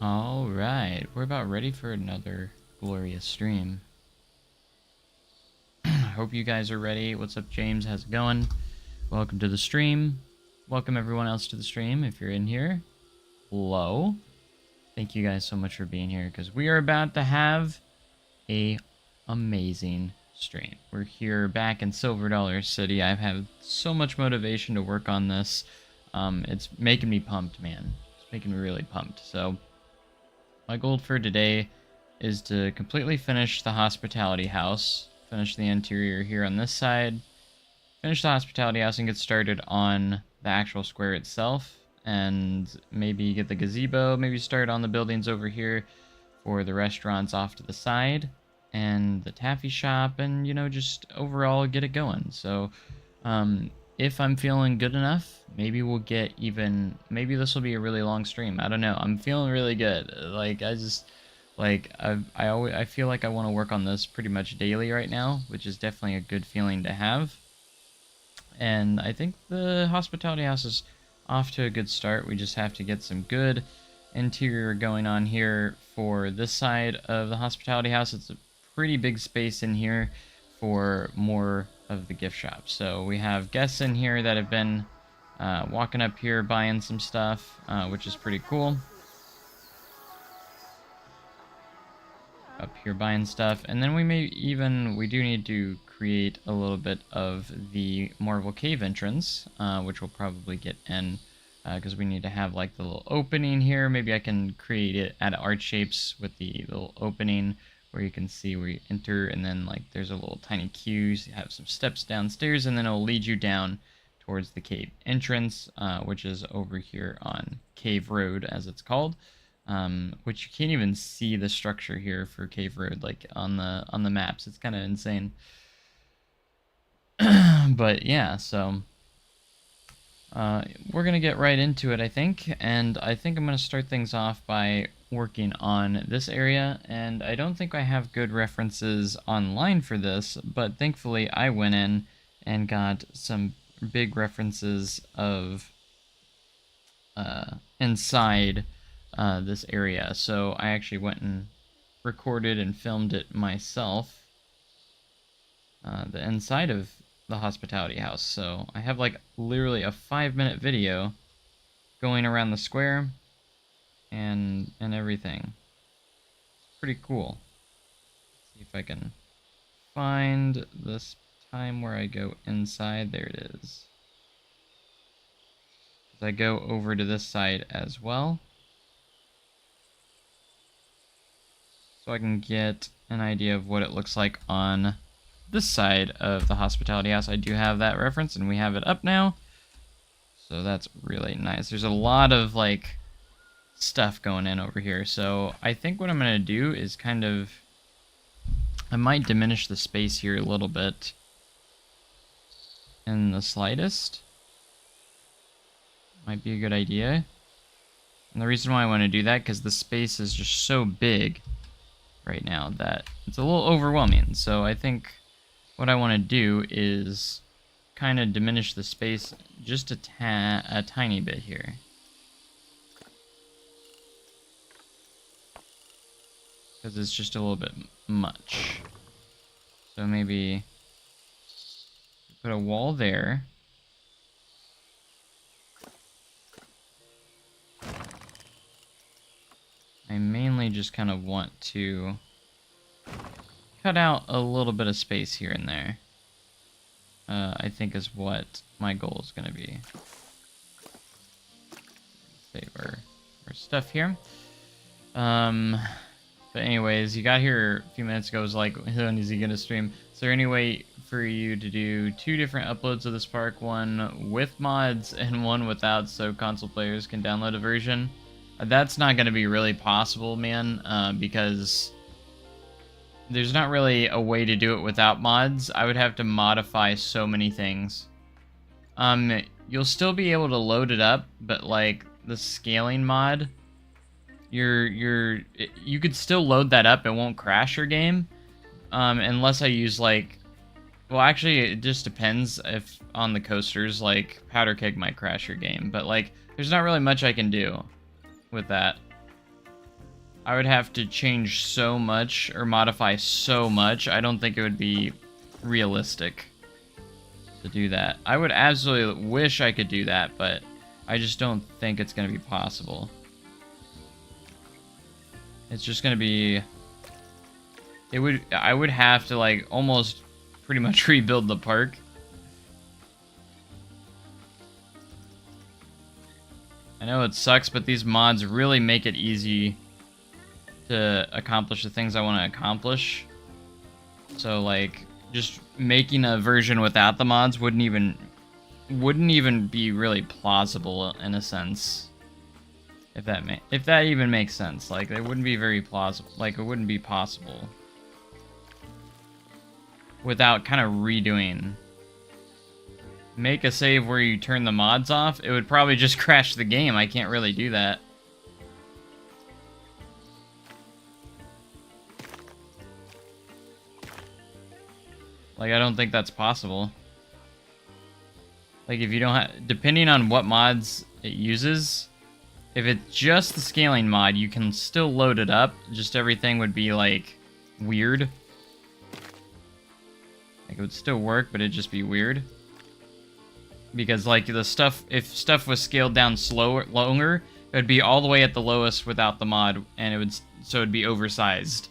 Alright, we're about ready for another glorious stream. Hope you guys are ready. What's up, James? How's it going? Welcome to the stream. Welcome everyone else to the stream if you're in here. Hello. Thank you guys so much for being here because we are about to have a amazing stream. We're here back in Silver Dollar City. I've had so much motivation to work on this. It's making me pumped, man. It's making me really pumped. So my goal for today is to completely finish the hospitality house, finish the interior here on this side, finish the hospitality house and get started on the actual square itself, and maybe get the gazebo, maybe start on the buildings over here for the restaurants off to the side, and the taffy shop, and, you know, just overall get it going. So, if I'm feeling good enough, maybe we'll get even, maybe this will be a really long stream. I don't know. I'm feeling really good. Like, I feel like I want to work on this pretty much daily right now, which is definitely a good feeling to have. And I think the hospitality house is off to a good start. We just have to get some good interior going on here for this side of the hospitality house. It's a pretty big space in here for more of the gift shop. So we have guests in here that have been walking up here buying some stuff, which is pretty cool. Up here buying stuff, and then we do need to create a little bit of the Marvel Cave entrance, which we'll probably get in because we need to have like the little opening here. Maybe I can create it out of art shapes with the little opening where you can see where you enter, and then like there's a little tiny queue, so you have some steps downstairs, and then it'll lead you down towards the cave entrance, which is over here on Cave Road, as it's called. Which you can't even see the structure here for Cave Road, like on the maps. It's kind of insane. But yeah, so we're gonna get right into it, I think, and I think I'm gonna start things off by working on this area. And I don't think I have good references online for this, but thankfully I went in and got some big references of inside this area. So I actually went and recorded and filmed it myself, the inside of the hospitality house. So I have like literally a 5-minute video going around the square and everything. It's pretty cool. Let's see if I can find this time where I go inside. There it is. I go over to this side as well, so I can get an idea of what it looks like on this side of the hospitality house. I do have that reference, and we have it up now, so that's really nice. There's a lot of like stuff going in over here, so I think what I'm gonna do is I might diminish the space here a little bit in the slightest. Might be a good idea. And the reason why I want to do that, because the space is just so big right now that it's a little overwhelming. So I think what I want to do is kind of diminish the space just a tiny bit here. Because it's just a little bit much. So maybe put a wall there. I mainly just kind of want to cut out a little bit of space here and there. I think is what my goal is going to be. Save our stuff here. But anyways, you got here a few minutes ago. It was like, when is he going to stream? Is there any way for you to do 2 different uploads of this park, one with mods and one without, so console players can download a version? That's not going to be really possible, man, because there's not really a way to do it without mods. I would have to modify so many things. You'll still be able to load it up, but like the scaling mod, you could still load that up. It won't crash your game, unless I use like, well, actually, it just depends if on the coasters. Like Powder Keg might crash your game, but like there's not really much I can do with that. I would have to change so much or modify so much. I don't think it would be realistic to do that. I would absolutely wish I could do that, but I just don't think it's going to be possible. It's just going to be... I would have to, like, almost pretty much rebuild the park. I know it sucks, but these mods really make it easy to accomplish the things I want to accomplish. So, like, just making a version without the mods wouldn't even be really plausible in a sense. If that even makes sense. Like, it wouldn't be very plausible. Like, it wouldn't be possible without kind of redoing. Make a save where you turn the mods off, it would probably just crash the game. I can't really do that. Like, I don't think that's possible. Like, if you don't have... Depending on what mods it uses, if it's just the scaling mod, you can still load it up. Just everything would be, like, weird. Like, it would still work, but it'd just be weird. Because, like, the stuff... If stuff was scaled down longer, it would be all the way at the lowest without the mod, and it would... So it'd be oversized.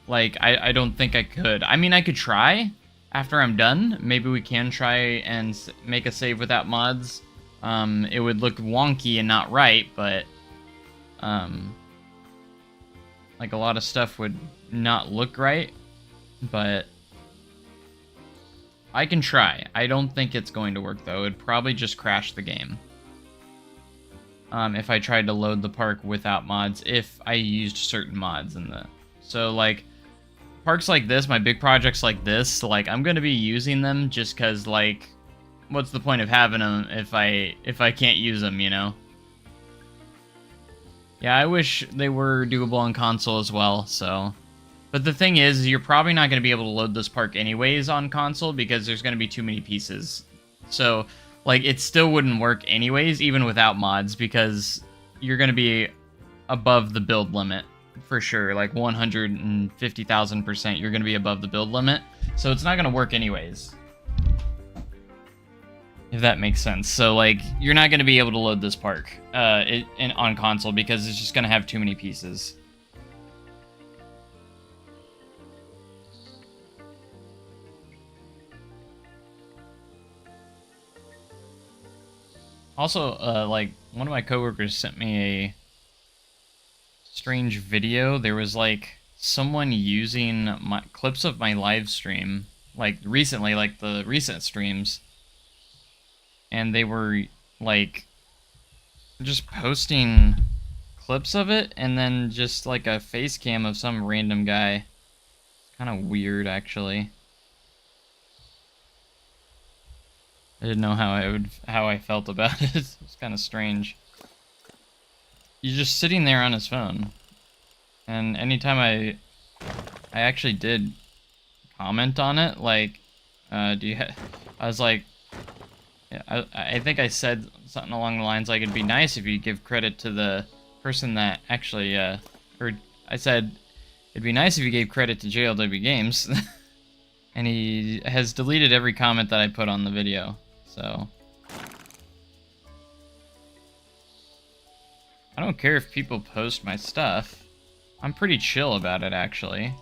Like, I don't think I could. I mean, I could try after I'm done. Maybe we can try and make a save without mods. It would look wonky and not right, but... like, a lot of stuff would not look right, but... I can try. I don't think it's going to work, though. It'd probably just crash the game. If I tried to load the park without mods, if I used certain mods in the... So, like, parks like this, my big projects like this, like, I'm gonna be using them just because, like, what's the point of having them if I can't use them, you know? Yeah, I wish they were doable on console as well, so... But the thing is, you're probably not going to be able to load this park anyways on console because there's going to be too many pieces. So, like, it still wouldn't work anyways, even without mods, because you're going to be above the build limit, for sure. Like, 150,000%, you're going to be above the build limit. So it's not going to work anyways. If that makes sense. So, like, you're not going to be able to load this park on console because it's just going to have too many pieces. Also, like, one of my coworkers sent me a strange video. There was, like, someone using clips of my live stream, like, recently, like, the recent streams, and they were, like, just posting clips of it, and then just, like, a face cam of some random guy. It's kind of weird, actually. I didn't know how I felt about it. It was kind of strange. He's just sitting there on his phone, and anytime I actually did comment on it, like, I was like, I think I said something along the lines like, it'd be nice if you give credit to the person that actually, or I said, it'd be nice if you gave credit to JLW Games, and he has deleted every comment that I put on the video. So, I don't care if people post my stuff. I'm pretty chill about it, actually.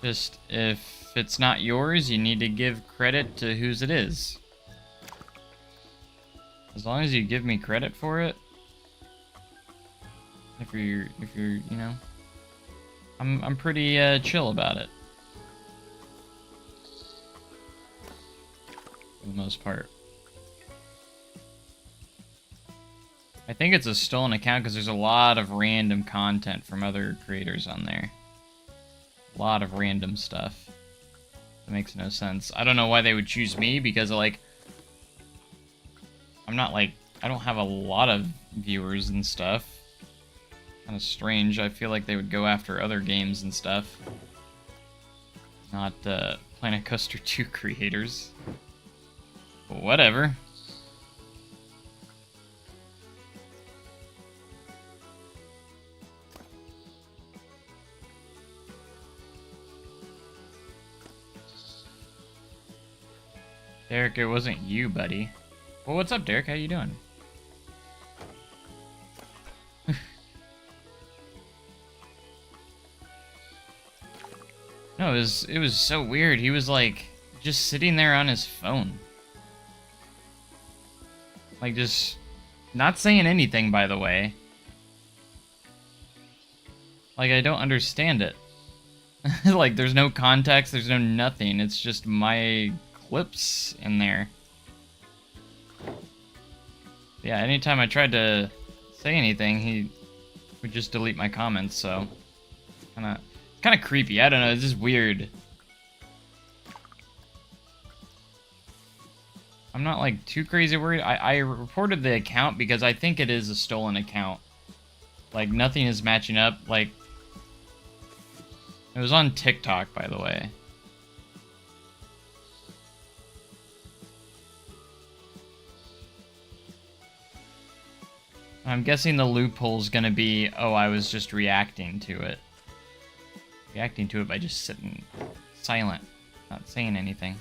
Just, if it's not yours, you need to give credit to whose it is. As long as you give me credit for it. If you're, you know, I'm pretty chill about it. For the most part. I think it's a stolen account because there's a lot of random content from other creators on there. A lot of random stuff. That makes no sense. I don't know why they would choose me because, like, I'm not, like, I don't have a lot of viewers and stuff. Kind of strange. I feel like they would go after other games and stuff. Not Planet Coaster 2 creators. But whatever. Derek, it wasn't you, buddy. Well, what's up, Derek? How you doing? No, it was so weird. He was like just sitting there on his phone. Like just not saying anything, by the way. Like I don't understand it. Like there's no context, there's no nothing. It's just my clips in there. Yeah, anytime I tried to say anything, he would just delete my comments, so kind of creepy. I don't know, it's just weird. I'm not like too crazy worried. I reported the account because I think it is a stolen account. Like nothing is matching up. Like it was on TikTok, by the way. I'm guessing the loophole's gonna be, oh, I was just reacting to it. Reacting to it by just sitting silent, not saying anything.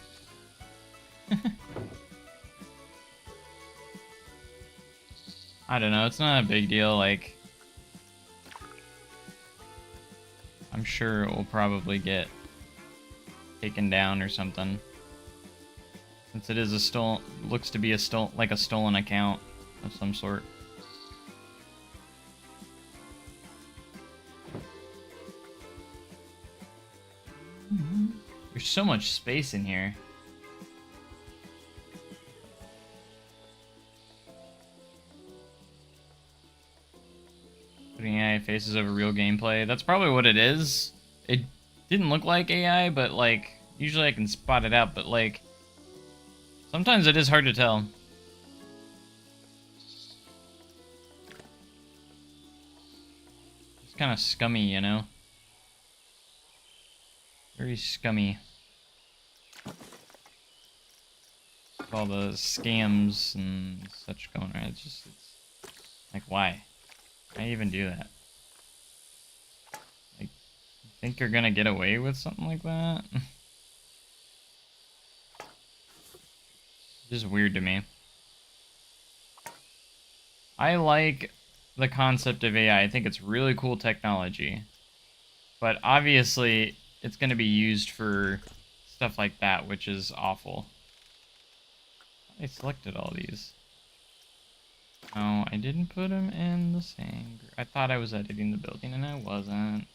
I don't know, it's not a big deal, like... I'm sure it will probably get taken down or something. Since it is a stolen... looks to be a stolen account of some sort. There's so much space in here. Putting AI faces over real gameplay. That's probably what it is. It didn't look like AI, but like, usually I can spot it out, but like, sometimes it is hard to tell. It's kind of scummy, you know? Very scummy. With all the scams and such going on. It's like, why? Why even do that? Like, you think you're gonna get away with something like that? Just weird to me. I like the concept of AI. I think it's really cool technology. But obviously, it's going to be used for stuff like that, which is awful. I selected all these. No, I didn't put them in the same group. I thought I was editing the building, and I wasn't.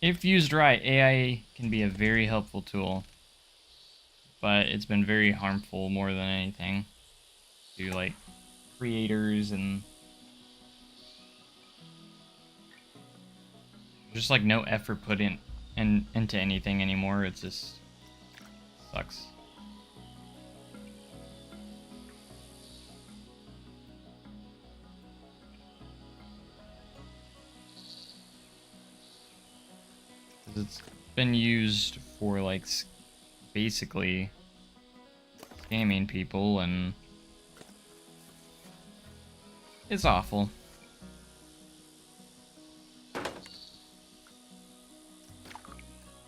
If used right, AI can be a very helpful tool. But it's been very harmful more than anything. To, like, creators and... just like no effort put into anything anymore. It's just sucks. It's been used for like basically scamming people, and it's awful.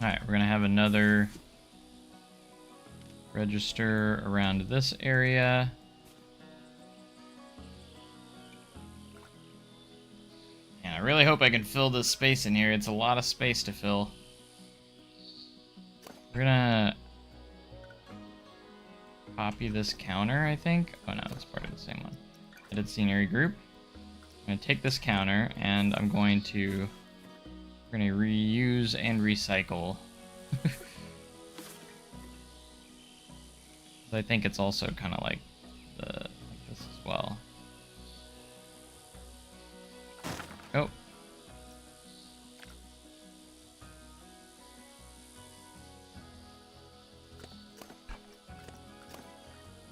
Alright, we're gonna have another register around this area. And I really hope I can fill this space in here. It's a lot of space to fill. We're gonna copy this counter, I think. Oh no, it's part of the same one. Edit scenery group. I'm gonna take this counter and I'm going to... we're gonna reuse and recycle. I think it's also kind of like this as well. Oh.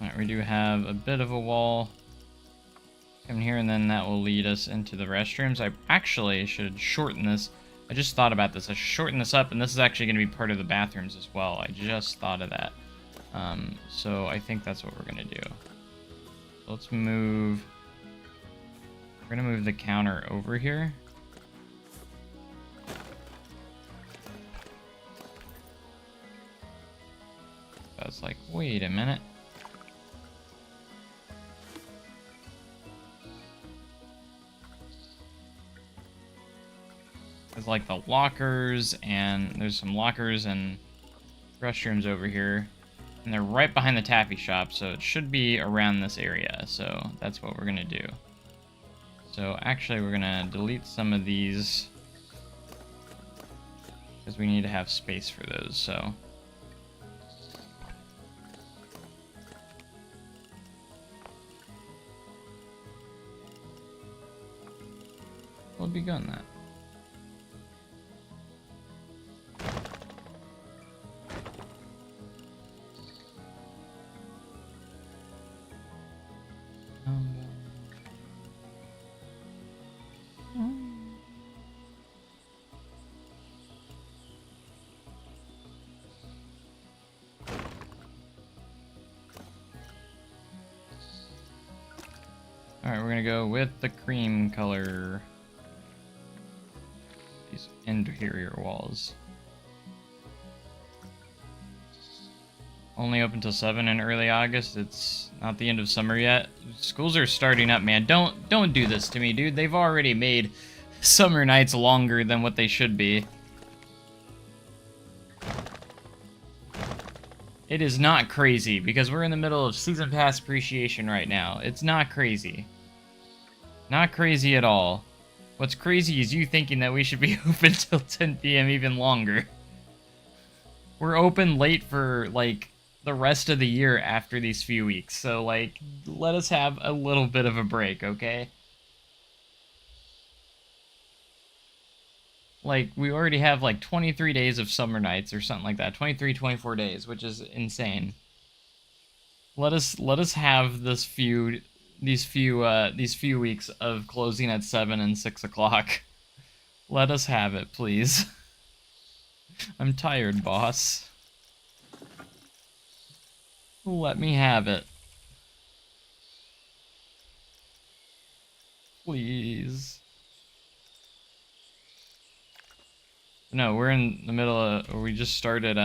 Alright, we do have a bit of a wall come here, and then that will lead us into the restrooms. I actually should shorten this. I just thought about this. I should shorten this up, and this is actually going to be part of the bathrooms as well. I just thought of that. So I think that's what we're going to do. So let's move... we're going to move the counter over here. was like, wait a minute. There's like the lockers, and there's some lockers and restrooms over here. And they're right behind the taffy shop, so it should be around this area. So that's what we're gonna do. So actually we're gonna delete some of these because we need to have space for those, so. We'll be done that. Alright, we're gonna go with the cream color. These interior walls. Only open till 7 in early August. It's not the end of summer yet. Schools are starting up, man. Don't do this to me, dude. They've already made summer nights longer than what they should be. It is not crazy, because we're in the middle of season pass appreciation right now. It's not crazy. Not crazy at all. What's crazy is you thinking that we should be open till 10 p.m. even longer. We're open late for, like, the rest of the year after these few weeks. So, like, let us have a little bit of a break, okay? Like, we already have, like, 23 days of summer nights or something like that. 23, 24 days, which is insane. Let us have these few weeks of closing at 7 and 6 o'clock. Let us have it, please. I'm tired, boss. Let me have it. Please. No, we're in the middle of, we just started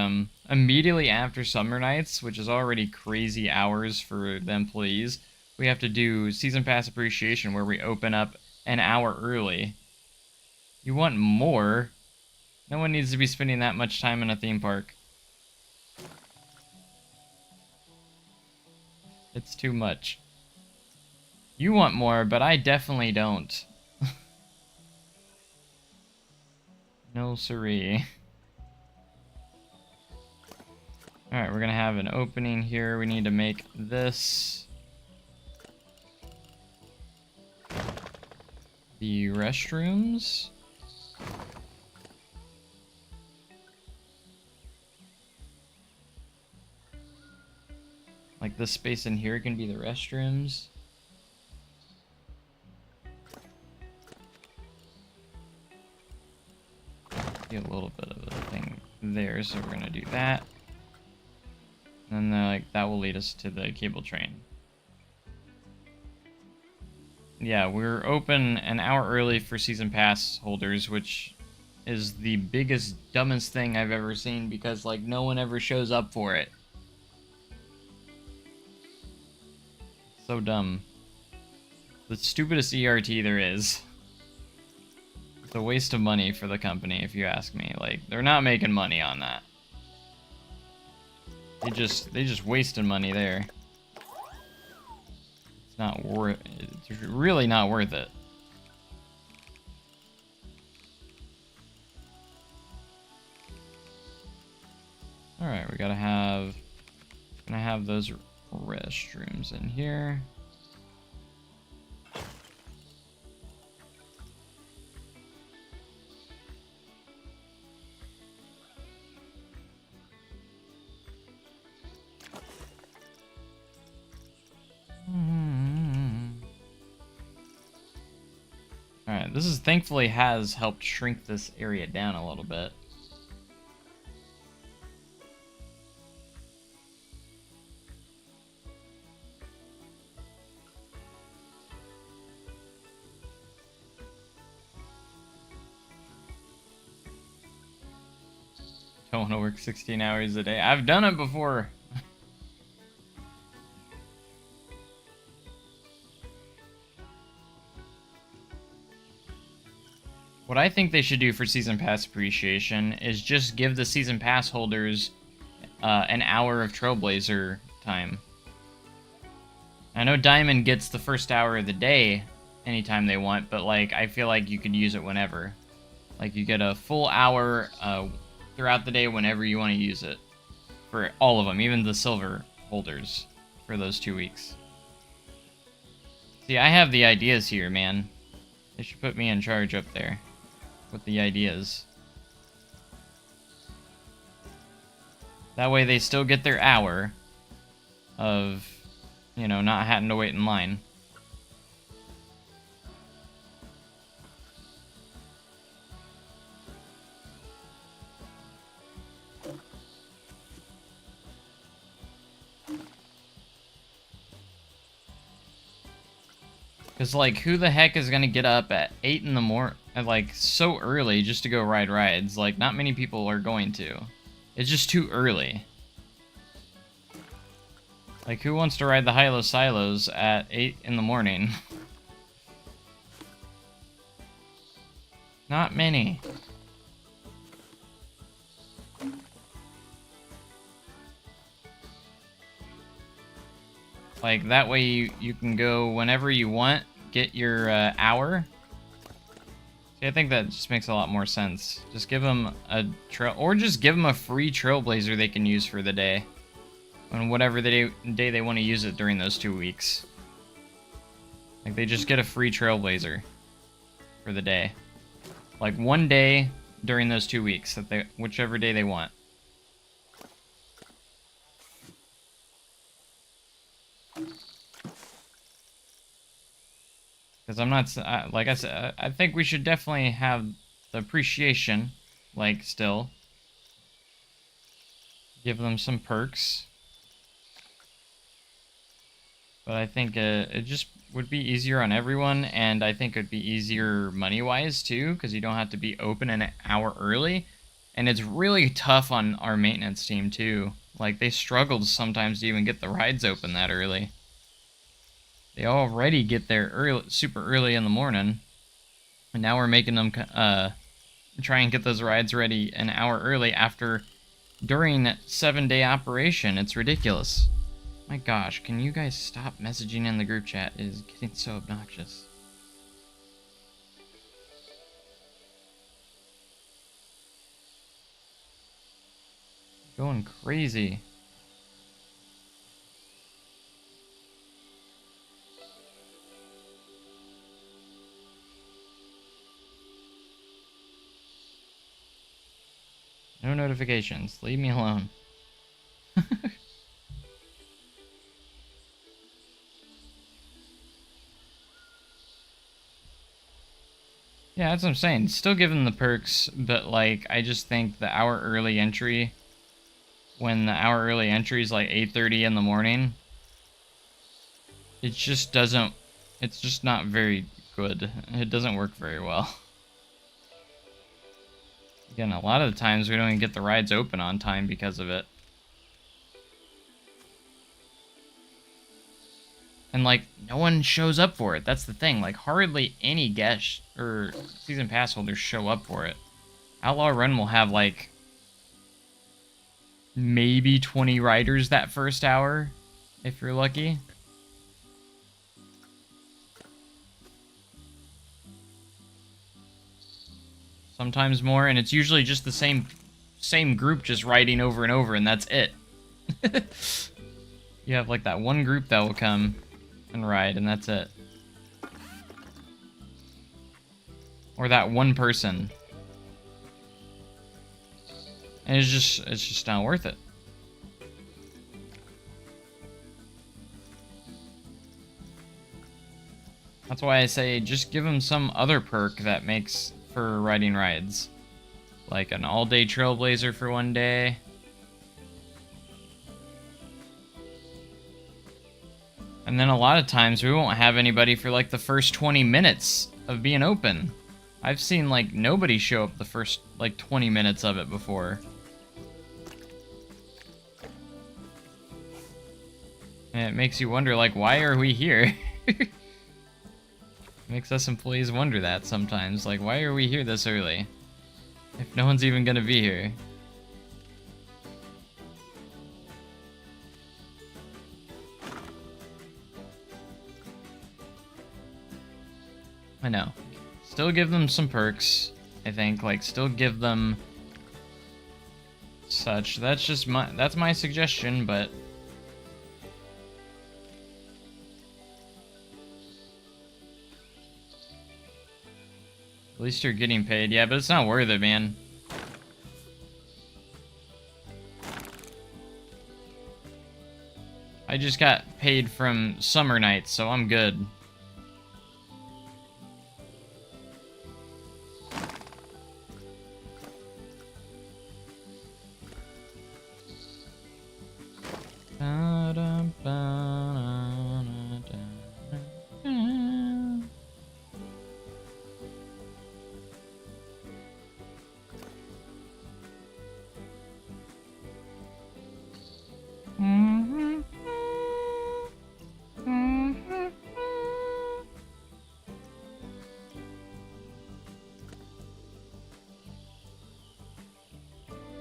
immediately after summer nights, which is already crazy hours for the employees. We have to do season pass appreciation where we open up an hour early. You want more? No one needs to be spending that much time in a theme park. It's too much. You want more, but I definitely don't. No siree. Alright, we're gonna have an opening here. We need to make this the restrooms. Like this space in here can be the restrooms. Be a little bit of a thing there, so we're gonna do that. And then like that will lead us to the cable train. Yeah, we're open an hour early for season pass holders, which is the biggest, dumbest thing I've ever seen because like no one ever shows up for it. So dumb. The stupidest ERT there is. It's a waste of money for the company, if you ask me. Like, they're not making money on that. They just wasted money there. It's not worth. It's really not worth it. All right, we gotta have. Gonna have those restrooms in here. Alright, this is thankfully has helped shrink this area down a little bit. Don't want to work 16 hours a day. I've done it before. What I think they should do for Season Pass appreciation is just give the Season Pass holders an hour of Trailblazer time. I know Diamond gets the first hour of the day anytime they want, but like I feel like you could use it whenever. Like you get a full hour throughout the day whenever you want to use it. For all of them, even the silver holders for those 2 weeks. See, I have the ideas here, man. They should put me in charge up there with the ideas. That way they still get their hour of, you know, not having to wait in line. Because, like, who the heck is going to get up at 8 in the morning, like, so early just to go ride rides? Like, not many people are going to. It's just too early. Like, who wants to ride the Hilo Silos at 8 in the morning? Not many. Like, that way you can go whenever you want, get your hour. See, I think that just makes a lot more sense. Just give them a trail, or just give them a free Trailblazer they can use for the day. On whatever day they want to use it during those 2 weeks. Like, they just get a free Trailblazer for the day. Like, one day during those 2 weeks, that they, whichever day they want. Because I'm not, like I said, I think we should definitely have the appreciation, like, still. Give them some perks. But I think it just would be easier on everyone, and I think it would be easier money-wise, too, because you don't have to be open an hour early. And it's really tough on our maintenance team, too. Like, they struggled sometimes to even get the rides open that early. They already get there early, super early in the morning, and now we're making them try and get those rides ready an hour early during 7-day operation. It's ridiculous. My gosh, can you guys stop messaging in the group chat? It is getting so obnoxious. Going crazy. No notifications. Leave me alone. Yeah, that's what I'm saying. Still give them the perks, but, like, I just think the hour early entry, when the hour early entry is like 8:30 in the morning, it just doesn't, it's just not very good. It doesn't work very well. Again, a lot of the times we don't even get the rides open on time because of it. And, like, no one shows up for it. That's the thing. Like, hardly any guests or season pass holders show up for it. Outlaw Run will have, like, maybe 20 riders that first hour, if you're lucky. Sometimes more, and it's usually just the same group just riding over and over, and that's it. You have, like, that one group that will come and ride, and that's it. Or that one person. And it's just not worth it. That's why I say just give them some other perk that makes for riding rides. Like an all-day Trailblazer for one day. And then a lot of times we won't have anybody for like the first 20 minutes of being open. I've seen like nobody show up the first like 20 minutes of it before. And it makes you wonder, like, why are we here? Makes us employees wonder that sometimes. Like, why are we here this early? If no one's even gonna be here. I know. Still give them some perks, I think. Like, still give them such. That's my suggestion, but at least you're getting paid. Yeah, but it's not worth it, man. I just got paid from summer nights, so I'm good.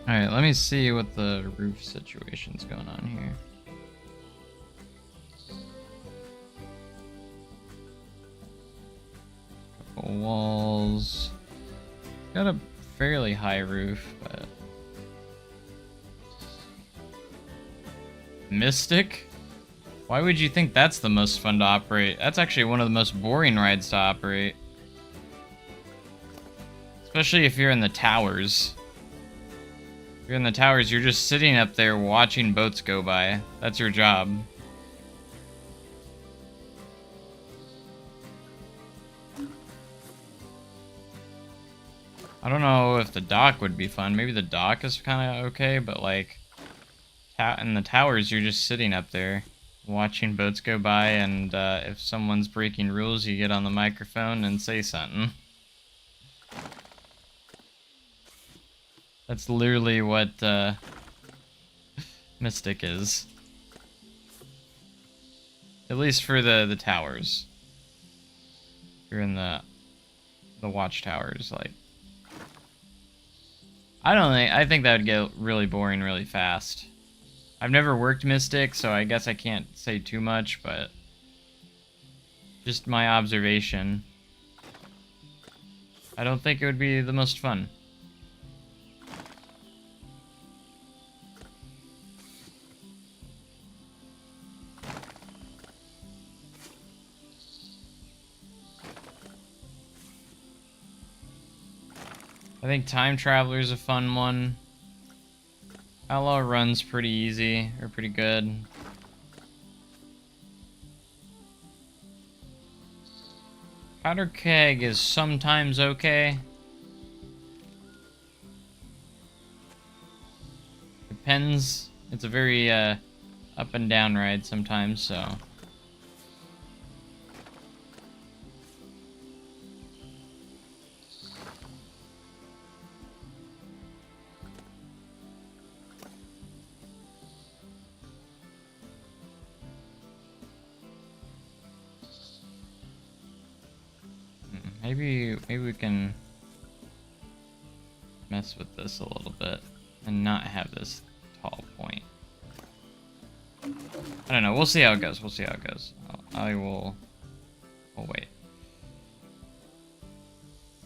Alright, let me see what the roof situation's going on here. Couple walls. Got a fairly high roof, but... Mystic? Why would you think that's the most fun to operate? That's actually one of the most boring rides to operate. Especially if you're in the towers. If you're in the towers, you're just sitting up there watching boats go by. That's your job. I don't know if the dock would be fun. Maybe the dock is kind of okay, but like in the towers, you're just sitting up there watching boats go by, and if someone's breaking rules, you get on the microphone and say something. That's literally what Mystic is. At least for the towers. If you're in the watchtowers, like... I think that would get really boring really fast. I've never worked Mystic, so I guess I can't say too much, but... just my observation. I don't think it would be the most fun. I think Time Traveler's a fun one. Outlaw Run's pretty easy, or pretty good. Powder Keg is sometimes okay. Depends. It's a very up and down ride sometimes, so... Maybe we can mess with this a little bit and not have this tall point. I don't know. We'll see how it goes. We'll see how it goes. We'll wait.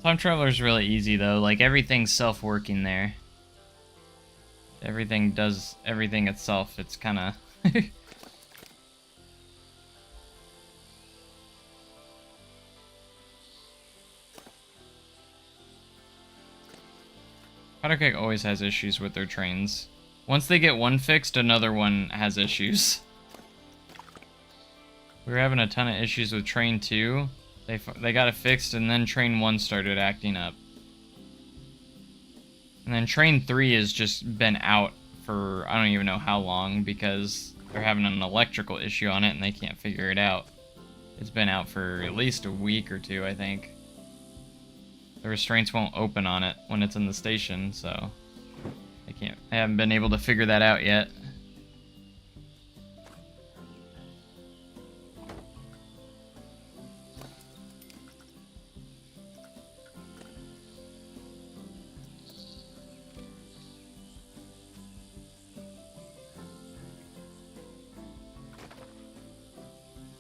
Time Traveler's really easy though. Like everything's self-working there. Everything does everything itself. It's kind of Powder Keg always has issues with their trains. Once they get one fixed, another one has issues. We were having a ton of issues with Train 2. They got it fixed, and then Train 1 started acting up. And then Train 3 has just been out for I don't even know how long, because they're having an electrical issue on it, and they can't figure it out. It's been out for at least a week or two, I think. The restraints won't open on it when it's in the station, so I haven't been able to figure that out yet.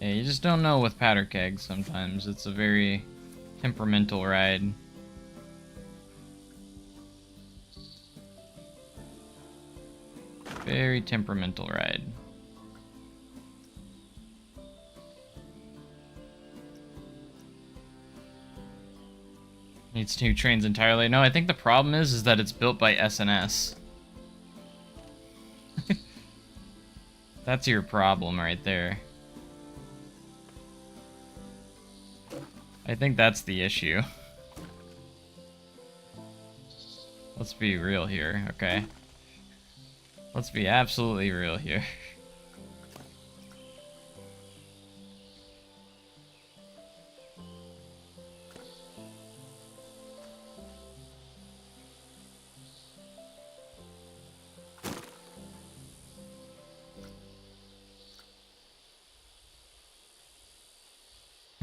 Yeah, you just don't know with powder kegs sometimes. It's a very temperamental ride. Very temperamental ride. Needs two trains entirely. No, I think the problem is that it's built by SNS. That's your problem right there. I think that's the issue. Let's be real here, okay? Let's be absolutely real here.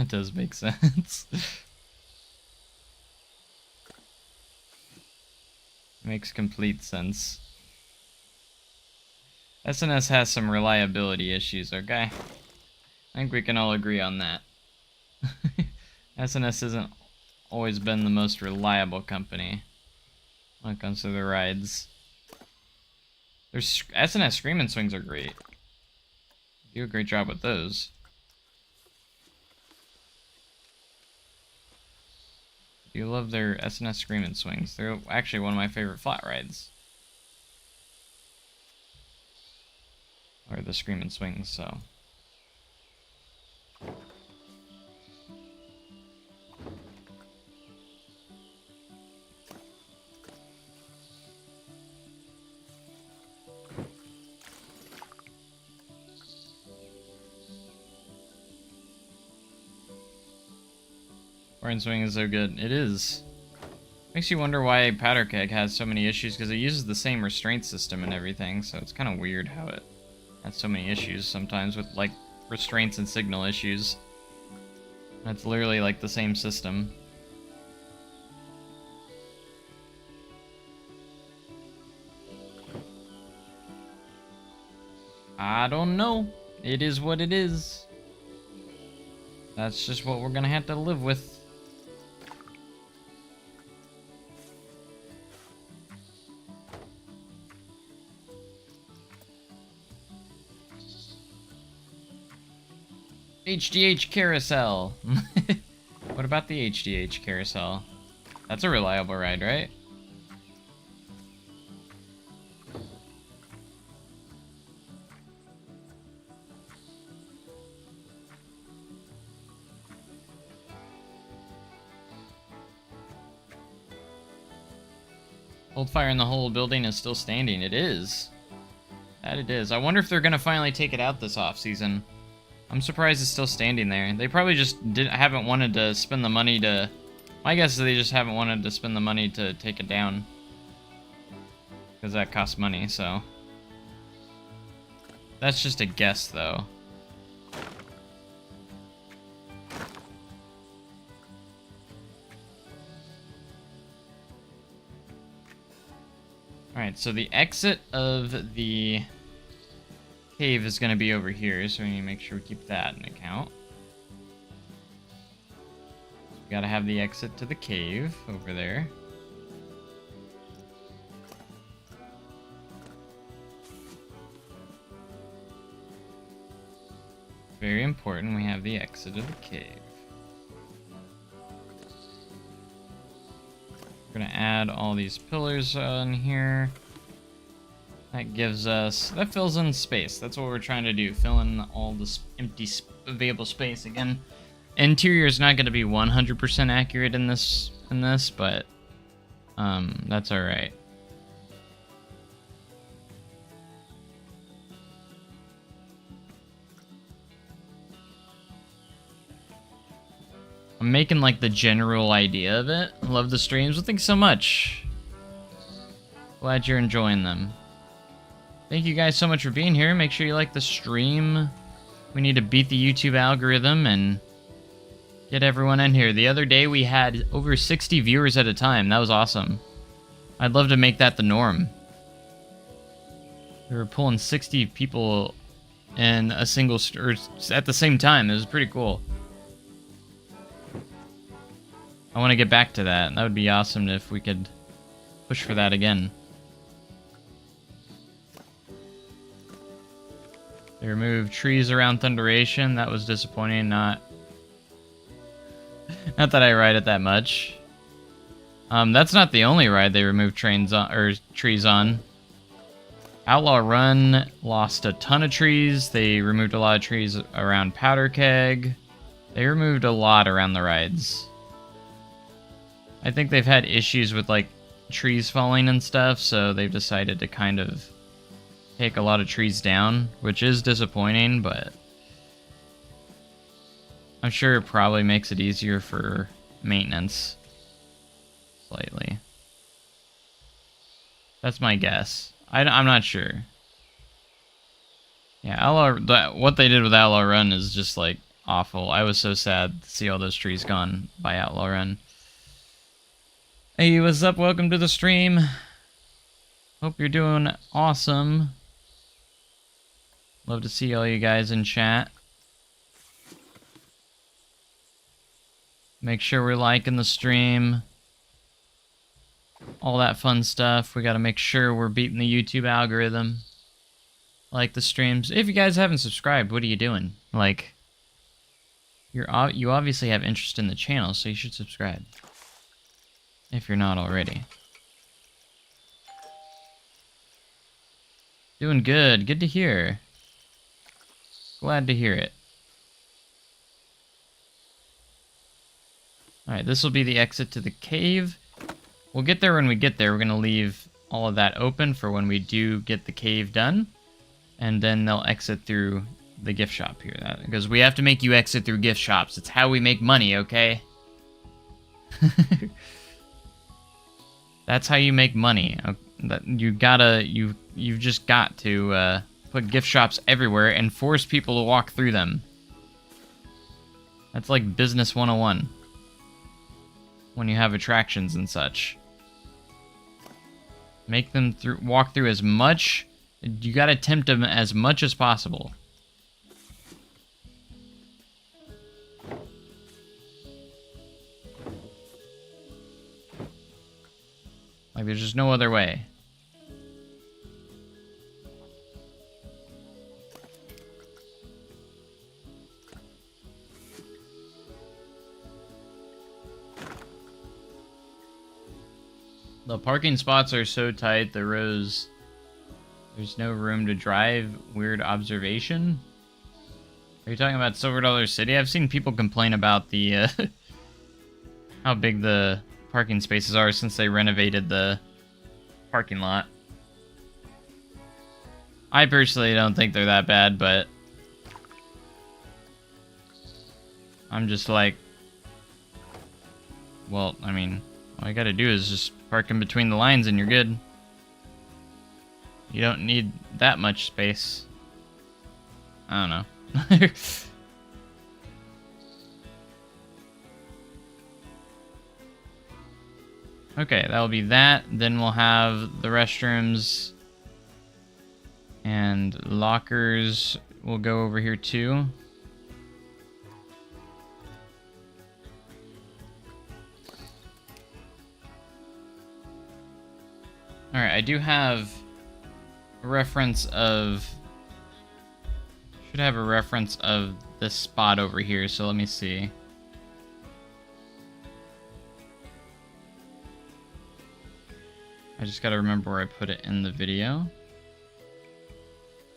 It does make sense. Makes complete sense. SNS has some reliability issues, okay? I think we can all agree on that. SNS hasn't always been the most reliable company when it comes to the rides. There's SNS Scream and Swings are great. Do a great job with those. You love their SNS Scream and Swings. They're actually one of my favorite flat rides. Or the Scream and Swings, so. Fire Swing is so good. It is. Makes you wonder why Powder Keg has so many issues, because it uses the same restraint system and everything, so it's kind of weird how it has so many issues sometimes with, like, restraints and signal issues. It's literally, like, the same system. I don't know. It is what it is. That's just what we're gonna have to live with. HDH Carousel. What about the HDH Carousel? That's a reliable ride, right? Old fire in the whole building is still standing. It is. That it is. I wonder if they're gonna finally take it out this off-season. I'm surprised it's still standing there. They probably just haven't wanted to spend the money to... My guess is they just haven't wanted to spend the money to take it down. Because that costs money, so... That's just a guess, though. Alright, so the exit of the... cave is going to be over here, so we need to make sure we keep that in account. We gotta have the exit to the cave over there. Very important, we have the exit of the cave. We're gonna add all these pillars on here. That gives us... That fills in space. That's what we're trying to do. Fill in all this empty available space. Again, interior is not going to be 100% accurate in this, but that's alright. I'm making, like, the general idea of it. Love the streams. Well, thanks so much. Glad you're enjoying them. Thank you guys so much for being here. Make sure you like the stream. We need to beat the YouTube algorithm and get everyone in here. The other day we had over 60 viewers at a time. That was awesome. I'd love to make that the norm. We were pulling 60 people in a single or at the same time. It was pretty cool. I want to get back to that. That would be awesome if we could push for that again. They removed trees around Thunderation. That was disappointing. Not that I ride it that much. That's not the only ride they removed trains on or trees on. Outlaw Run lost a ton of trees. They removed a lot of trees around Powder Keg. They removed a lot around the rides. I think they've had issues with like trees falling and stuff, so they've decided to kind of take a lot of trees down, which is disappointing, but I'm sure it probably makes it easier for maintenance. Slightly. That's my guess. I'm not sure. Yeah, what they did with Outlaw Run is just like awful. I was so sad to see all those trees gone by Outlaw Run. Hey, what's up? Welcome to the stream. Hope you're doing awesome. Love to see all you guys in chat. Make sure we're liking the stream. All that fun stuff. We gotta make sure we're beating the YouTube algorithm. Like the streams. If you guys haven't subscribed, what are you doing? Like, you obviously have interest in the channel, so you should subscribe. If you're not already. Doing good. Good to hear. Glad to hear it. Alright, this will be the exit to the cave. We'll get there when we get there. We're going to leave all of that open for when we do get the cave done. And then they'll exit through the gift shop here. Because we have to make you exit through gift shops. It's how we make money, okay? That's how you make money. You've just got to put gift shops everywhere and force people to walk through them. That's like business 101. When you have attractions and such. Make them walk through as much. You gotta tempt them as much as possible. Like, there's just no other way. The parking spots are so tight, the rows... There's no room to drive. Weird observation. Are you talking about Silver Dollar City? I've seen people complain about the... how big the parking spaces are since they renovated the parking lot. I personally don't think they're that bad, but... I'm just like... Well, I mean, all you gotta do is just park in between the lines and you're good. You don't need that much space. I don't know. Okay, that'll be that. Then we'll have the restrooms and lockers. We'll go over here too. Alright, I do have a reference of... Should have a reference of this spot over here, so let me see. I just gotta remember where I put it in the video.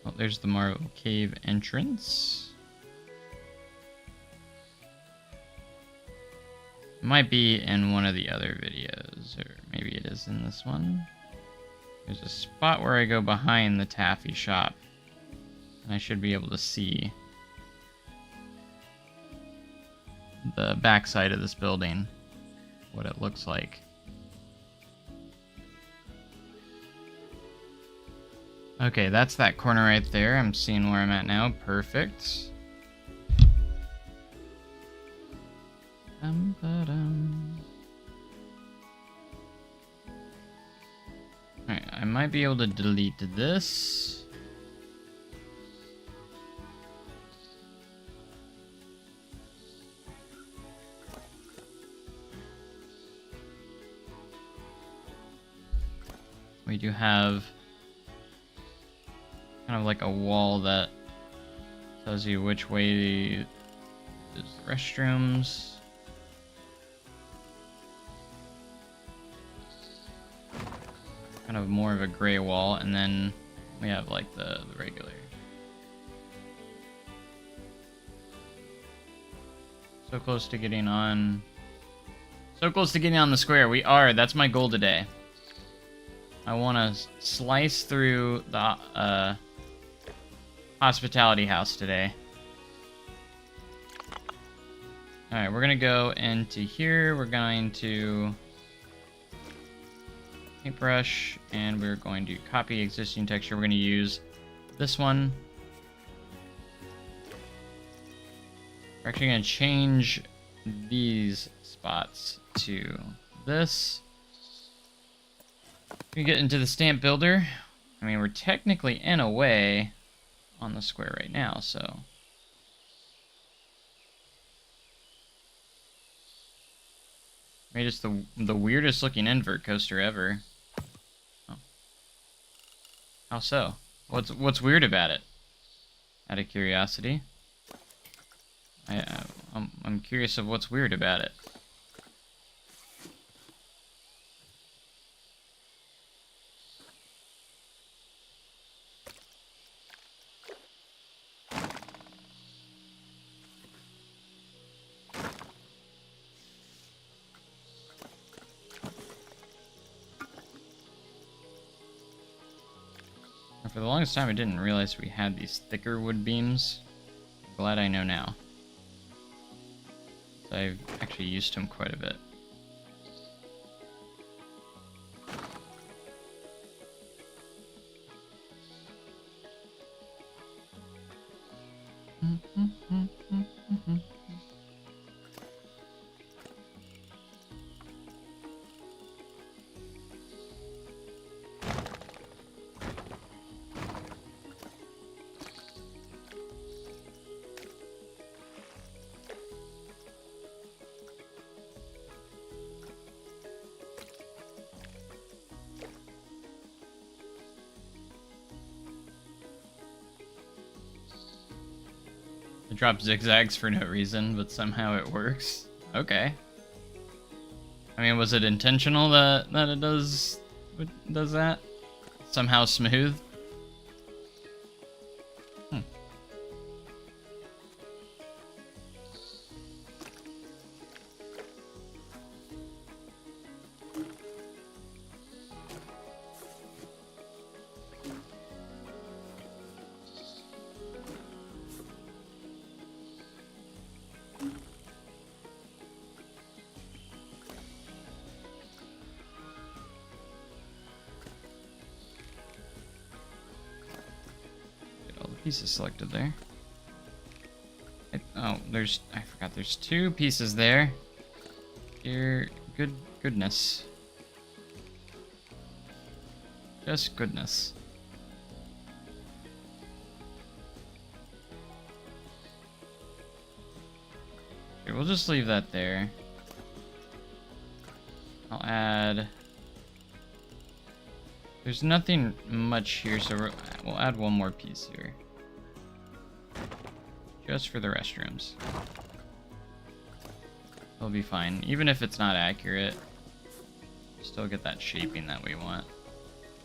Oh, there's the Marble Cave entrance. It might be in one of the other videos, or maybe it is in this one. There's a spot where I go behind the taffy shop. And I should be able to see the backside of this building. What it looks like. Okay, that's that corner right there. I'm seeing where I'm at now. Perfect. Alright, I might be able to delete this. we do have kind of like a wall that tells you which way is the restrooms. Kind of more of a gray wall, and then we have like the regular. So close to getting on. So close to getting on the square. We are. That's my goal today. I want to slice through the hospitality house today. Alright, we're going to go into here. We're going to paintbrush, and we're going to copy existing texture. We're going to use this one. We're actually going to change these spots to this. We get into the stamp builder. I mean, we're technically in a way on the square right now, so made us the weirdest looking invert coaster ever. Oh. How so? What's weird about it? Out of curiosity. I'm curious of what's weird about it. For the longest time, I didn't realize we had these thicker wood beams. I'm glad I know now. I've actually used them quite a bit. I drop zigzags for no reason, but somehow it works. Okay. I mean, was it intentional that it does that? Somehow smooth? Pieces selected there. I forgot there's 2 pieces there. Dear goodness. Just goodness. Okay, we'll just leave that there. I'll add... There's nothing much here, so we'll add one more piece here. Just for the restrooms. It'll be fine. Even if it's not accurate, still get that shaping that we want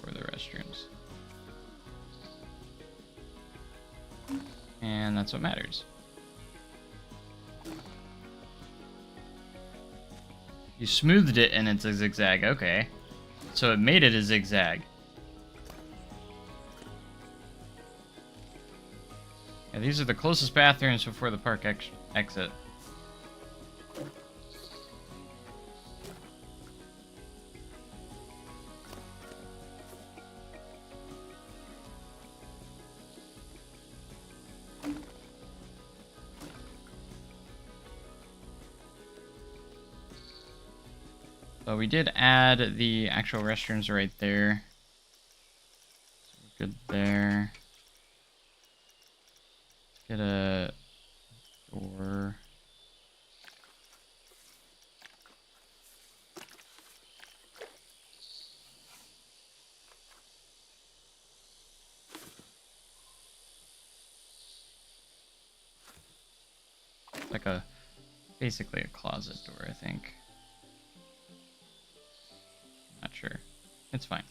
for the restrooms. And that's what matters. You smoothed it and it's a zigzag, okay. So it made it a zigzag. Yeah, these are the closest bathrooms before the park exit. So we did add the actual restrooms right there. So we're good there. Get a door. a basically a closet door, I think. Not sure. It's fine.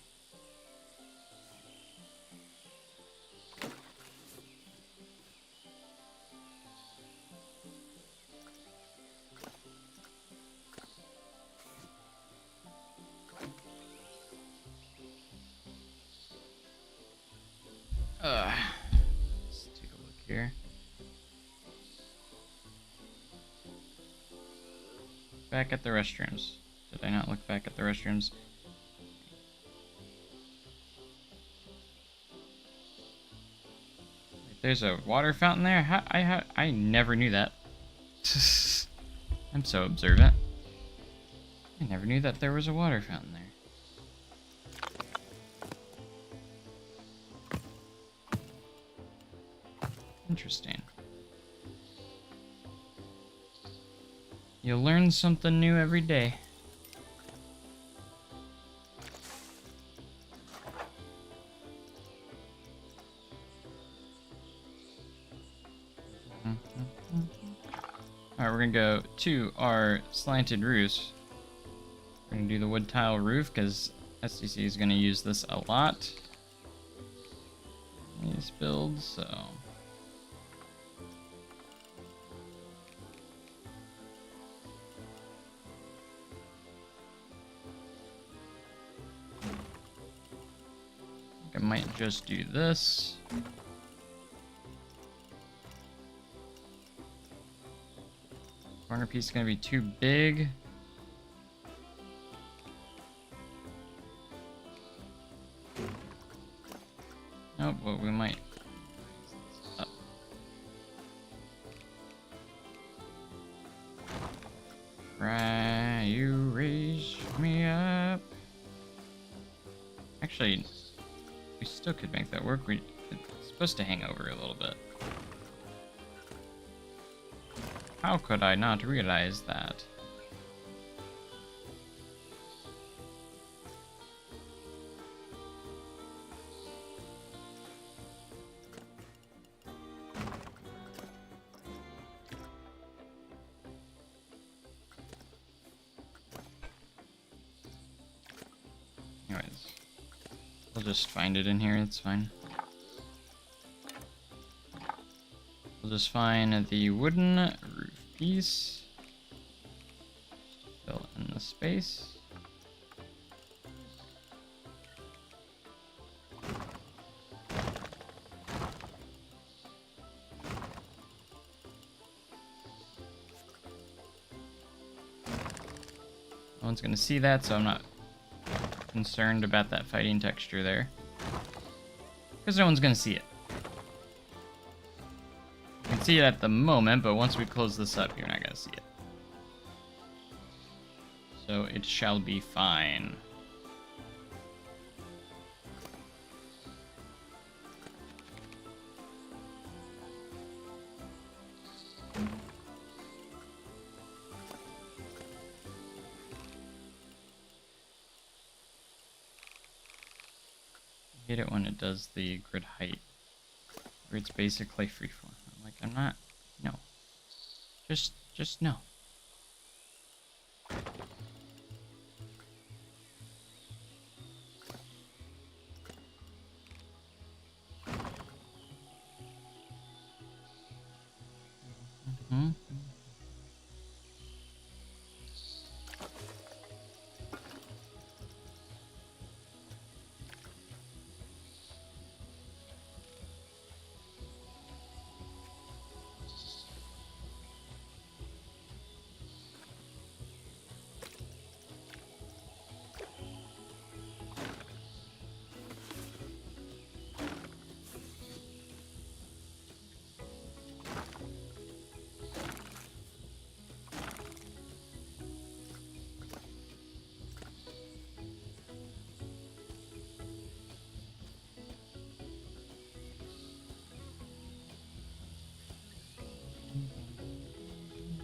Let's take a look here. Back at the restrooms. Did I not look back at the restrooms? There's a water fountain there? I never knew that. I'm so observant. I never knew that there was a water fountain there. Interesting. You learn something new every day. Alright, we're gonna go to our slanted roofs. We're gonna do the wood tile roof because SDC is gonna use this a lot in these builds, so. I might just do this. Corner piece is going to be too big. Nope, well, we might. Up. Right, you raise me up. Actually, we still could make that work. It's supposed to hang over a little bit. How could I not realize that? Anyways, we'll just find it in here, it's fine. We'll just find the wooden roof piece. Fill in the space. No one's gonna see that, so I'm not concerned about that fighting texture there. Because no one's gonna see it. You can see it at the moment, but once we close this up, you're not gonna see it. So it shall be fine. I hate it when it does the grid height, where it's basically freeform. I'm like, I'm not, no. Just no.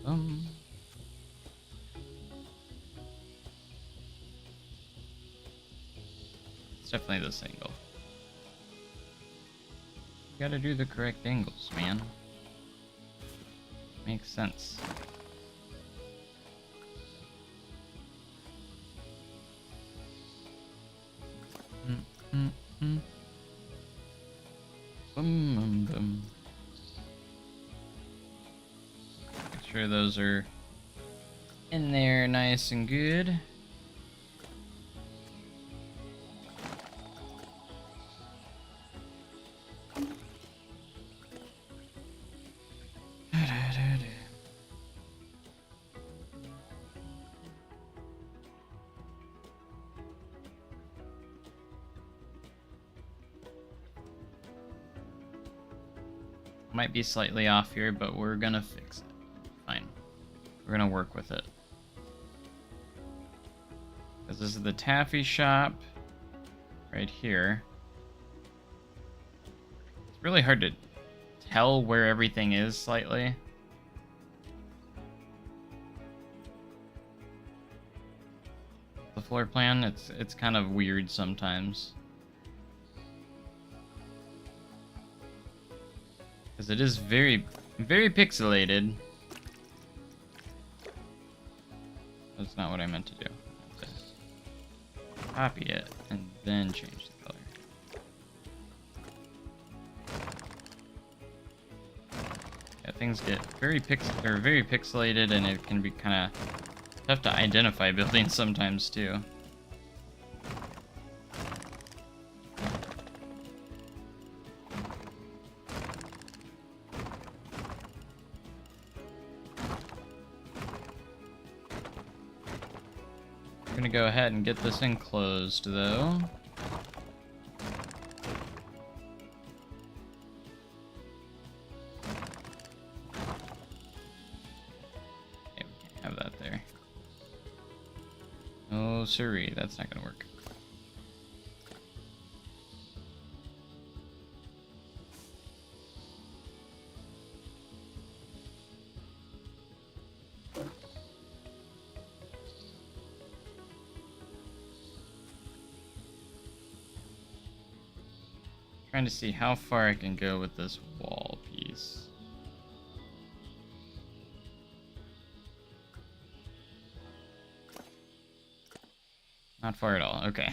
Mm-hmm. It's definitely this angle. You gotta do the correct angles, man. Makes sense. Boom, boom, boom. Make sure those are in there nice and good. Might be slightly off here, but we're gonna fix it. Fine. We're gonna work with it. Because this is the taffy shop right here. It's really hard to tell where everything is slightly. The floor plan, it's kind of weird sometimes. Because it is very, very pixelated. That's not what I meant to do. I meant to copy it and then change the color. Yeah, things get very pixelated, and it can be kind of tough to identify buildings sometimes too. We're gonna go ahead and get this enclosed though. Okay, we can't have that there. Oh, siree, that's not gonna work. Trying to see how far I can go with this wall piece. Not far at all, okay.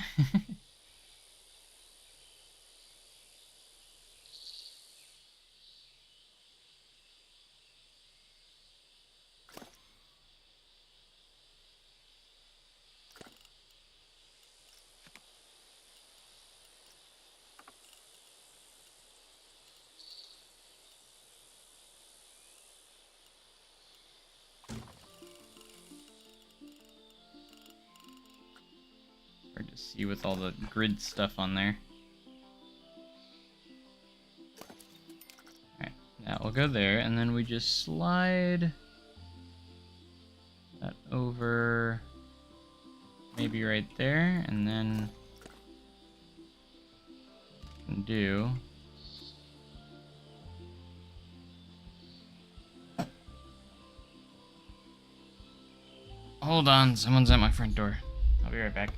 Hard to see with all the grid stuff on there. Alright, that will go there, and then we just slide that over maybe right there, and then we can do hold on, someone's at my front door. I'll be right back.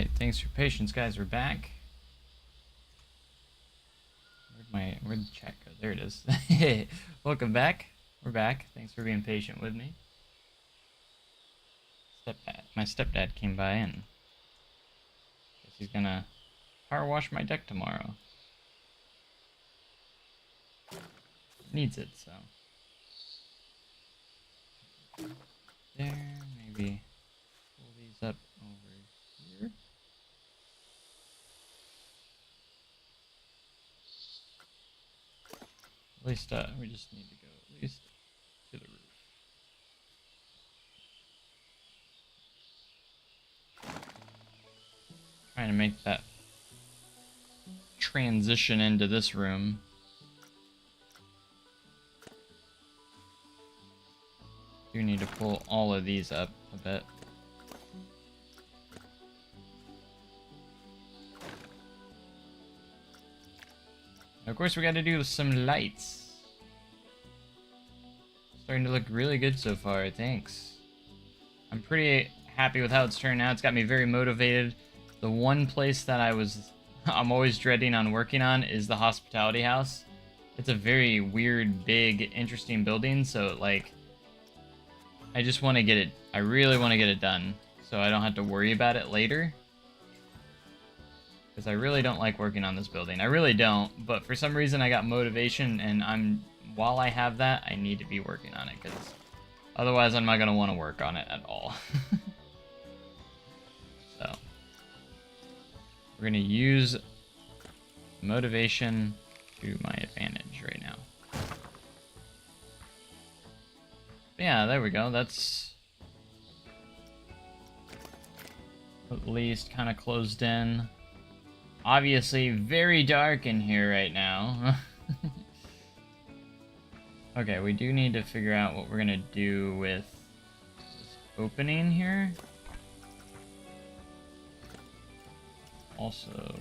Alright, thanks for your patience, guys. We're back. Where'd the chat go? There it is. Welcome back. We're back. Thanks for being patient with me. My stepdad came by and guess he's gonna power wash my deck tomorrow. Needs it, so. There, maybe pull these up over here. At least, we just need to go at least to the roof. Trying to make that transition into this room. Do need to pull all of these up a bit. And of course, we got to do some lights. Starting to look really good so far, thanks. I'm pretty happy with how it's turned out. It's got me very motivated. The one place that I'm always dreading on working on is the hospitality house. It's a very weird, big, interesting building, so like, I just want to get it, I really want to get it done, so I don't have to worry about it later. Because I really don't like working on this building. I really don't, but for some reason I got motivation, and while I have that, I need to be working on it, because otherwise I'm not going to want to work on it at all. So, we're going to use motivation to my advantage right now. Yeah, there we go. That's at least kind of closed in. Obviously, very dark in here right now. Okay, we do need to figure out what we're gonna do with this opening here. Also,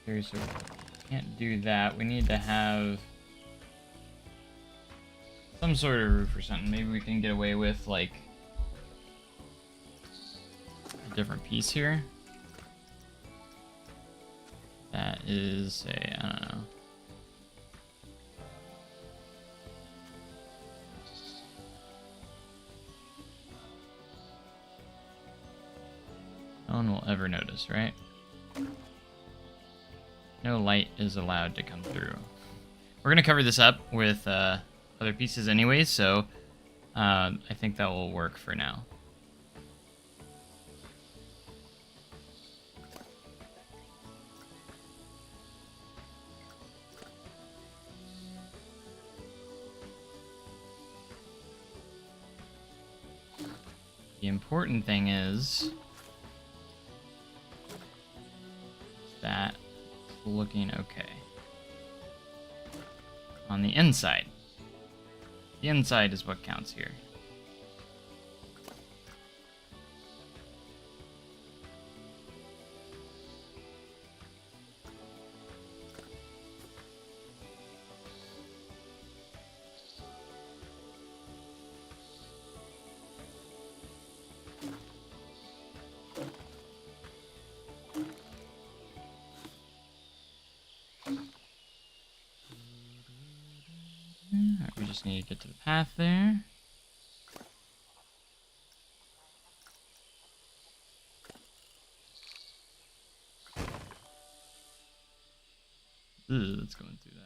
okay, so we can't do that. We need to have some sort of roof or something. Maybe we can get away with, like, a different piece here. That is a, I don't know. No one will ever notice, right? No light is allowed to come through. We're gonna cover this up with, other pieces anyways, so I think that will work for now. The important thing is that it's looking okay on the inside. The inside is what counts here. Alright, we just need to get to the path there. Ugh, that's going through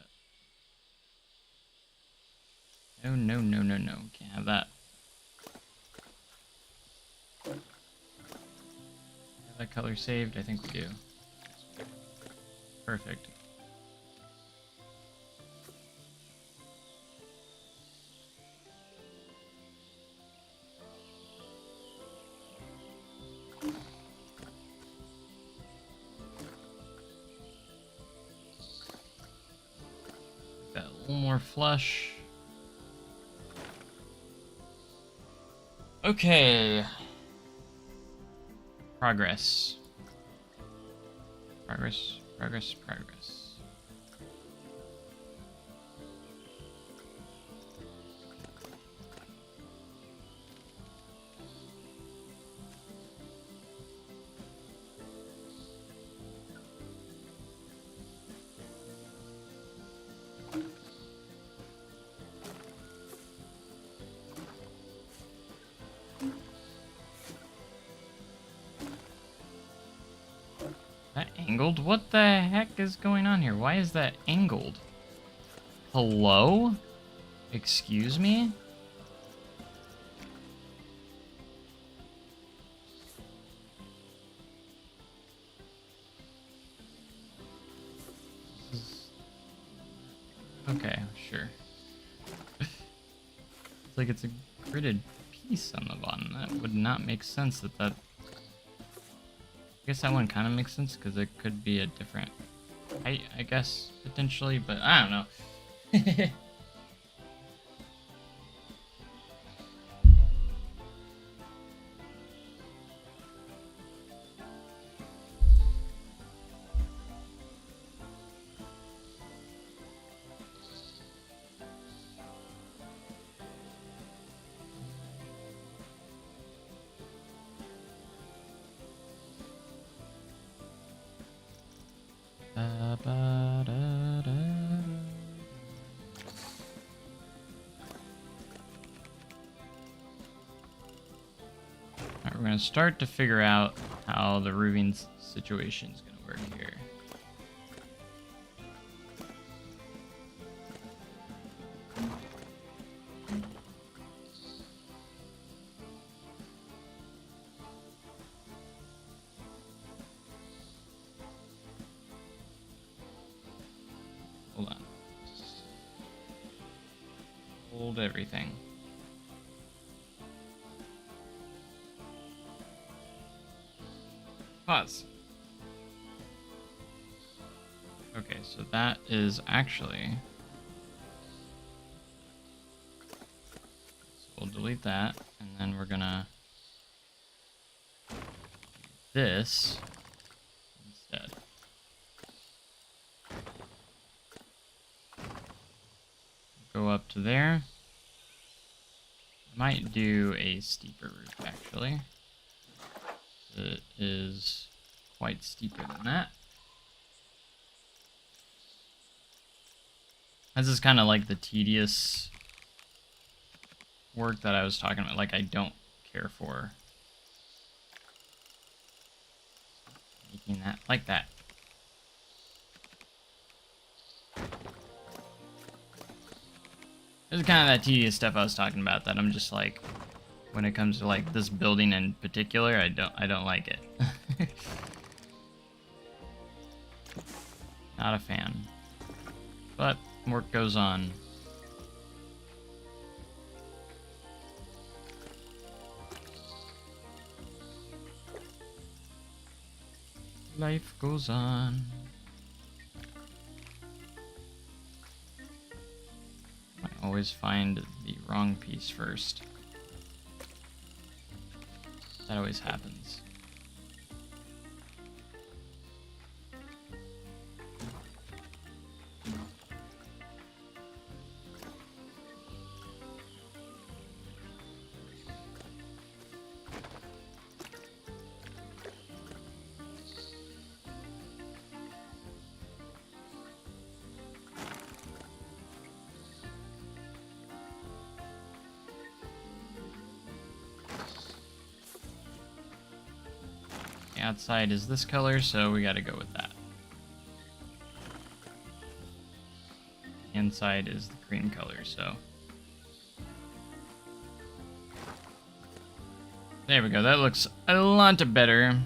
that. No, no, no, no, no. Can't have that. Have that color saved? I think we do. Perfect. That a little more flush. Okay. Progress. Progress, progress, progress. angled? What the heck is going on here? Why is that angled? Hello? Excuse me? Okay, sure. It's like it's a gridded piece on the bottom. That would not make sense I guess that one kind of makes sense because it could be a different height, I guess, potentially, but I don't know. Alright, we're gonna start to figure out how the roofing situation is gonna work here. Hold on. Hold everything. Pause. Okay, so that is actually... So we'll delete that, and then we're gonna... do this instead. Go up to there. Might do a steeper roof, actually. It is quite steeper than that. This is kind of like the tedious work that I was talking about, like I don't care for. Making that like that. This is kind of that tedious stuff I was talking about that I'm just like, when it comes to like this building in particular, I don't like it. Not a fan. But work goes on. Life goes on. I always find the wrong piece first. That always happens. Outside is this color, so we gotta go with that. Inside is the cream color, so. There we go, that looks a lot better.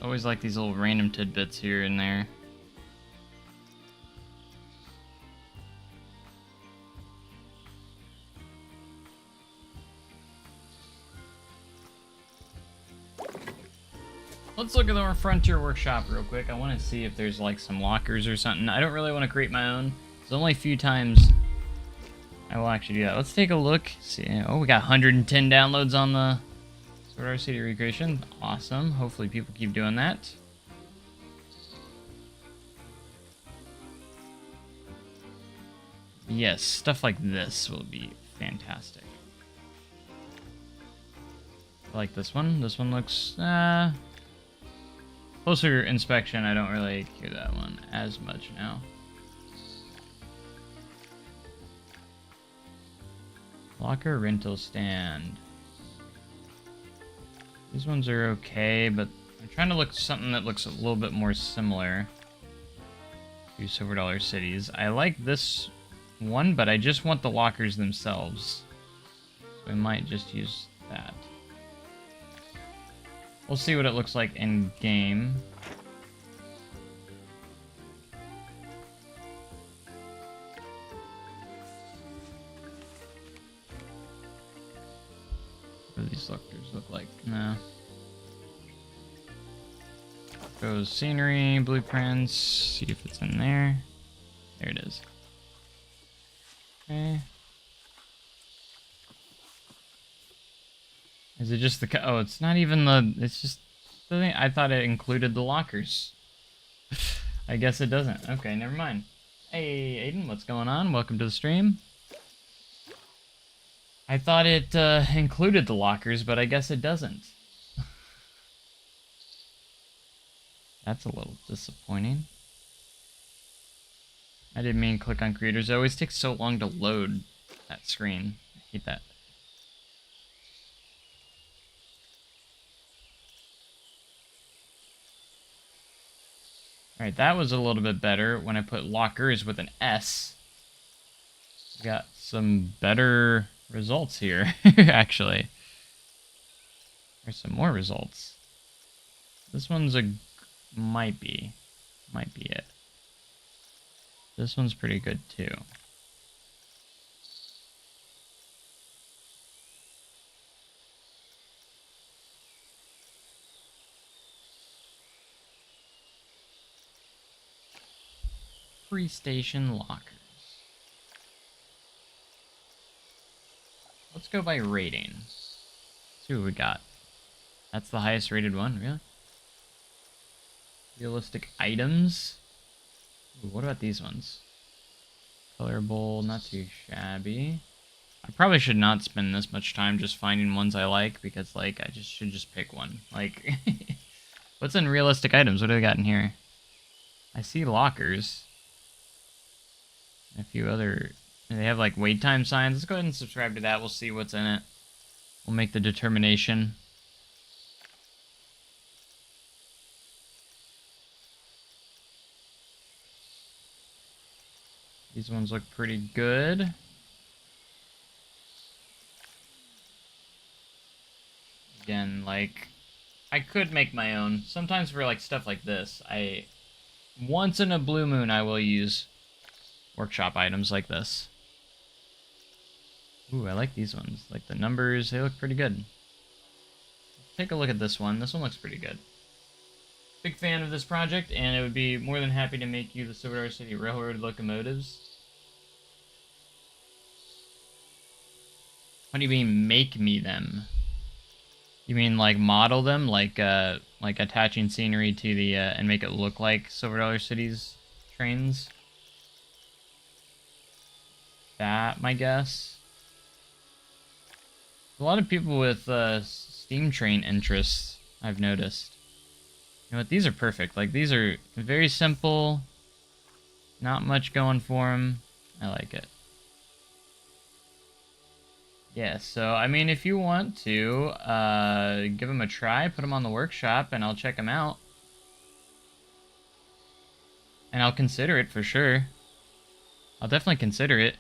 Always like these little random tidbits here and there. Let's look at our frontier workshop real quick. I want to see if there's like some lockers or something. I don't really want to create my own. There's only a few times I will actually do that. Let's take a look. See, oh, we got 110 downloads on the Sword Art City recreation. Awesome. Hopefully people keep doing that. Yes, stuff like this will be fantastic. I like this one. This one looks, closer inspection, I don't really care that one as much now. Locker rental stand. These ones are okay, but I'm trying to look at something that looks a little bit more similar to Silver Dollar Cities. I like this one, but I just want the lockers themselves. So I might just use that. We'll see what it looks like in game. What do these lockers look like? No. Goes scenery, blueprints, see if it's in there. There it is. Okay. Is it just the... Oh, it's not even the... It's just... the thing. I thought it included the lockers. I guess it doesn't. Okay, never mind. Hey, Aiden, what's going on? Welcome to the stream. I thought it included the lockers, but I guess it doesn't. That's a little disappointing. I didn't mean click on creators. It always takes so long to load that screen. I hate that. Alright, that was a little bit better when I put lockers with an S. Got some better results here, actually. There's some more results. This one's a... might be it. This one's pretty good, too. Free station lockers. Let's go by rating. Let's see what we got. That's the highest rated one, really? Realistic items. Ooh, what about these ones? Colorable, not too shabby. I probably should not spend this much time just finding ones I like, because, like, I should just pick one. Like, what's in realistic items? What do I got in here? I see lockers. A few other... They have, like, wait time signs. Let's go ahead and subscribe to that. We'll see what's in it. We'll make the determination. These ones look pretty good. Again, like, I could make my own. Sometimes for, like, stuff like this, once in a blue moon, I will use workshop items like this. Ooh, I like these ones. Like the numbers, they look pretty good. Take a look at this one. This one looks pretty good. Big fan of this project, and it would be more than happy to make you the Silver Dollar City Railroad locomotives. What do you mean, make me them? You mean like model them, like attaching scenery to the and make it look like Silver Dollar City's trains? That, my guess. A lot of people with steam train interests, I've noticed. You know what? These are perfect. Like, these are very simple. Not much going for them. I like it. Yeah, so, I mean, if you want to give them a try, put them on the workshop, and I'll check them out. And I'll consider it for sure. I'll definitely consider it.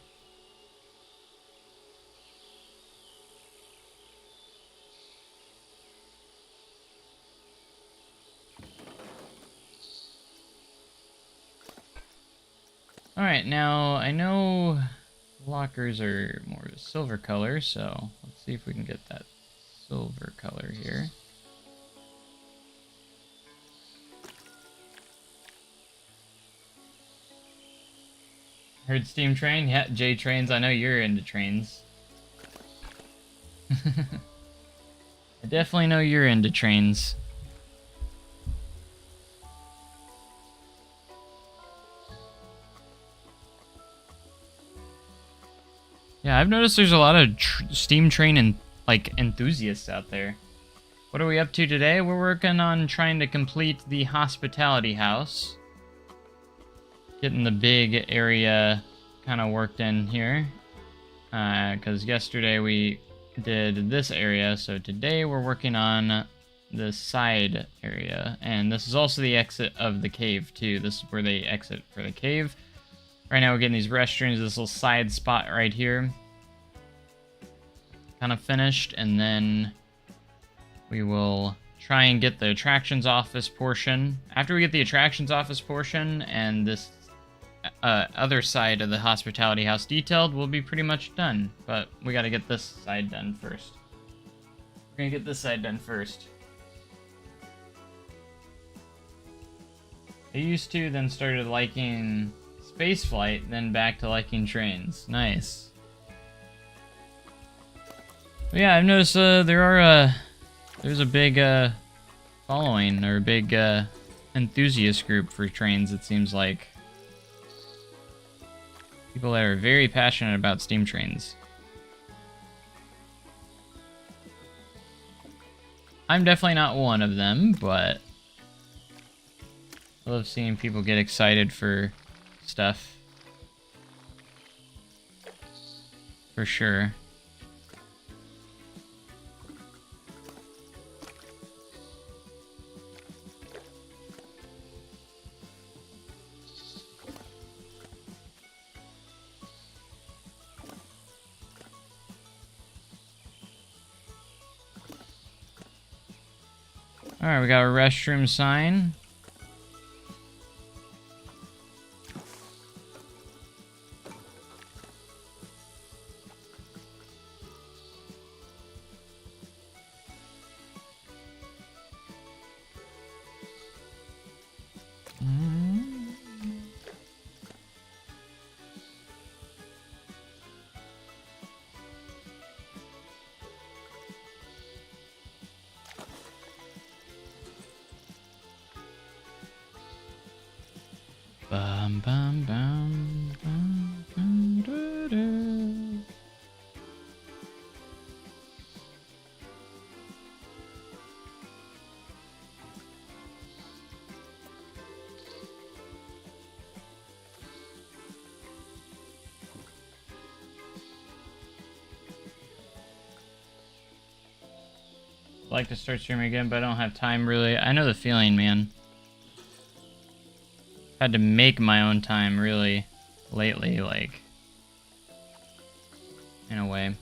Alright, now, I know lockers are more of a silver color, so let's see if we can get that silver color here. Heard steam train? Yeah, J trains. I know you're into trains. I definitely know you're into trains. Yeah, I've noticed there's a lot of steam train and like enthusiasts out there. What are we up to today? We're working on trying to complete the hospitality house. Getting the big area kind of worked in here. Because yesterday we did this area, so today we're working on the side area. And this is also the exit of the cave, too. This is where they exit for the cave. Right now we're getting these restrooms, this little side spot right here. Kind of finished, and then we will try and get the attractions office portion. After we get the attractions office portion and this other side of the hospitality house detailed, we'll be pretty much done. But we got to get this side done first. We're going to get this side done first. I used to, then started liking spaceflight, then back to liking trains. Nice. But yeah, I've noticed there's a big following, or a big enthusiast group for trains, it seems like. People that are very passionate about steam trains. I'm definitely not one of them, but I love seeing people get excited for stuff. For sure. Alright, we got a restroom sign. Bum, bum, bum, bum, bum, doo, doo. I'd like to start streaming again, but I don't have time really. I know the feeling, man. Had to make my own time really lately, like, in a way.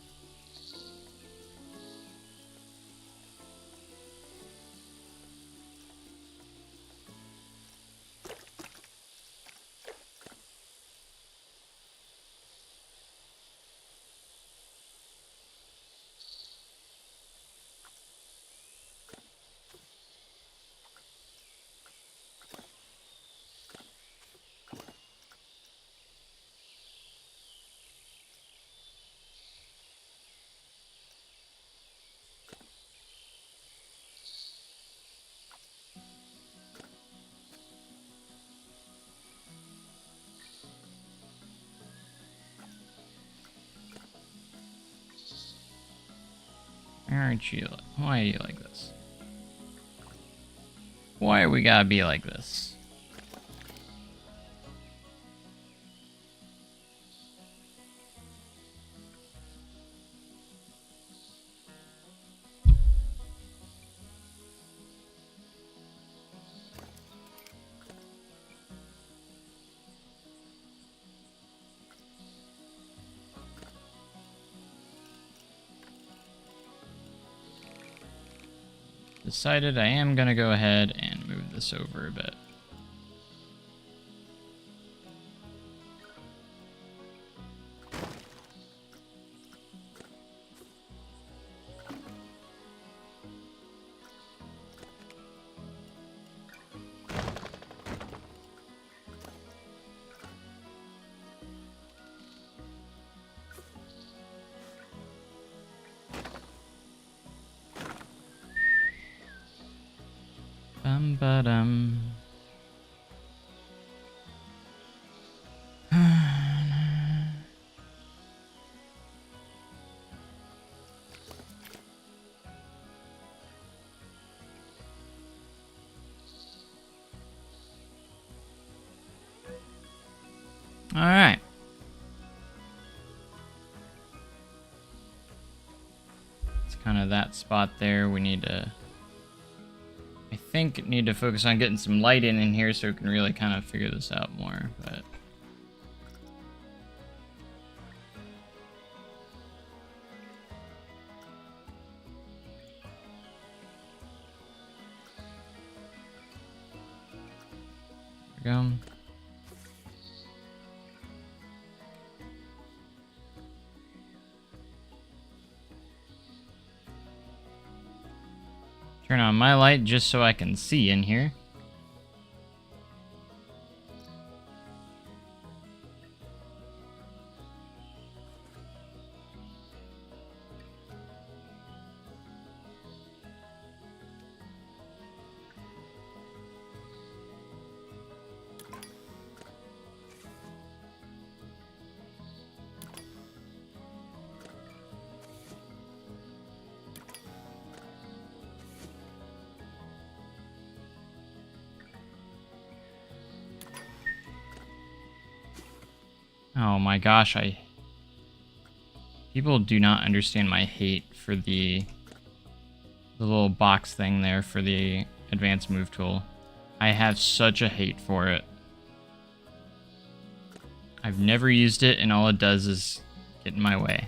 Aren't you? Why are you like this? Why we gotta be like this? Decided I am gonna go ahead and move this over a bit. Ba-dum. All right. It's kind of that spot there. We need to, I think, need to focus on getting some light in here so we can really kind of figure this out more. But there we go. Turn on my light just so I can see in here. Oh my gosh, people do not understand my hate for the little box thing there for the advanced move tool. I have such a hate for it. I've never used it, and all it does is get in my way.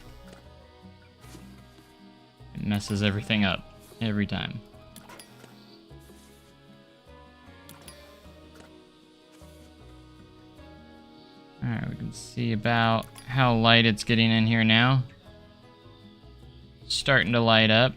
It messes everything up every time. Alright, we can see about how light it's getting in here now. Starting to light up.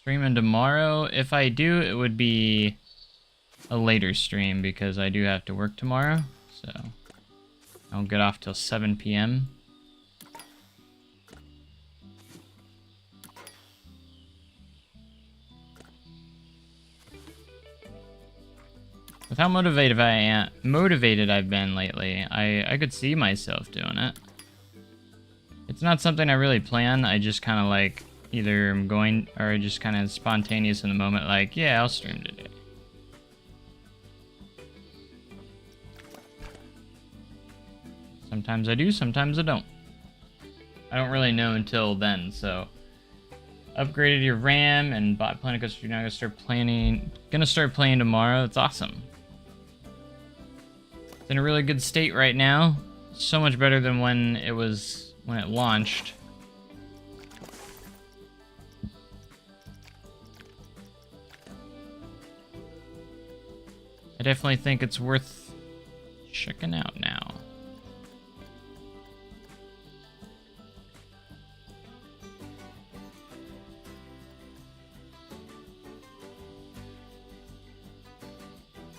Streaming tomorrow. If I do, it would be a later stream because I do have to work tomorrow. So I won't get off till 7 p.m. With how motivated I've been lately, I could see myself doing it. It's not something I really plan. I just kind of like either I'm going or just kind of spontaneous in the moment, like, yeah, I'll stream today. Sometimes I do, sometimes I don't. I don't really know until then, so. Upgraded your RAM and bought Planet Coaster. You're now gonna start playing tomorrow. That's awesome. It's in a really good state right now. So much better than when it launched. I definitely think it's worth checking out now.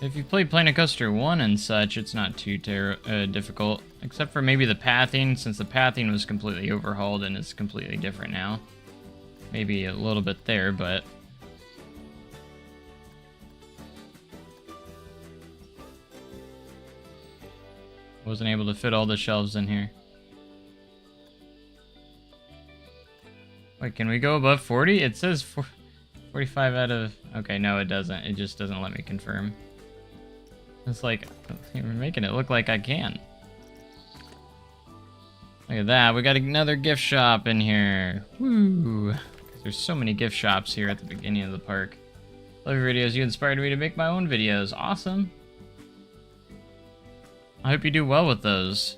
If you played Planet Coaster 1 and such, it's not too difficult. Except for maybe the pathing, since the pathing was completely overhauled and is completely different now. Maybe a little bit there, but... wasn't able to fit all the shelves in here. Wait, can we go above 40? It says 45 out of... Okay, no it doesn't. It just doesn't let me confirm. It's like, we're making it look like I can. Look at that, we got another gift shop in here. Woo! There's so many gift shops here at the beginning of the park. Love your videos, you inspired me to make my own videos. Awesome. I hope you do well with those.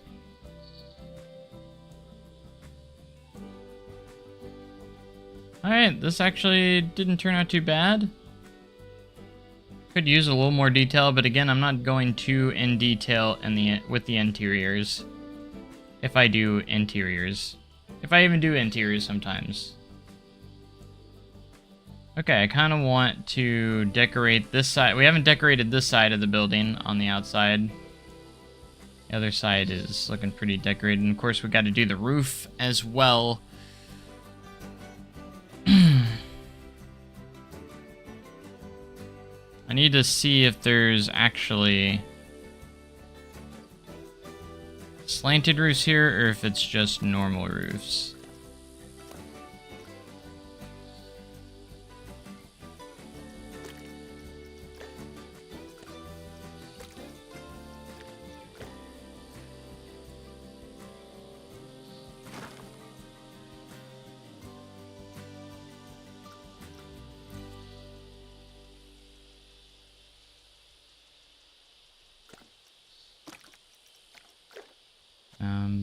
Alright, this actually didn't turn out too bad. Could use a little more detail, but again, I'm not going too in detail with the interiors. If I do interiors. If I even do interiors sometimes. Okay, I kind of want to decorate this side. We haven't decorated this side of the building on the outside. The other side is looking pretty decorated. And of course, we got to do the roof as well. I need to see if there's actually slanted roofs here or if it's just normal roofs.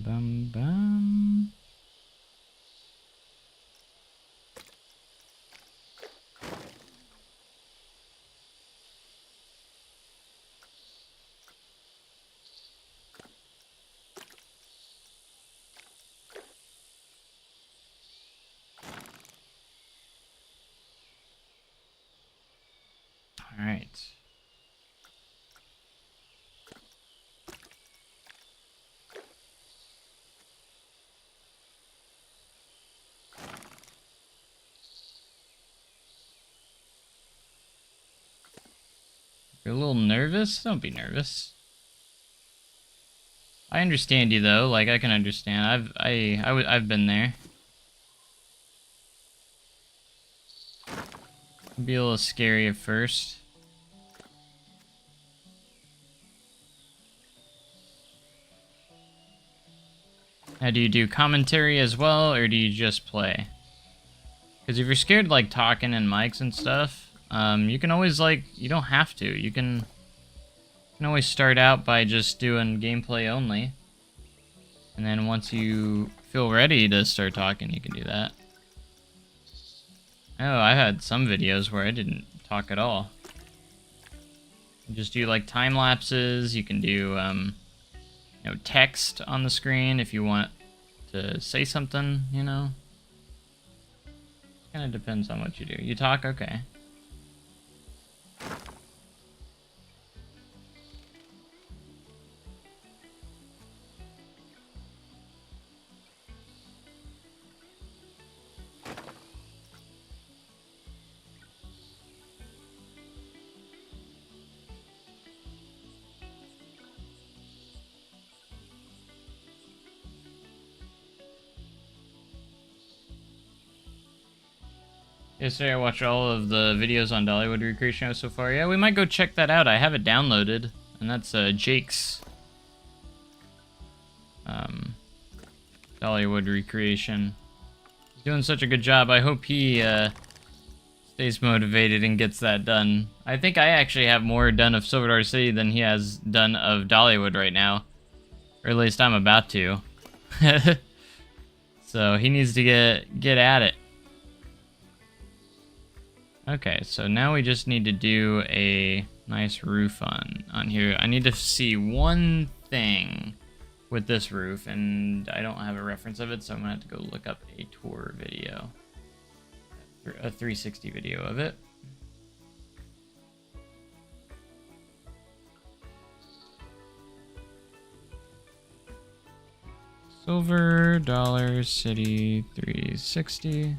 Bum, bum. All right. You're a little nervous? Don't be nervous. I understand you though. Like I can understand. I've been there. It'd be a little scary at first. Now, do you do commentary as well, or do you just play? Because if you're scared, like, talking in mics and stuff, you can always, like, you don't have to. You can always start out by just doing gameplay only. And then once you feel ready to start talking, you can do that. Oh, I had some videos where I didn't talk at all. You just do, like, time lapses. You can do, you know, text on the screen if you want to say something, you know. Kind of depends on what you do. You talk? Okay. Yesterday I watched all of the videos on Dollywood Recreation so far. Yeah, we might go check that out. I have it downloaded, and that's Jake's Dollywood Recreation. He's doing such a good job. I hope he stays motivated and gets that done. I think I actually have more done of Silver Dollar City than he has done of Dollywood right now. Or at least I'm about to. So he needs to get at it. Okay, so now we just need to do a nice roof on here. I need to see one thing with this roof, and I don't have a reference of it, so I'm gonna have to go look up a tour video. A 360 video of it. Silver Dollar City 360.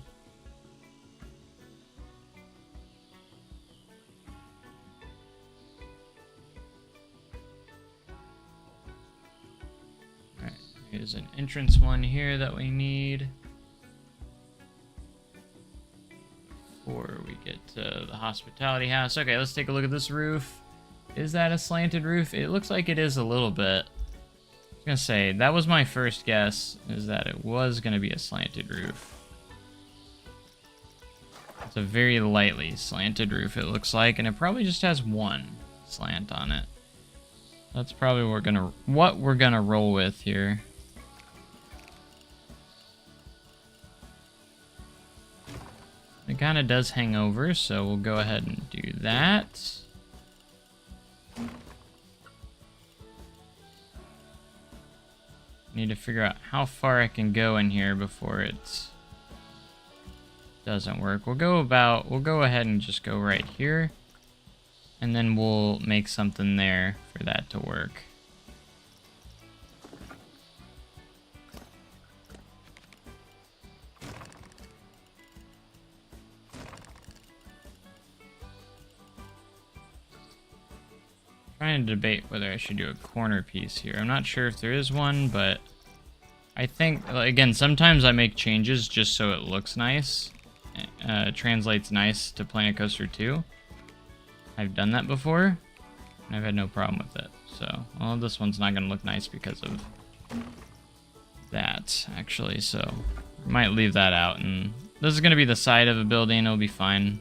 Here's an entrance one here that we need before we get to the hospitality house. Okay, let's take a look at this roof. Is that a slanted roof? It looks like it is a little bit. I was gonna say, that was my first guess, is that it was gonna be a slanted roof. It's a very lightly slanted roof, it looks like, and it probably just has one slant on it. That's probably what we're gonna roll with here. It kind of does hang over, so we'll go ahead and do that. Need to figure out how far I can go in here before it doesn't work. We'll go ahead and just go right here, and then we'll make something there for that to work. Trying to debate whether I should do a corner piece here. I'm not sure if there is one, but I think, again, sometimes I make changes just so it looks nice. Translates nice to Planet Coaster 2. I've done that before, and I've had no problem with it. So, well, this one's not going to look nice because of that, actually. So, I might leave that out. And this is going to be the side of a building. It'll be fine.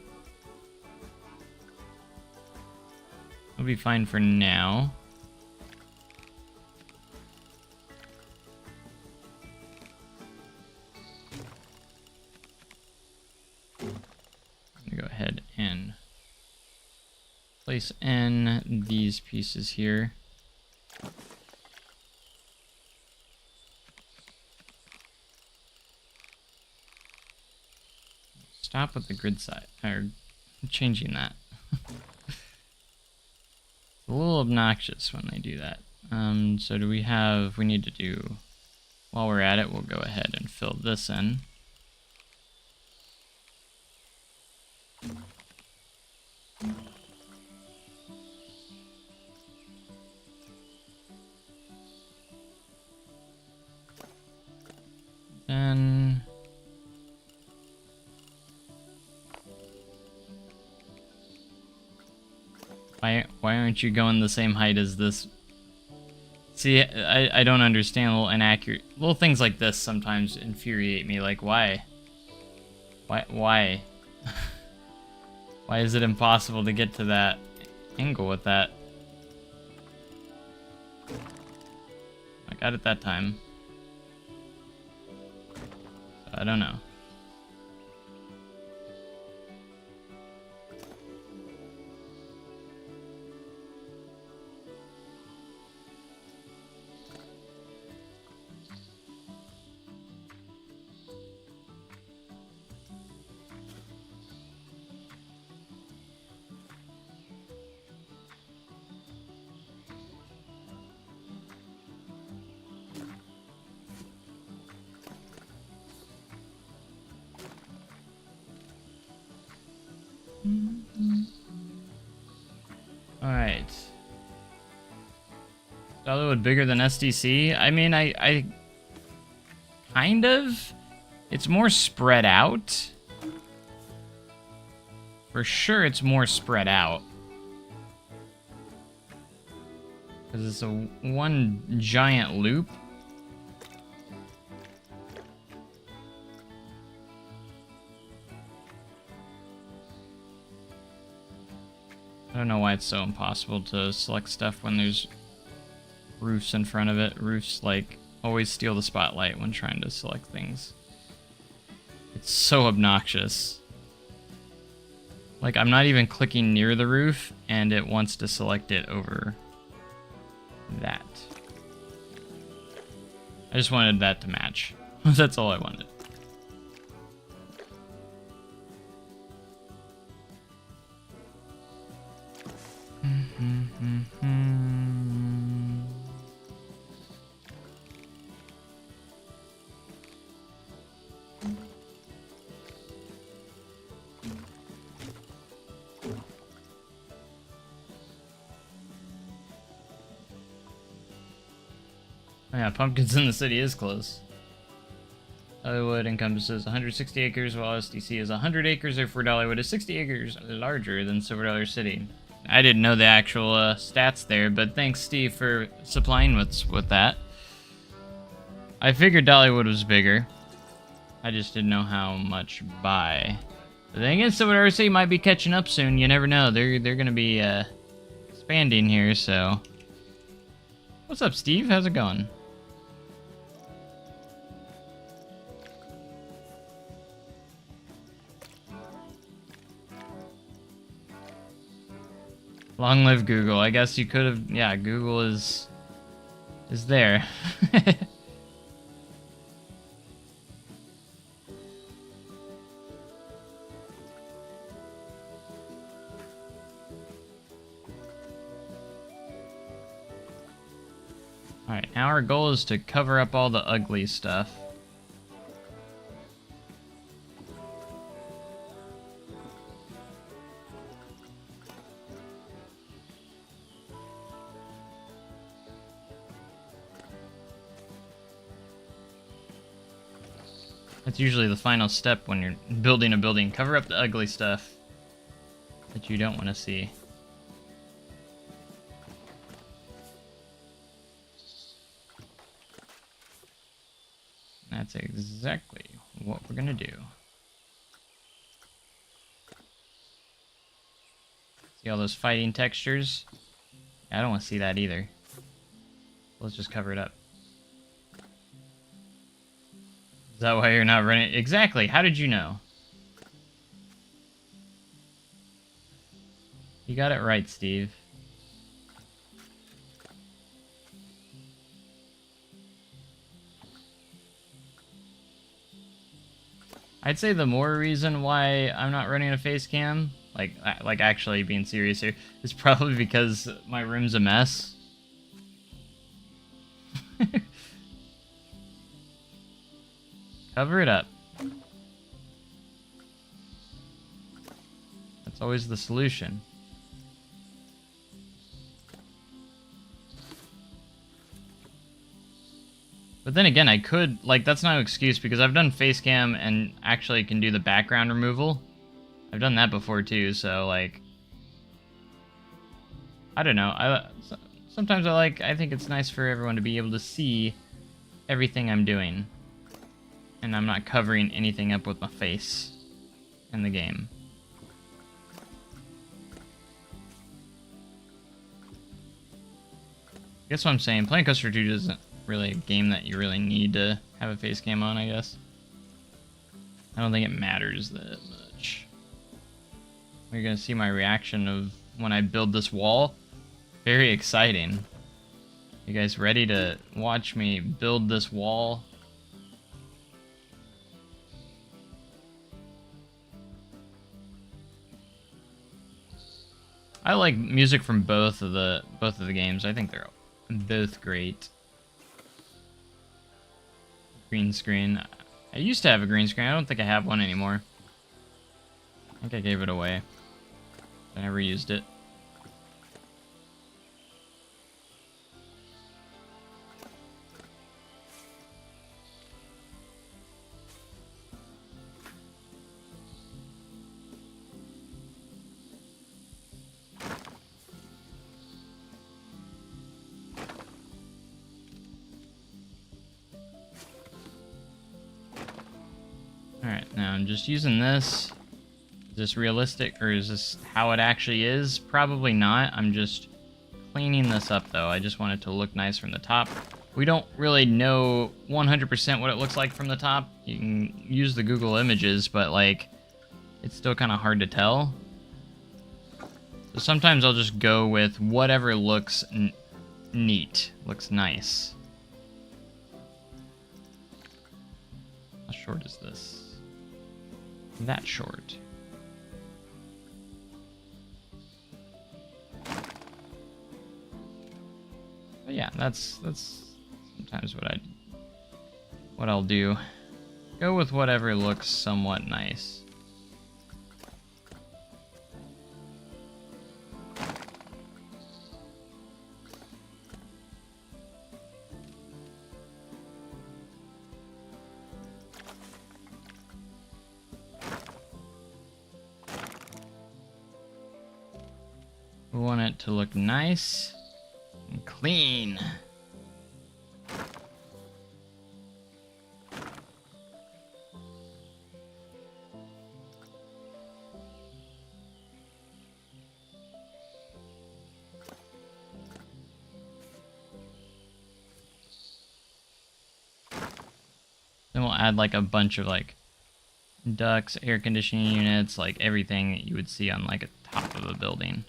It'll be fine for now. I'm gonna go ahead and place in these pieces here. Stop with the grid side, or changing that. A little obnoxious when they do that. So do we need to do, while we're at it, we'll go ahead and fill this in. Then why aren't you going the same height as this? See, I don't understand little things like this sometimes infuriate me. Like, why? Why is it impossible to get to that angle with that? I got it that time. I don't know. Alright. Dollywood bigger than SDC? I mean, I kind of. It's more spread out. For sure it's more spread out. Because it's a one giant loop. I don't know why it's so impossible to select stuff when there's roofs in front of it. Roofs, like, always steal the spotlight when trying to select things. It's so obnoxious. Like, I'm not even clicking near the roof, and it wants to select it over that. I just wanted that to match. That's all I wanted. Yeah, Pumpkins in the City is close. Dollywood encompasses 160 acres, while SDC is 100 acres, therefore Dollywood is 60 acres larger than Silver Dollar City. I didn't know the actual stats there, but thanks, Steve, for supplying with that. I figured Dollywood was bigger. I just didn't know how much by. The thing is, Silver Dollar City might be catching up soon. You never know. They're gonna be expanding here, so. What's up, Steve? How's it going? Long live Google. I guess you could have. Yeah, Google is there. Alright, now our goal is to cover up all the ugly stuff. That's usually the final step when you're building a building. Cover up the ugly stuff that you don't want to see. That's exactly what we're gonna do. See all those fighting textures? I don't want to see that either. Let's just cover it up. Is that why you're not running? Exactly. How did you know? You got it right, Steve. I'd say the more reason why I'm not running a face cam, like actually being serious here, is probably because my room's a mess. Cover it up. That's always the solution. But then again, I could, like, that's no excuse because I've done face cam and actually can do the background removal. I've done that before too, so like, I don't know. Sometimes I think it's nice for everyone to be able to see everything I'm doing. And I'm not covering anything up with my face in the game. Guess what I'm saying, playing Coaster 2 isn't really a game that you really need to have a face cam on, I guess. I don't think it matters that much. You're gonna see my reaction of when I build this wall. Very exciting. You guys ready to watch me build this wall? I like music from both of the games. I think they're both great. Green screen. I used to have a green screen. I don't think I have one anymore. I think I gave it away. I never used it. Alright, now I'm just using this. Is this realistic, or is this how it actually is? Probably not. I'm just cleaning this up, though. I just want it to look nice from the top. We don't really know 100% what it looks like from the top. You can use the Google images, but, like, it's still kind of hard to tell. So sometimes I'll just go with whatever looks neat, looks nice. How short is this? That short. But yeah, that's sometimes what I'll do. Go with whatever looks somewhat nice. We want it to look nice and clean. Then we'll add like a bunch of like ducts, air conditioning units, like everything that you would see on like a top of a building.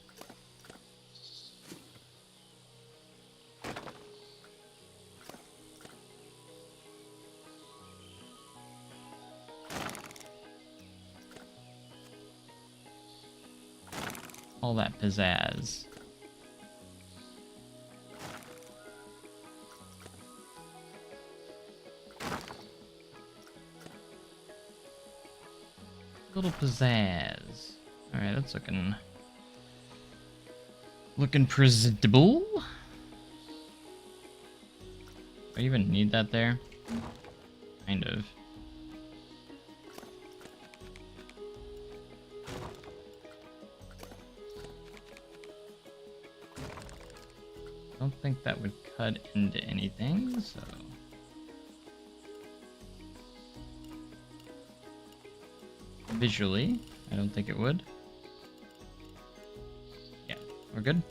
All that pizzazz. Little pizzazz. Alright, that's looking presentable. Do I even need that there? Kind of. Don't think that would cut into anything, so... Visually, I don't think it would. Yeah, we're good.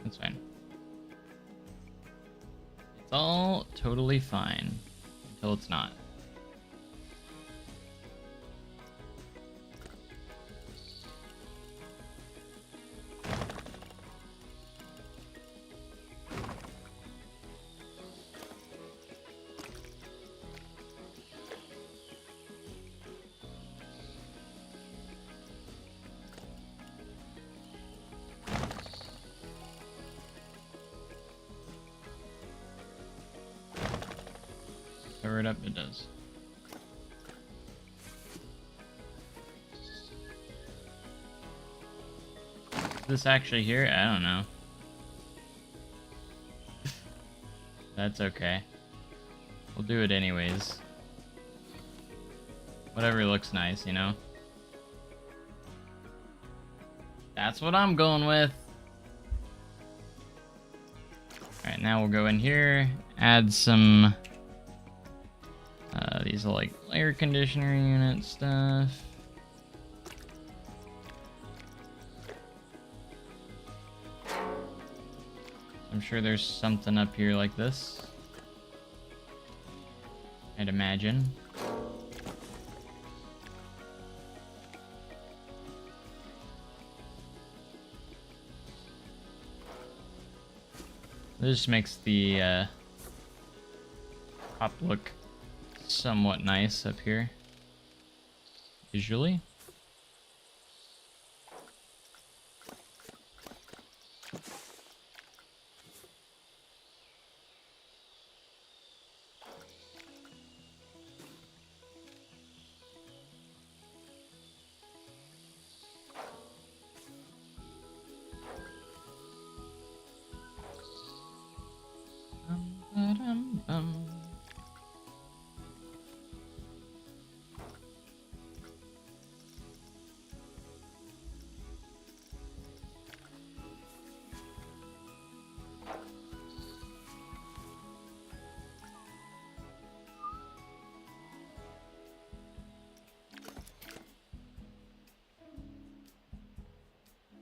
That's fine. It's all totally fine until it's not. Cover it up, it does. Is this actually here? I don't know. That's okay. We'll do it anyways. Whatever looks nice, you know? That's what I'm going with. Alright, now we'll go in here, add some... these are like air conditioner unit stuff. I'm sure there's something up here like this. I'd imagine. This makes the top look somewhat nice up here, visually.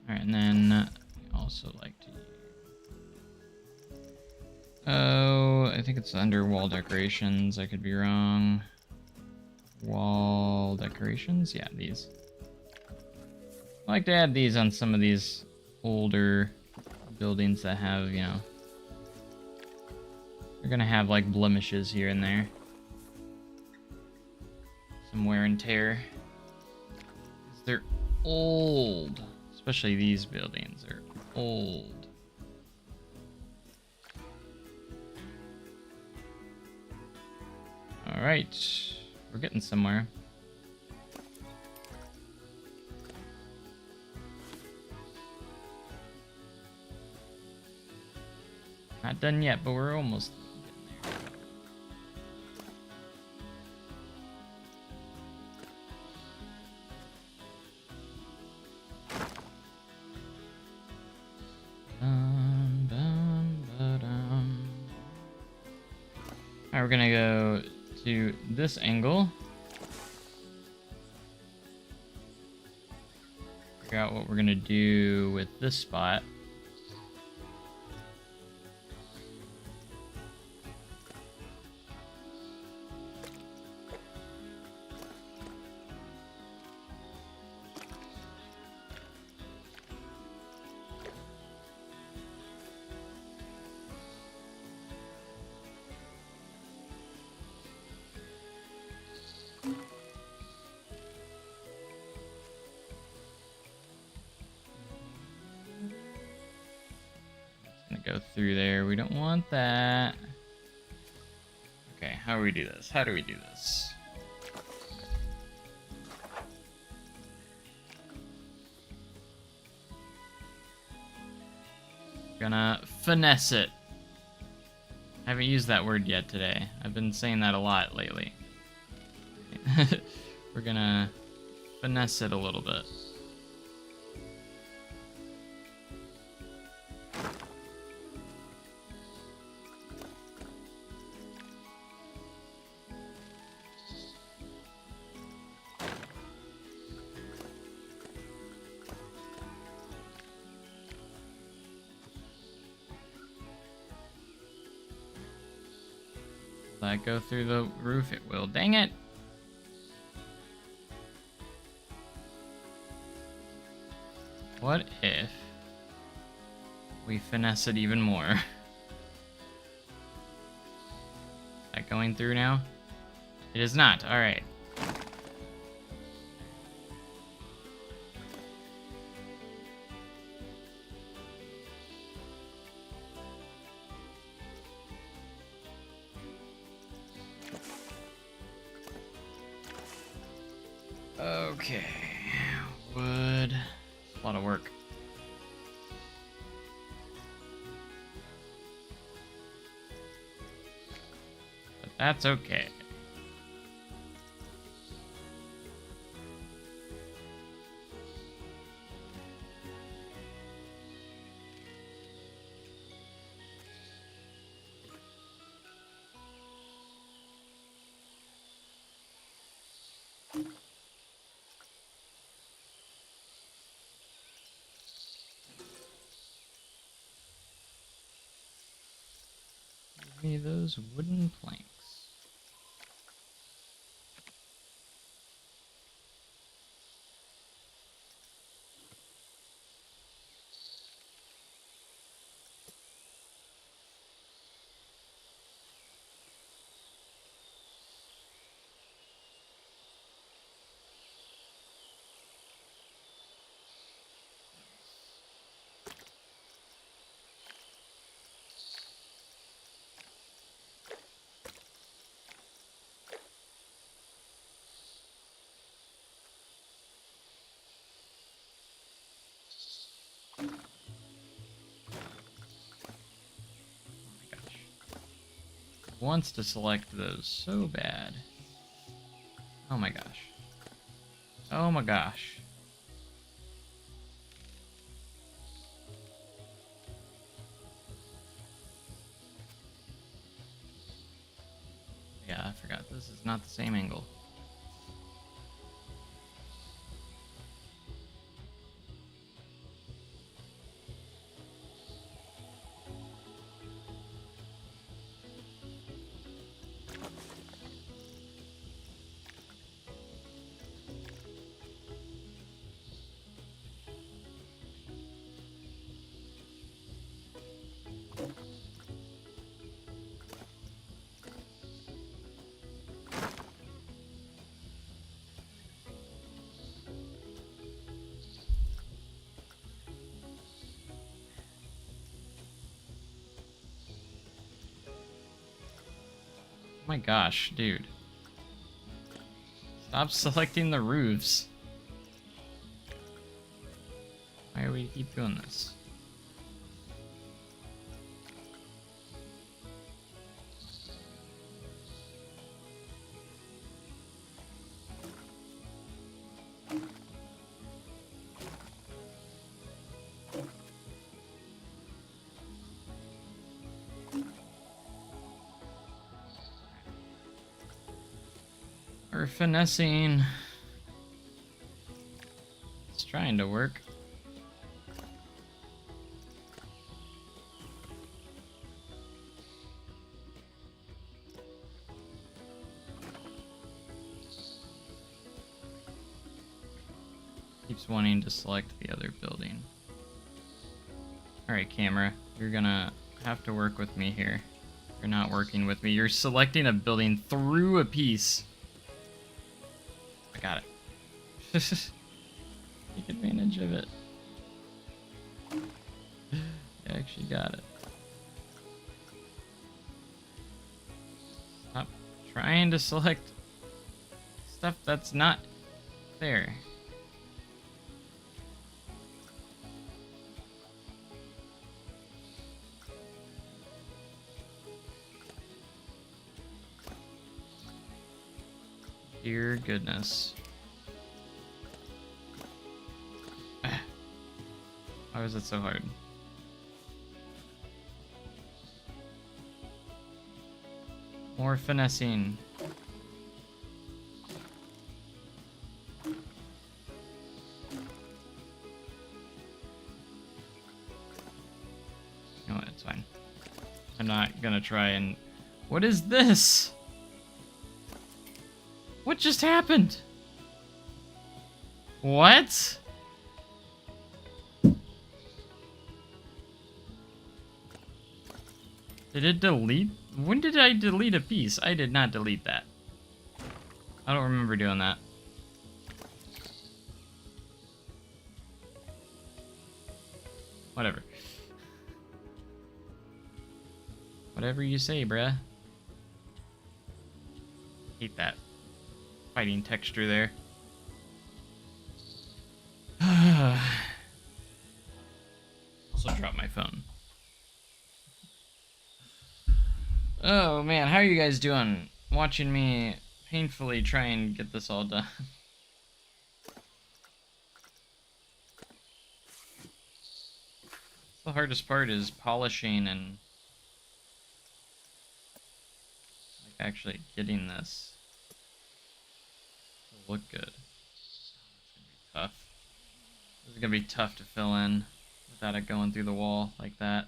Alright, and then we also like to... Oh, I think it's under wall decorations. I could be wrong. Wall decorations? Yeah, these. I like to add these on some of these older buildings that have, you know... They're gonna have, like, blemishes here and there. Some wear and tear. 'Cause they're old. Especially these buildings are old. Alright, we're getting somewhere. Not done yet, but we're almost getting there. Alright, we're gonna go to this angle. Figure out what we're gonna do with this spot. through there. We don't want that. Okay, how do we do this? How do we do this? Gonna finesse it. I haven't used that word yet today. I've been saying that a lot lately. We're gonna finesse it a little bit. Will that go through the roof? It will. Dang it! What if we finesse it even more? Is that going through now? It is not. Alright. Okay. Wood. A lot of work. But that's okay. Give me those wooden planks. Wants to select those so bad. Oh my gosh. Oh my gosh. Yeah, I forgot. This is not the same angle. Oh my gosh, dude. Stop selecting the roofs. Why do we keep doing this? We're finessing. It's trying to work. Keeps wanting to select the other building. Alright, camera. You're gonna have to work with me here. You're not working with me. You're selecting a building through a piece. I got it. Take advantage of it. I actually got it. trying to select stuff that's not there. Dear goodness. Why was it so hard? More finessing. No, it's fine. I'm not gonna try and... What is this? What just happened? What? Did it delete? When did I delete a piece? I did not delete that. I don't remember doing that. Whatever. Whatever you say, bruh. Hate that fighting texture there. Also dropped my phone. Oh man, how are you guys doing? Watching me painfully try and get this all done. The hardest part is polishing and like actually getting this to look good. It's gonna be tough. This is gonna be tough to fill in without it going through the wall like that.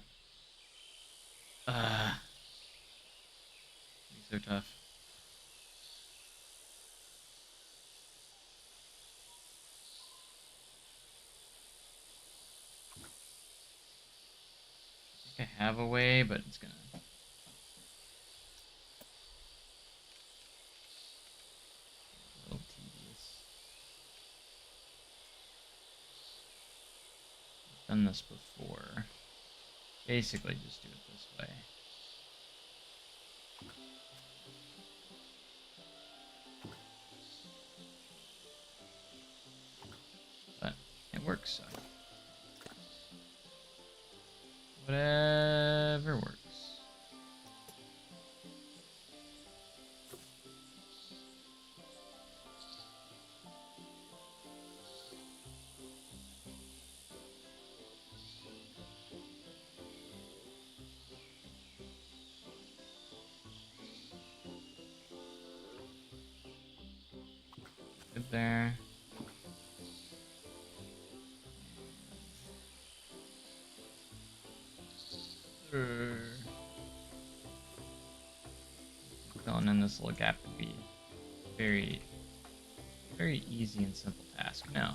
So tough. I think I have a way, but it's gonna... a little tedious. I've done this before. Basically, just do it this way. But it works, so whatever works. Good there. Filling in this little gap would be very, very easy and simple task. No.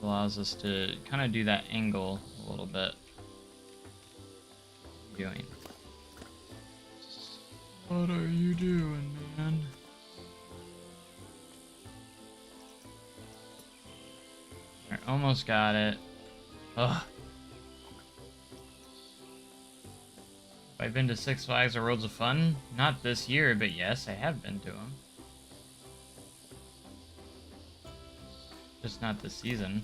Allows us to kind of do that angle a little bit. Doing. What are you doing, man? Alright, almost got it. Ugh. Have I been to Six Flags or Worlds of Fun? Not this year, but yes, I have been to them. Just not this season.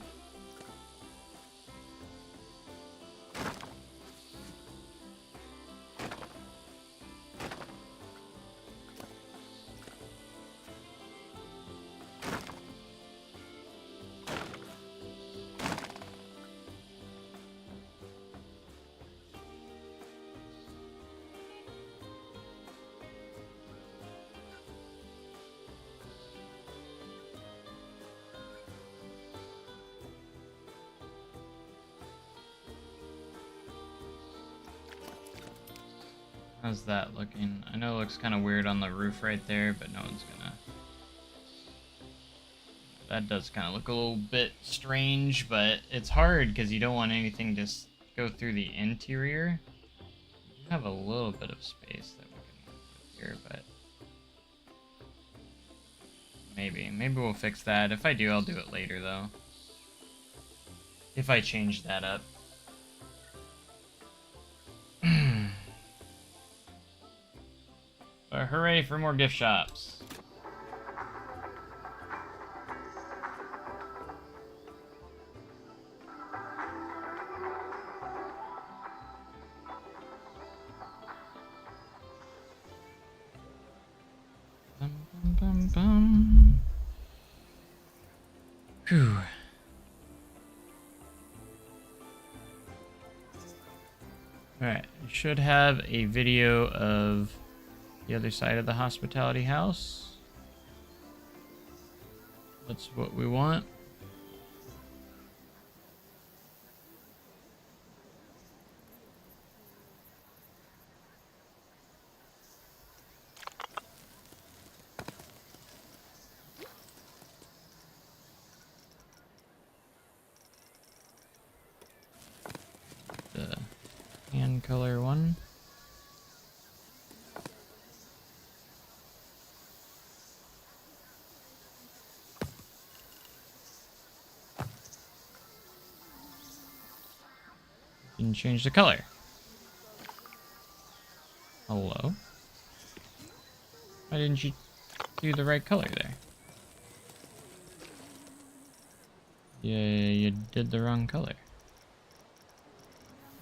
How's that looking? I know it looks kind of weird on the roof right there, but no one's gonna that does kind of look a little bit strange, but it's hard because you don't want anything to go through the interior. We have a little bit of space that we can work with here, but maybe we'll fix that. If I do, I'll do it later, though. If I change that up. But hooray for more gift shops. Bum, bum, bum, bum. Whew. Alright, I should have a video of the other side of the hospitality house. That's what we want. The hand color one. Didn't change the color. Hello? Why didn't you do the right color there? Yeah, you did the wrong color.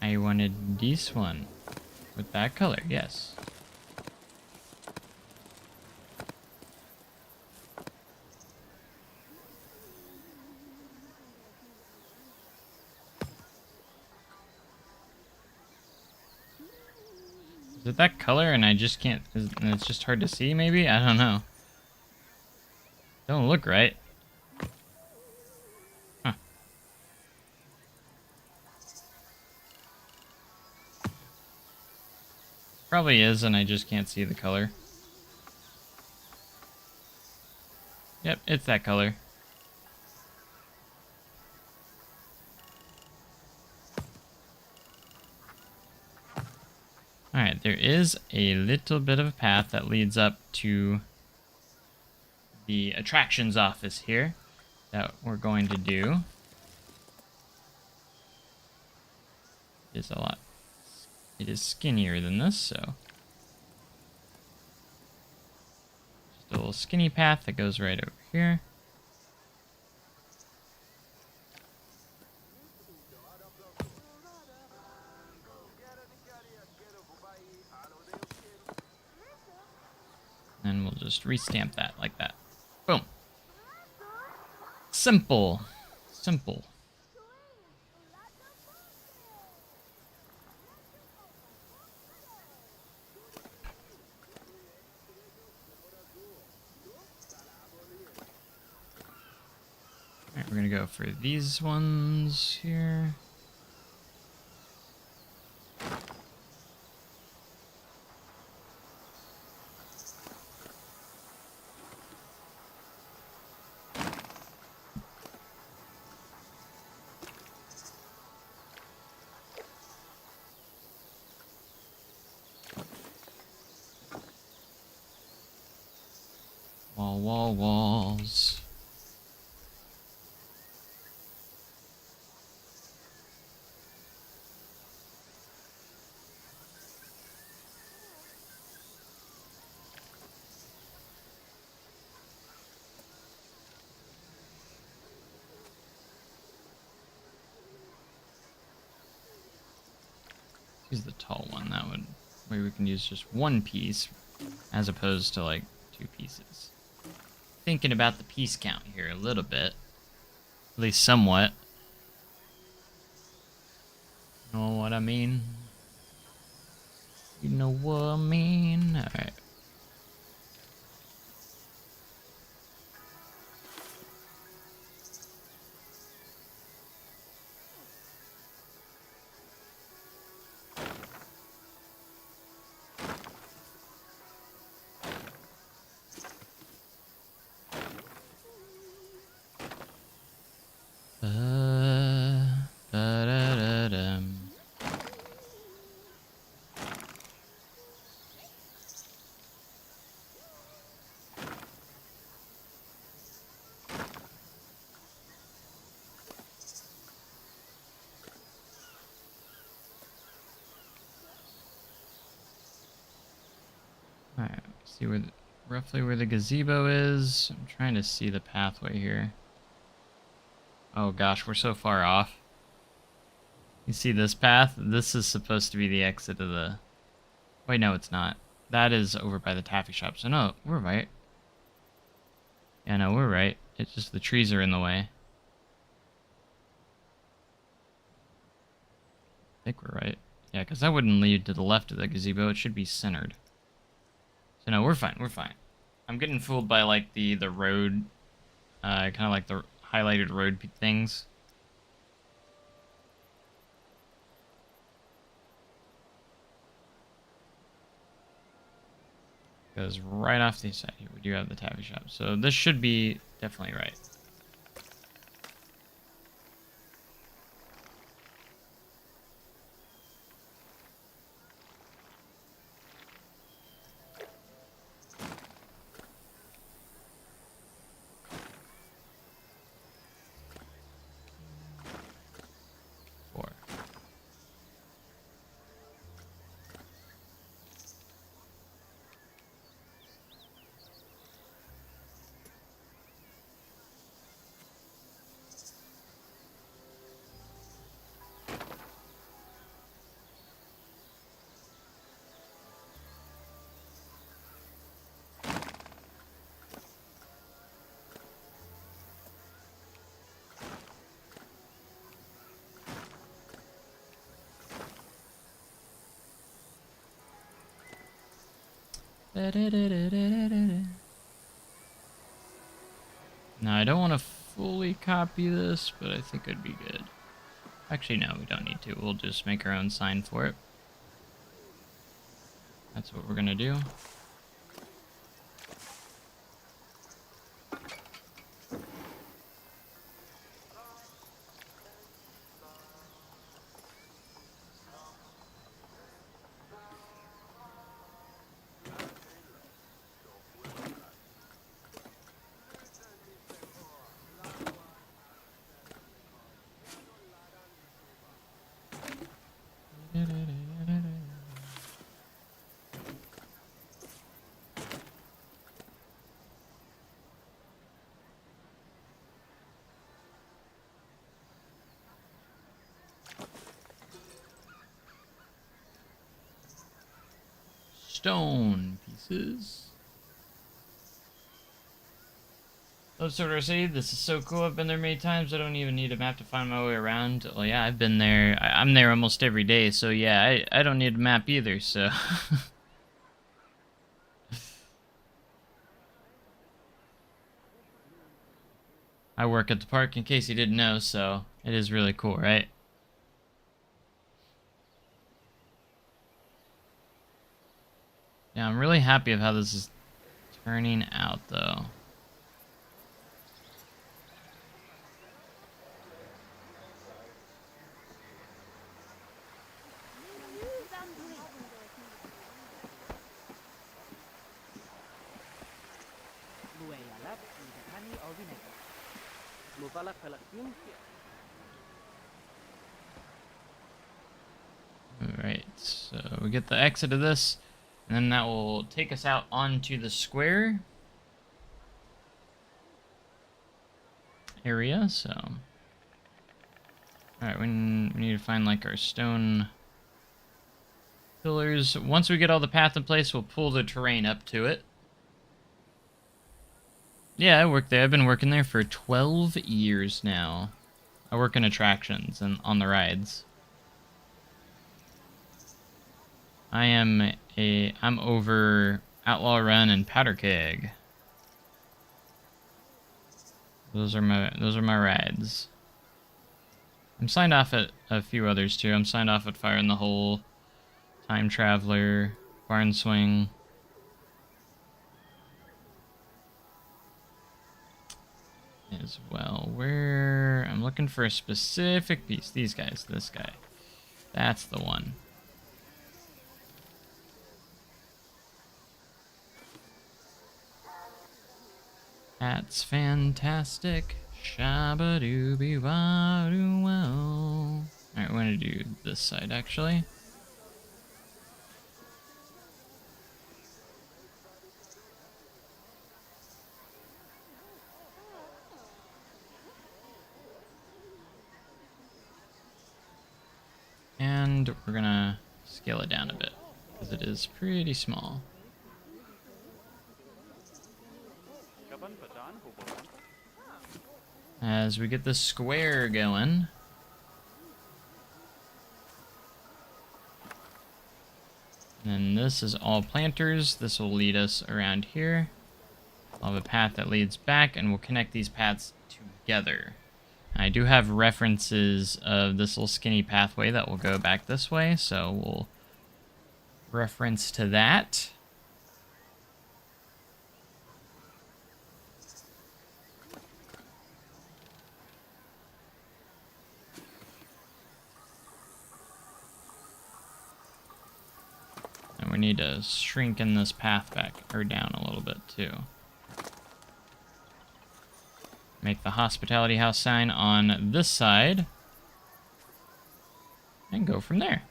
I wanted this one with that color, yes. Is it that color and I just can't, and it's just hard to see maybe? I don't know. Don't look right. Huh. Probably is and I just can't see the color. Yep, it's that color. Alright, there is a little bit of a path that leads up to the attractions office here that we're going to do. It is skinnier than this, so just a little skinny path that goes right over here. And we'll just restamp that like that. Boom. Simple. Simple. Alright, we're gonna go for these ones here. Walls. Use the tall one. That would way we can use just one piece as opposed to like 2 pieces. Thinking about the piece count here a little bit, at least somewhat. You know what I mean? You know what I mean? All right. Ba-da-da-dum. Alright, see where roughly where the gazebo is. I'm trying to see the pathway here. Oh gosh, we're so far off. You see this path? This is supposed to be the exit of the... Wait, no, it's not. That is over by the taffy shop. So no, we're right. Yeah, no, we're right. It's just the trees are in the way. I think we're right. Yeah, because that wouldn't lead to the left of the gazebo. It should be centered. So no, we're fine. We're fine. I'm getting fooled by like the road, kind of like the highlighted road things. Because right off the side here, we do have the taffy shop. So this should be definitely right. Four. Now, I don't want to fully copy this, but I think it'd be good. Actually, no, we don't need to. We'll just make our own sign for it. That's what we're going to do. Stone pieces. Let's sort of see. This is so cool. I've been there many times. I don't even need a map to find my way around. Well, yeah, I've been there. I'm there almost every day. So yeah, I don't need a map either. So. I work at the park, in case you didn't know. So it is really cool, right? Yeah, I'm really happy of how this is turning out, though. Alright, so we get the exit of this, and then that will take us out onto the square area, so... Alright, we need to find, like, our stone pillars. Once we get all the path in place, we'll pull the terrain up to it. Yeah, I work there. I've been working there for 12 years now. I work in attractions and on the rides. I'm over Outlaw Run and Powder Keg. Those are my rides. I'm signed off at a few others too. I'm signed off at Fire in the Hole, Time Traveler, Barn Swing. As well. I'm looking for a specific piece. These guys, this guy. That's the one. That's fantastic. Shabba-dooby-wa-doo-wow. Alright, we're gonna do this side, actually. And we're gonna scale it down a bit, because it is pretty small. As we get the square going. And this is all planters. This will lead us around here. I'll have a path that leads back, and we'll connect these paths together. I do have references of this little skinny pathway that will go back this way, so we'll reference to that. And we need to shrink in this path back or down a little bit too. Make the hospitality house sign on this side. And go from there.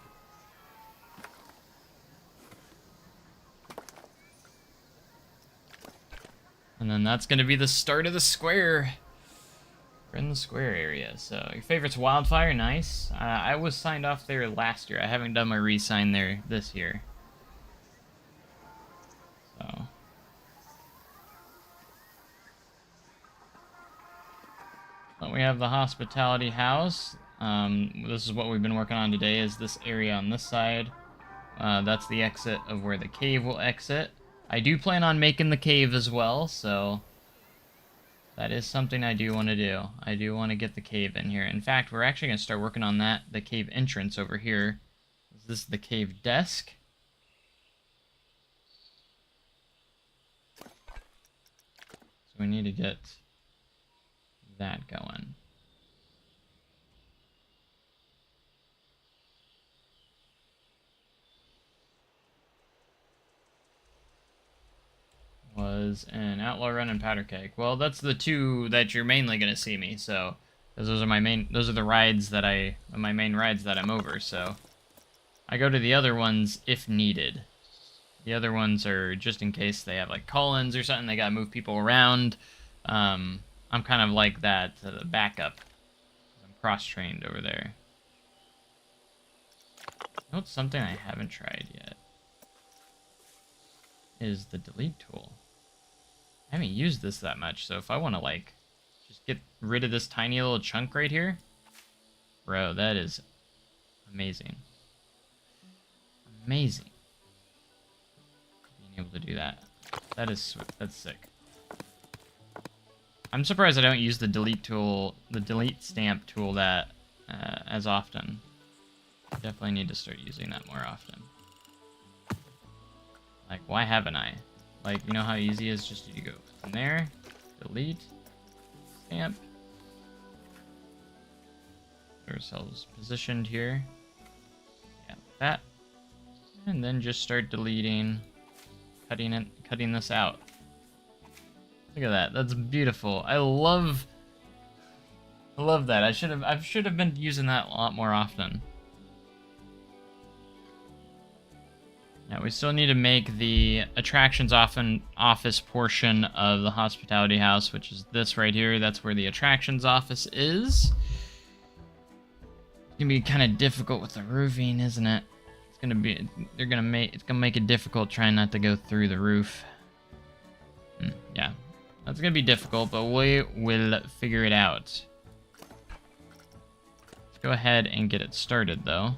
And then that's going to be the start of the square. We're in the square area. So your favorite's Wildfire, nice. I was signed off there last year. I haven't done my re-sign there this year. So... we have the hospitality house. This is what we've been working on today, is this area on this side. That's the exit of where the cave will exit. I do plan on making the cave as well, so that is something I do want to do. I do want to get the cave in here. In fact, we're actually going to start working on that, the cave entrance over here. This is the cave desk. So we need to get that going. Was an Outlaw Run and Powder Keg. Well, that's the two that you're mainly gonna see me. So, because those are the rides that my main rides that I'm over. So, I go to the other ones if needed. The other ones are just in case they have like call-ins or something. They gotta move people around. I'm kind of like that backup. I'm cross-trained over there. You know what's something I haven't tried yet? Is the delete tool. I haven't used this that much, so if I want to, like, just get rid of this tiny little chunk right here... Bro, that is amazing. Amazing. Being able to do that. That is sweet. That's sick. I'm surprised I don't use the delete tool, the delete stamp tool that as often. I definitely need to start using that more often. Like, why haven't I? Like, you know how easy it is just to go from there, delete, stamp. Get ourselves positioned here. Yeah, like that. And then just start deleting, cutting this out. Look at that. That's beautiful. I love that. I should have been using that a lot more often. Now we still need to make the attractions office portion of the hospitality house, which is this right here. That's where the attractions office is. It's gonna be kind of difficult with the roofing, isn't it? It's gonna make it difficult trying not to go through the roof. Yeah. That's gonna be difficult, but we will figure it out. Let's go ahead and get it started, though.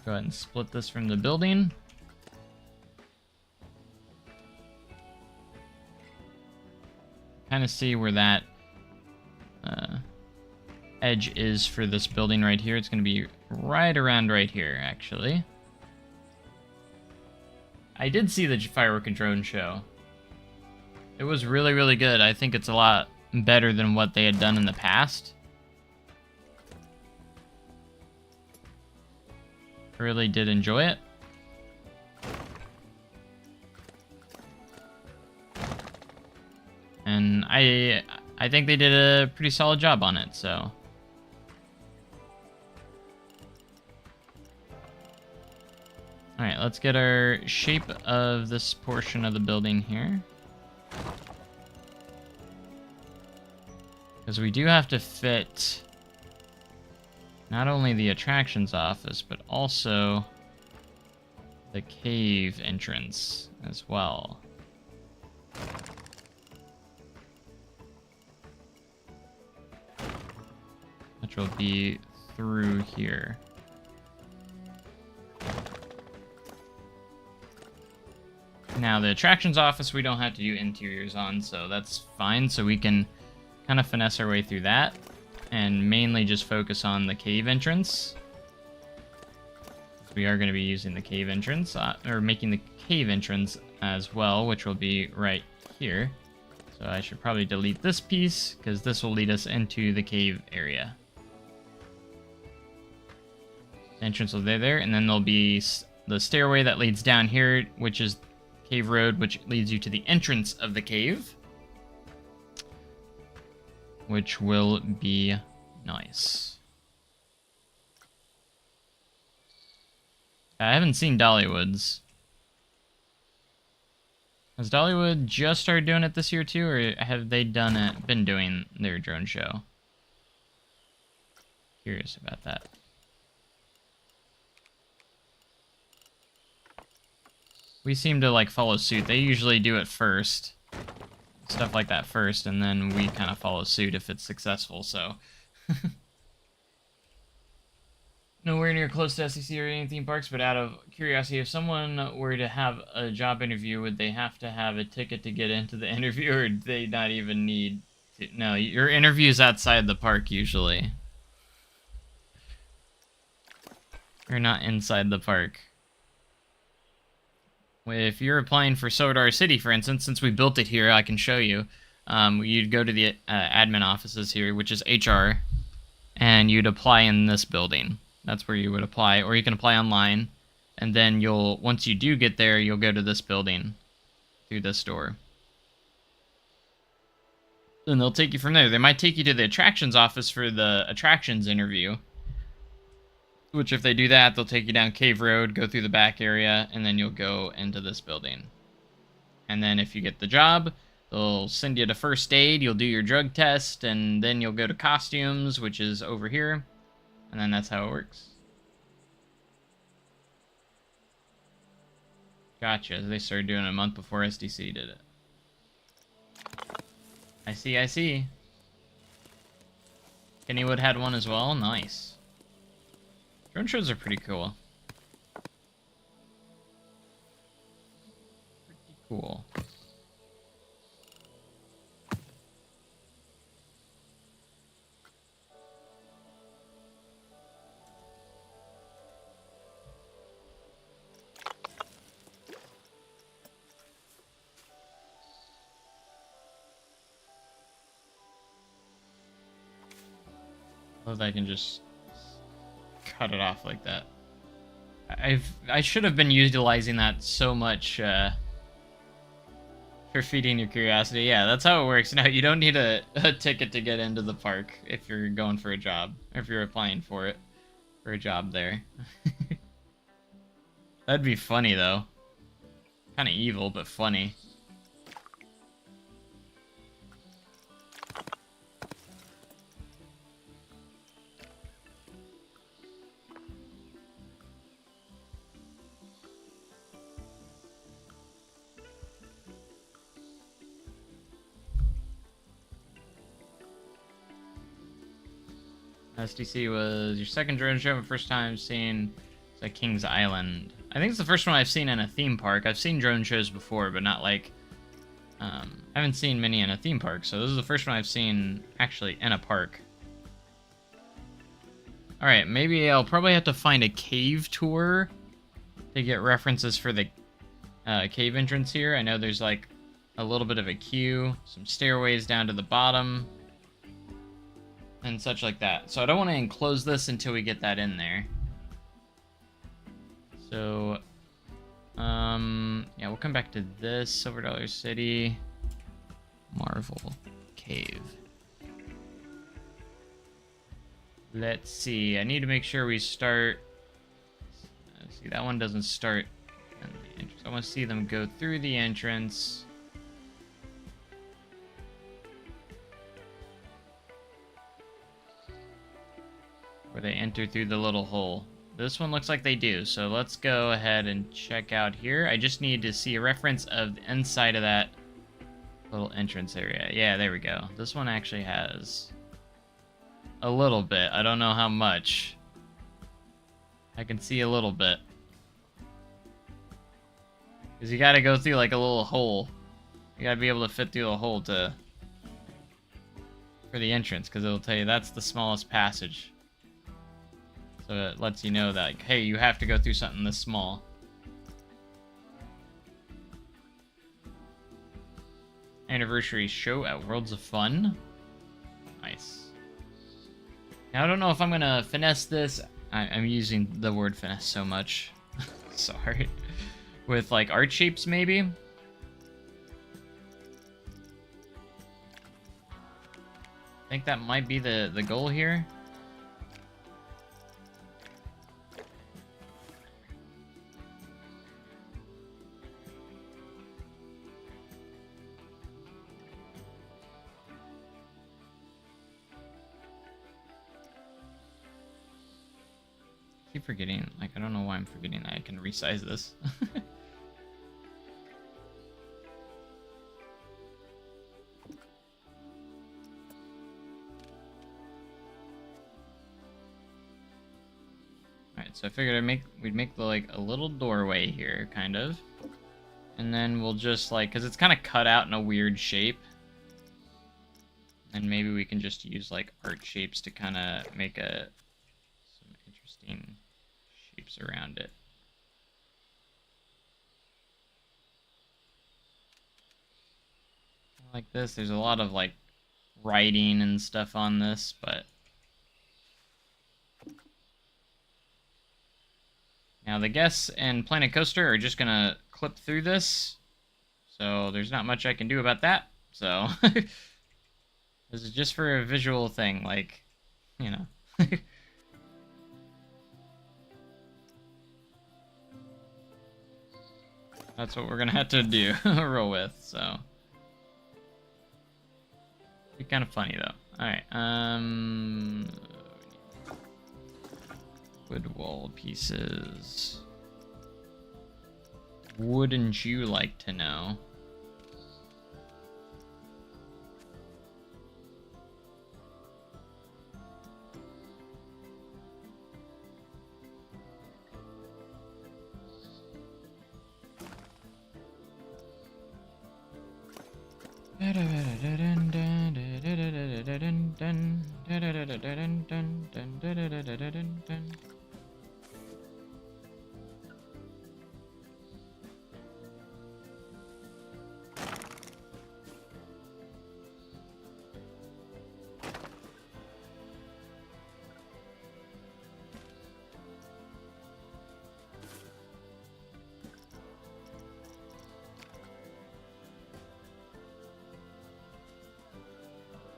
Go ahead and split this from the building. Kind of see where that edge is for this building right here. It's gonna be right around right here, actually. I did see the firework and drone show. It was really, really good. I think it's a lot better than what they had done in the past. really did enjoy it. And I think they did a pretty solid job on it, so. Alright, let's get our shape of this portion of the building here. Because we do have to fit not only the attractions office, but also the cave entrance as well. Which will be through here. Now, the attractions office, we don't have to do interiors on, so that's fine. So we can kind of finesse our way through that and mainly just focus on the cave entrance. We are going to be using the cave entrance, or making the cave entrance as well, which will be right here. So I should probably delete this piece, because this will lead us into the cave area. The entrance will be there, and then there'll be the stairway that leads down here, which is Cave Road, which leads you to the entrance of the cave, which will be nice. I haven't seen Dollywood's. Has Dollywood just started doing it this year too, or have they been doing their drone show? Curious about that. We seem to like follow suit. They usually do it first. Stuff like that first, and then we kind of follow suit if it's successful, so. Nowhere near close to SEC or any theme parks, but out of curiosity, if someone were to have a job interview, would they have to have a ticket to get into the interview, or do they not even need to? No, your interview's outside the park usually. You're not inside the park. If you're applying for Sodar City, for instance, since we built it here, I can show you. You'd go to the admin offices here, which is HR, and you'd apply in this building. That's where you would apply, or you can apply online, and then once you do get there, you'll go to this building through this door. Then they'll take you from there. They might take you to the attractions office for the attractions interview. Which, if they do that, they'll take you down Cave Road, go through the back area, and then you'll go into this building. And then if you get the job, they'll send you to first aid, you'll do your drug test, and then you'll go to costumes, which is over here. And then that's how it works. Gotcha. They started doing it a month before SDC did it. I see, I see. Kennywood had one as well. Nice. Drone shows are pretty cool. Pretty cool. I love that I can just cut it off like that. I should have been utilizing that so much for feeding your curiosity. Yeah, that's how it works. Now, you don't need a ticket to get into the park if you're going for a job, or if you're applying for it, for a job there. That'd be funny, though. Kind of evil, but funny. SDC was your second drone show, but first time seeing like Kings Island. I think it's the first one I've seen in a theme park. I've seen drone shows before, but not like... I haven't seen many in a theme park, so this is the first one I've seen actually in a park. Alright, maybe I'll probably have to find a cave tour to get references for the cave entrance here. I know there's like a little bit of a queue, some stairways down to the bottom, and such like that. So I don't want to enclose this until we get that in there. So, yeah, we'll come back to this. Silver Dollar City. Marvel Cave. Let's see. I need to make sure we start. See, that one doesn't start in the entrance. I want to see them go through the entrance. Where they enter through the little hole. This one looks like they do, so let's go ahead and check out here. I just need to see a reference of the inside of that little entrance area. Yeah, there we go. This one actually has a little bit. I don't know how much. I can see a little bit. Because you gotta go through like a little hole. You gotta be able to fit through a hole for the entrance, because it'll tell you that's the smallest passage. So it lets you know that, like, hey, you have to go through something this small. Anniversary show at Worlds of Fun. Nice. Now, I don't know if I'm gonna finesse this. I'm using the word finesse so much. Sorry. With, like, art shapes, maybe? I think that might be the goal here. I keep forgetting, like, I don't know why I'm forgetting that I can resize this. Alright, so I figured we'd make like a little doorway here, kind of. And then we'll just like, because it's kind of cut out in a weird shape. And maybe we can just use like art shapes to kind of make some interesting shapes around it. Like this, there's a lot of like writing and stuff on this, but now the guests and Planet Coaster are just gonna clip through this, so there's not much I can do about that. So this is just for a visual thing, like, you know. That's what we're gonna have to do, roll with, so. Be kind of funny though. Alright, wood wall pieces. Wouldn't you like to know?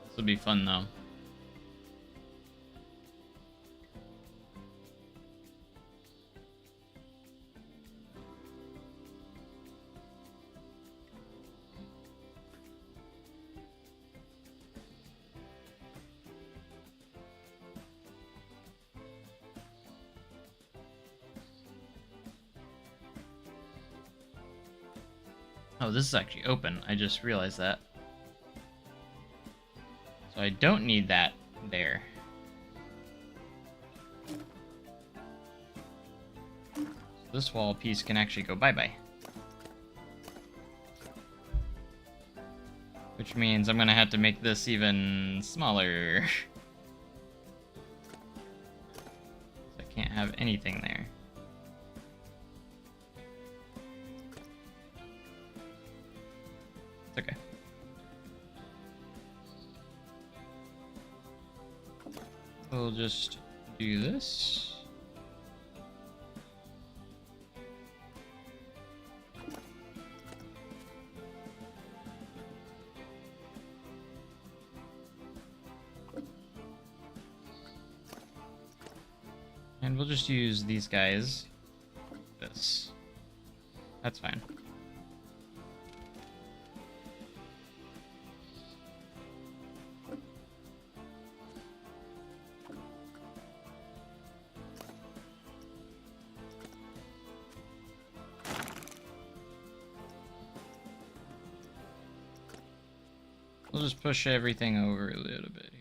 This will be fun though. Oh, this is actually open. I just realized that. So I don't need that there. So this wall piece can actually go bye-bye. Which means I'm gonna have to make this even smaller. I can't have anything there. It's okay. We'll just do this. And we'll just use these guys. This. That's fine. We'll just push everything over a little bit here.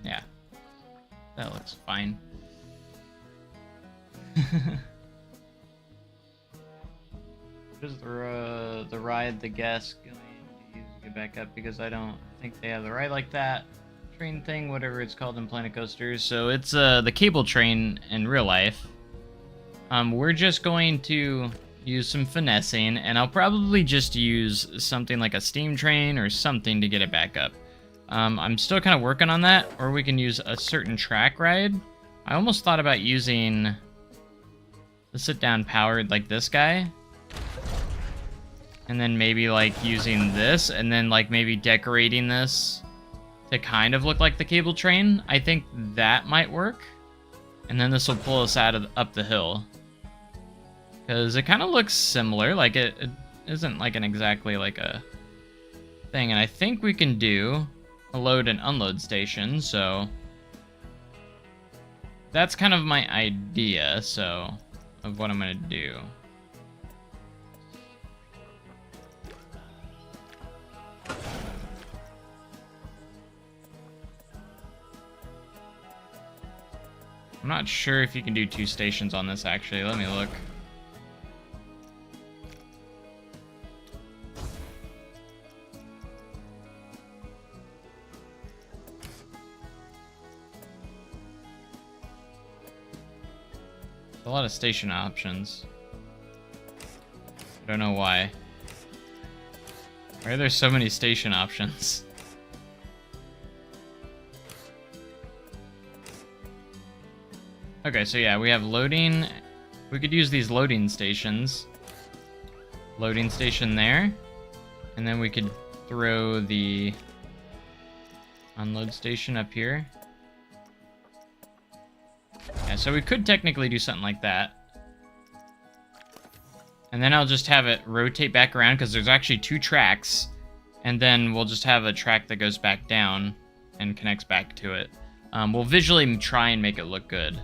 Yeah, that looks fine. What is the ride the guest going to use to get back up? Because I don't think they have the ride like that. Train thing, whatever it's called in Planet Coasters. So it's the cable train in real life. We're just going to use some finessing, and I'll probably just use something like a steam train or something to get it back up. I'm still kind of working on that, or we can use a certain track ride. I almost thought about using the sit-down powered like this guy. And then maybe like using this, and then like maybe decorating this to kind of look like the cable train. I think that might work. And then this will pull us up the hill. Because it kind of looks similar, like it isn't like an exactly like a thing. And I think we can do a load and unload station, so that's kind of my idea, so, of what I'm gonna do. I'm not sure if you can do 2 stations on this, actually. Let me look. A lot of station options. I don't know why. Why are there so many station options? Okay, so yeah, we have loading. We could use these loading stations. Loading station there. And then we could throw the unload station up here. Yeah, so we could technically do something like that. And then I'll just have it rotate back around, because there's actually 2 tracks. And then we'll just have a track that goes back down and connects back to it. We'll visually try and make it look good.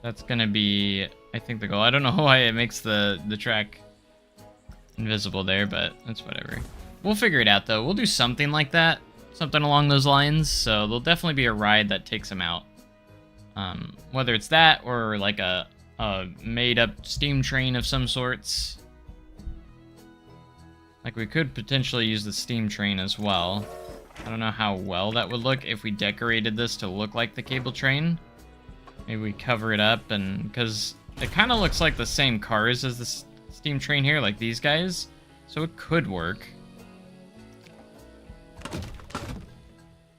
That's gonna be, I think, the goal. I don't know why it makes the track invisible there, but that's whatever. We'll figure it out, though. We'll do something like that. Something along those lines. So there'll definitely be a ride that takes them out. Whether it's that or like a made-up steam train of some sorts. Like, we could potentially use the steam train as well. I don't know how well that would look if we decorated this to look like the cable train. Maybe we cover it up, and because it kind of looks like the same cars as the steam train here, like these guys, so it could work.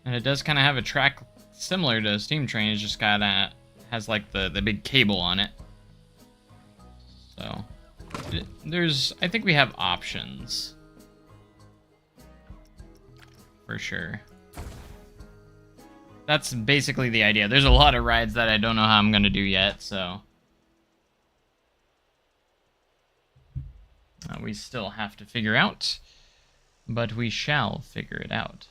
And it does kind of have a track similar to a steam train. It just kind of has like the big cable on it. So I think we have options for sure. That's basically the idea. There's a lot of rides that I don't know how I'm gonna do yet, so we still have to figure out, but we shall figure it out.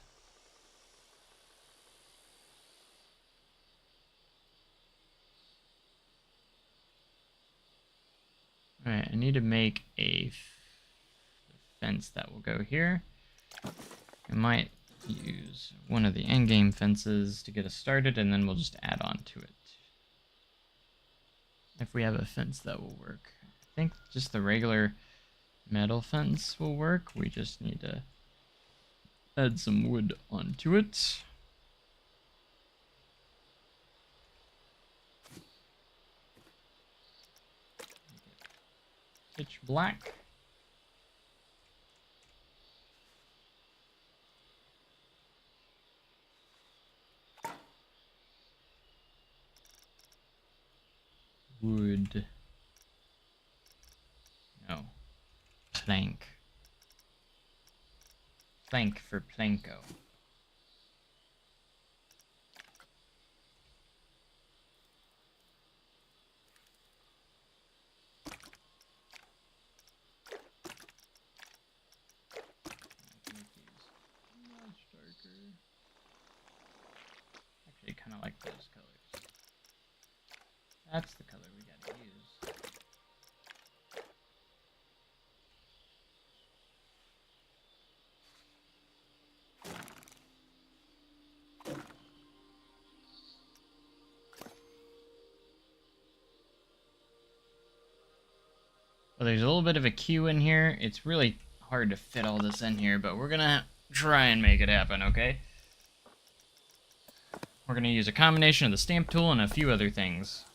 Alright, I need to make a fence that will go here. I might use one of the endgame fences to get us started, and then we'll just add on to it. If we have a fence that will work. I think just the regular metal fence will work. We just need to add some wood onto it. Pitch black. Wood. No. Plank. Plank for planko. Much darker. Actually, kind of like those colors. That's the color we gotta use. Well, there's a little bit of a queue in here. It's really hard to fit all this in here, but we're gonna try and make it happen, okay? We're gonna use a combination of the stamp tool and a few other things.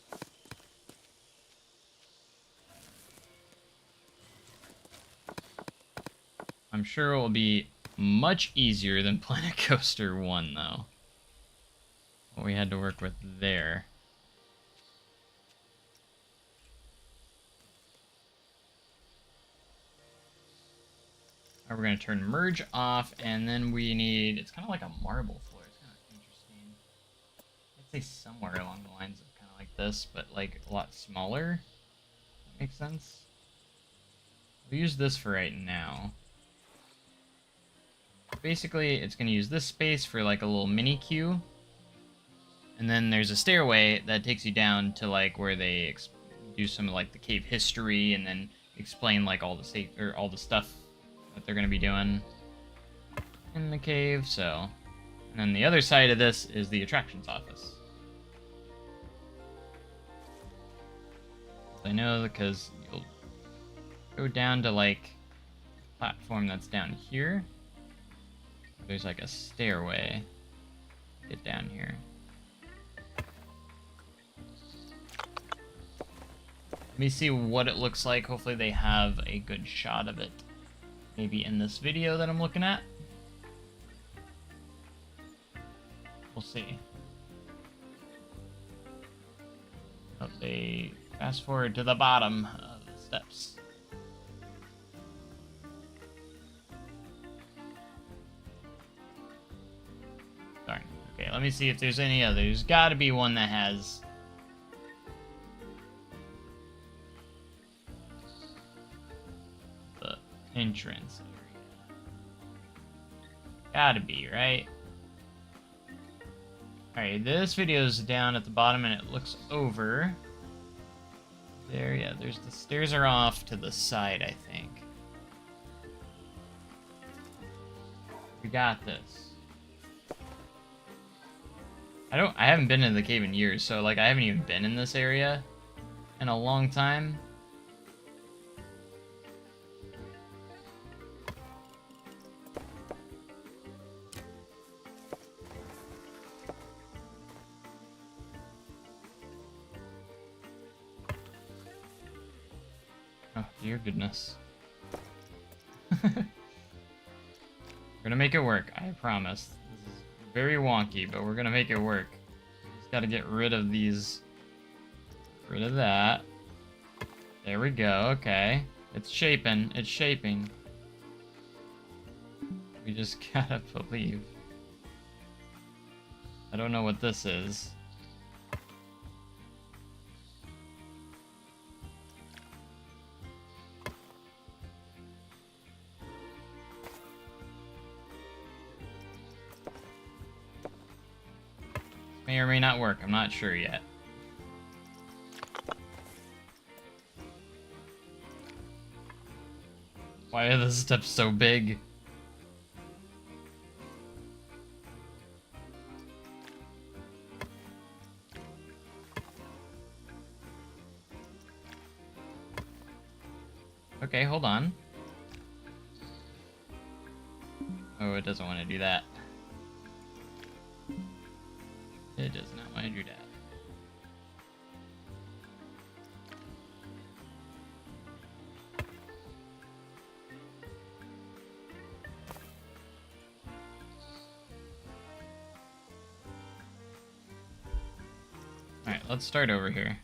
I'm sure it will be much easier than Planet Coaster 1, though. What we had to work with there. We're going to turn merge off, and then we need... It's kind of like a marble floor. It's kind of interesting. I'd say somewhere along the lines of kind of like this, but like a lot smaller. That makes sense. We'll use this for right now. Basically, it's going to use this space for like a little mini queue. And then there's a stairway that takes you down to like where they do some of like the cave history and then explain like all the stuff that they're going to be doing in the cave. So, and then the other side of this is the attractions office. I know because you'll go down to like a platform that's down here. There's like a stairway to get down here. Let me see what it looks like. Hopefully they have a good shot of it. Maybe in this video that I'm looking at. We'll see. Oh, they fast forward to the bottom of the steps. Darn. Okay, let me see if there's any other. There's gotta be one that has... the entrance area. Gotta be, right? Alright, this video is down at the bottom and it looks over. There, yeah, there's the stairs are off to the side, I think. We got this. I haven't been in the cave in years, so like I haven't even been in this area in a long time. Oh, dear goodness. We're gonna make it work, I promise. This is very wonky, but we're gonna make it work. Just gotta get rid of these. Rid of that. There we go, okay. It's shaping, it's shaping. We just gotta believe. I don't know what this is. May or may not work, I'm not sure yet. Why are the steps so big? Okay, hold on. Oh, it doesn't want to do that. It does not want to do that. Alright, let's start over here.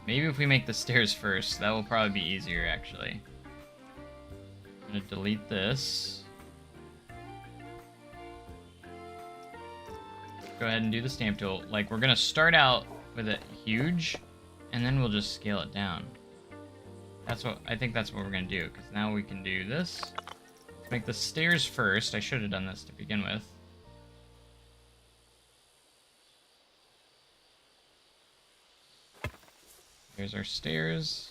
Maybe if we make the stairs first, that will probably be easier, actually. I'm gonna delete this. Go ahead and do the stamp tool. Like, we're gonna start out with it huge, and then we'll just scale it down. I think that's what we're gonna do, because now we can do this. Let's make the stairs first. I should have done this to begin with. Here's our stairs.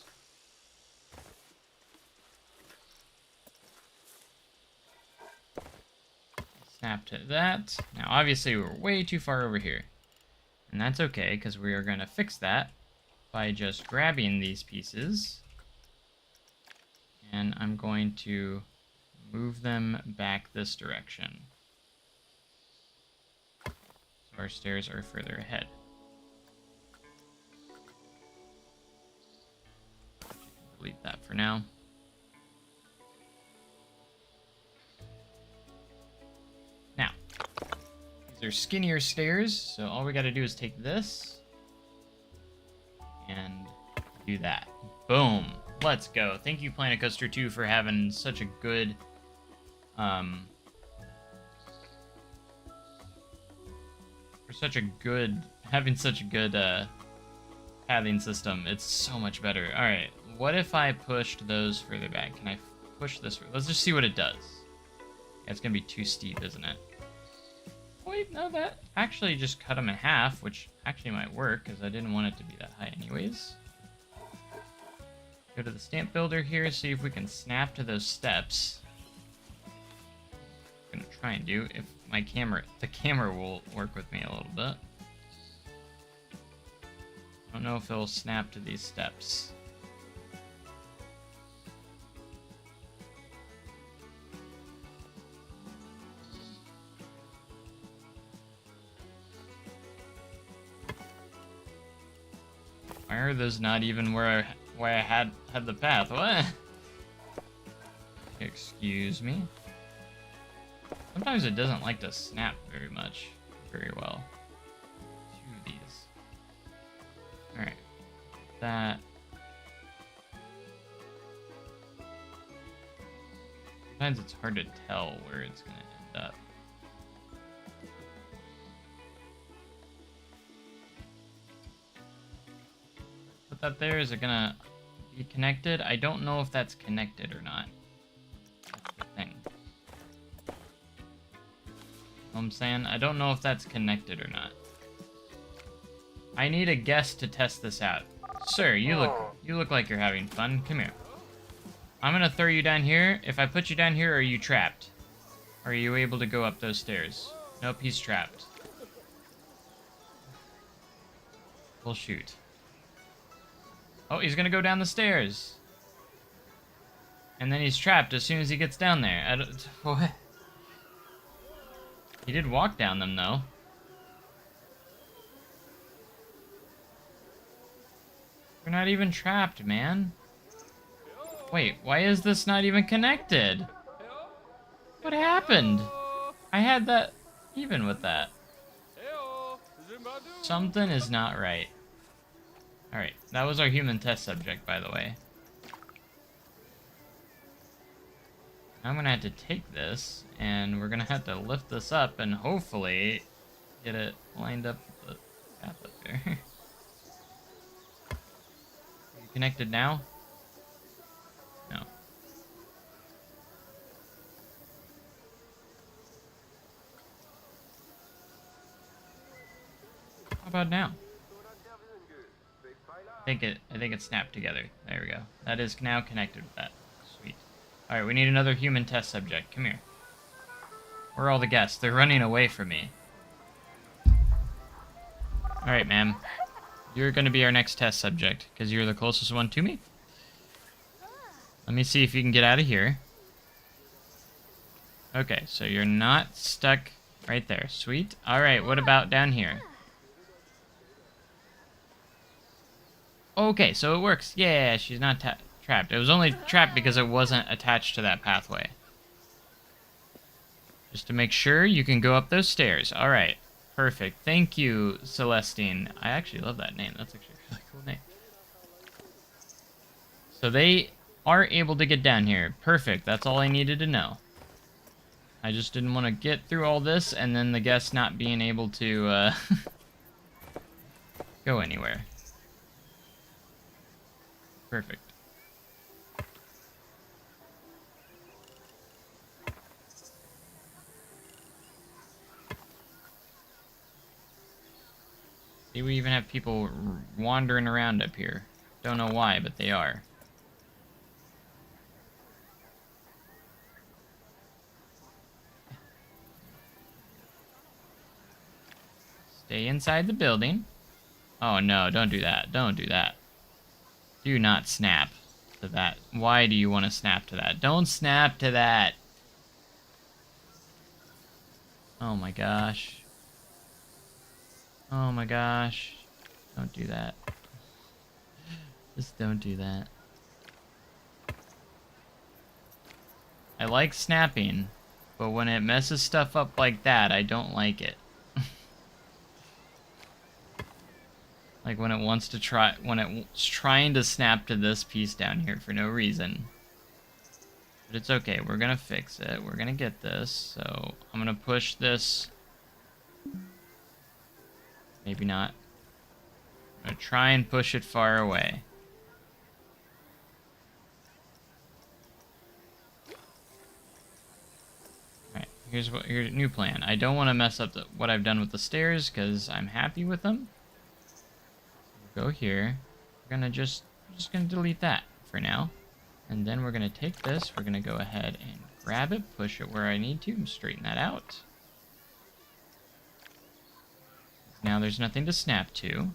Snap to that. Now, obviously, we're way too far over here. And that's okay, because we are going to fix that by just grabbing these pieces. And I'm going to move them back this direction. So our stairs are further ahead. Delete that for now. Now, these are skinnier stairs, so all we gotta do is take this and do that. Boom. Let's go. Thank you, Planet Coaster 2, for having such a good having such a good pathing system. It's so much better. Alright, what if I pushed those further back? Can I push this? Let's just see what it does. Yeah, it's gonna be too steep, isn't it? Wait, no, that actually just cut them in half, which actually might work, because I didn't want it to be that high anyways. Go to the stamp builder here, see if we can snap to those steps. I'm gonna try and do, if the camera will work with me a little bit. I don't know if it'll snap to these steps. Why are those not even where I had the path? What? Excuse me. Sometimes it doesn't like to snap very well. Two of these. Alright. That. Sometimes it's hard to tell where it's gonna end up. Put that there. Is it gonna be connected? I don't know if that's connected or not. That's the thing. Know what I'm saying? I don't know if that's connected or not. I need a guest to test this out. Sir, you look like you're having fun. Come here. I'm gonna throw you down here. If I put you down here, are you trapped? Are you able to go up those stairs? Nope, he's trapped. Well, shoot. Oh, he's gonna go down the stairs. And then he's trapped as soon as he gets down there. I don't... What? He did walk down them, though. We're not even trapped, man. Wait, why is this not even connected? What happened? I had that even with that. Something is not right. Alright, that was our human test subject, by the way. I'm gonna have to take this, and we're gonna have to lift this up and hopefully get it lined up with the path up there. Are you connected now? No. How about now? I think it snapped together. There we go. That is now connected with that. Sweet. Alright, we need another human test subject. Come here. Where are all the guests? They're running away from me. Alright, ma'am. You're going to be our next test subject, because you're the closest one to me. Let me see if you can get out of here. Okay, so you're not stuck right there. Sweet. Alright, what about down here? Okay, so it works. Yeah, she's not trapped. It was only trapped because it wasn't attached to that pathway. Just to make sure you can go up those stairs. Alright, perfect. Thank you, Celestine. I actually love that name. That's actually a really cool name. So they are able to get down here. Perfect. That's all I needed to know. I just didn't want to get through all this and then the guests not being able to go anywhere. Perfect. See, we even have people wandering around up here. Don't know why, but they are. Stay inside the building. Oh no, don't do that. Don't do that. Do not snap to that. Why do you want to snap to that? Don't snap to that. Oh my gosh. Oh my gosh. Don't do that. Just don't do that. I like snapping, but when it messes stuff up like that, I don't like it. Like when it wants to try, when it's trying to snap to this piece down here for no reason. But it's okay, we're gonna fix it. We're gonna get this, so I'm gonna push this. Maybe not. I'm gonna try and push it far away. Alright, here's a new plan. I don't want to mess up what I've done with the stairs, because I'm happy with them. Go here. We're gonna just gonna delete that for now. And then we're gonna take this, we're gonna go ahead and grab it, push it where I need to, and straighten that out. Now there's nothing to snap to.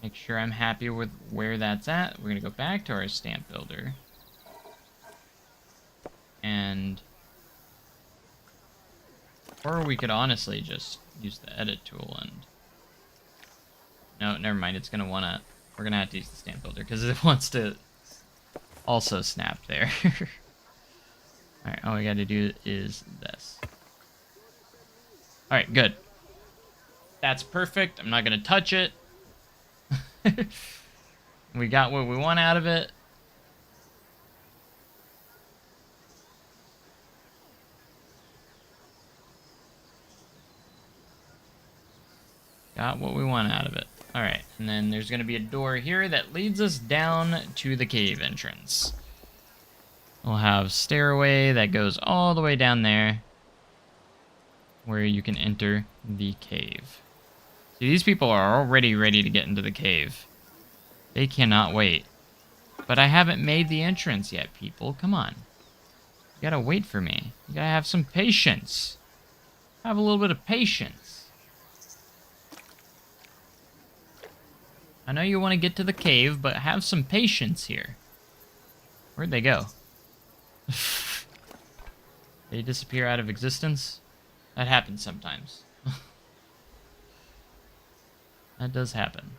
Make sure I'm happy with where that's at. We're gonna go back to our stamp builder. And... or we could honestly just use the edit tool and... no, never mind, it's gonna wanna... we're gonna have to use the stamp builder, because it wants to also snap there. Alright, all we gotta do is this. Alright, good. That's perfect. I'm not gonna touch it. We got what we want out of it. Got what we want out of it. Alright, and then there's going to be a door here that leads us down to the cave entrance. We'll have stairway that goes all the way down there, where you can enter the cave. See, these people are already ready to get into the cave. They cannot wait. But I haven't made the entrance yet, people. Come on. You gotta wait for me. You gotta have some patience. Have a little bit of patience. I know you want to get to the cave, but have some patience here. Where'd they go? They disappear out of existence? That happens sometimes. That does happen.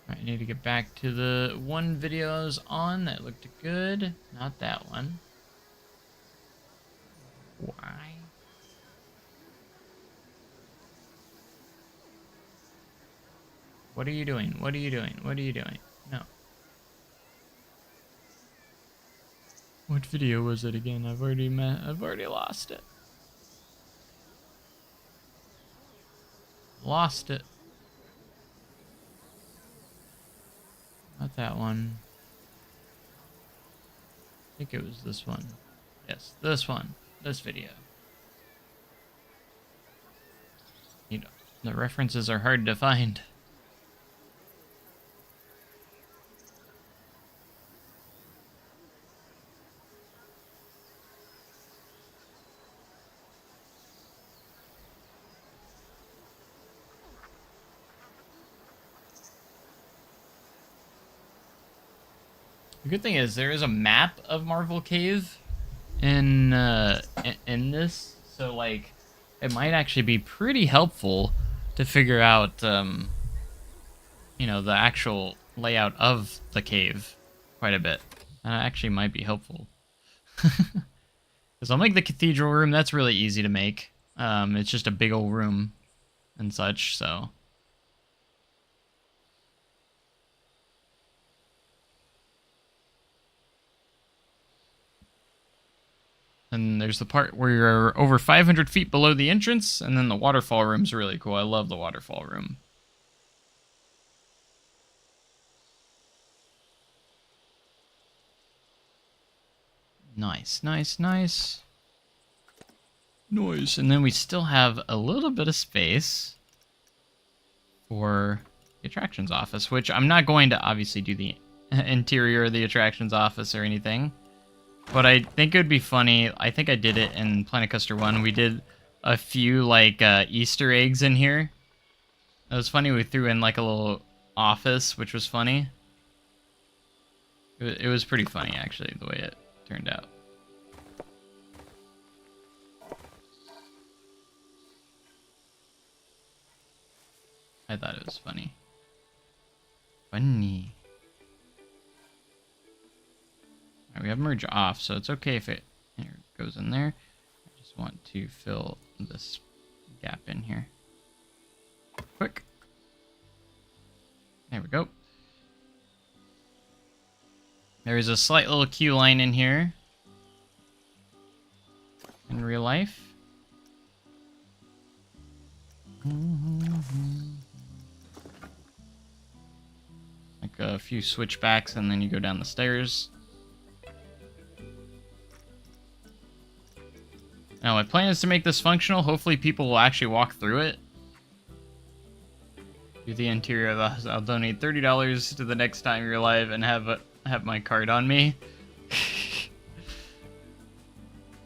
Alright, I need to get back to the one video I was on that looked good. Not that one. Why? What are you doing? What are you doing? What are you doing? No. What video was it again? I've already lost it. Lost it. Not that one. I think it was this one. Yes, this one. This video. You know, the references are hard to find. The good thing is there is a map of Marvel Cave in this, so like it might actually be pretty helpful to figure out you know, the actual layout of the cave quite a bit. That actually might be helpful. Because I'll make the cathedral room, that's really easy to make. It's just a big old room and such, so. And there's the part where you're over 500 feet below the entrance, and then the waterfall room's really cool. I love the waterfall room. Nice, nice, nice. Nice. And then we still have a little bit of space for the attractions office, which I'm not going to obviously do the interior of the attractions office or anything. But I think it would be funny. I think I did it in Planet Coaster 1. We did a few, like, Easter eggs in here. It was funny. We threw in, like, a little office, which was funny. It was pretty funny, actually, the way it turned out. I thought it was funny. Funny. Right, we have merge off, so it's okay if it goes in there. I just want to fill this gap in here. Quick. There we go. There is a slight little queue line in here. In real life. Like a few switchbacks and then you go down the stairs. Now my plan is to make this functional. Hopefully people will actually walk through it. Do the interior of the house. I'll donate $30 to the next time you're alive and have my card on me.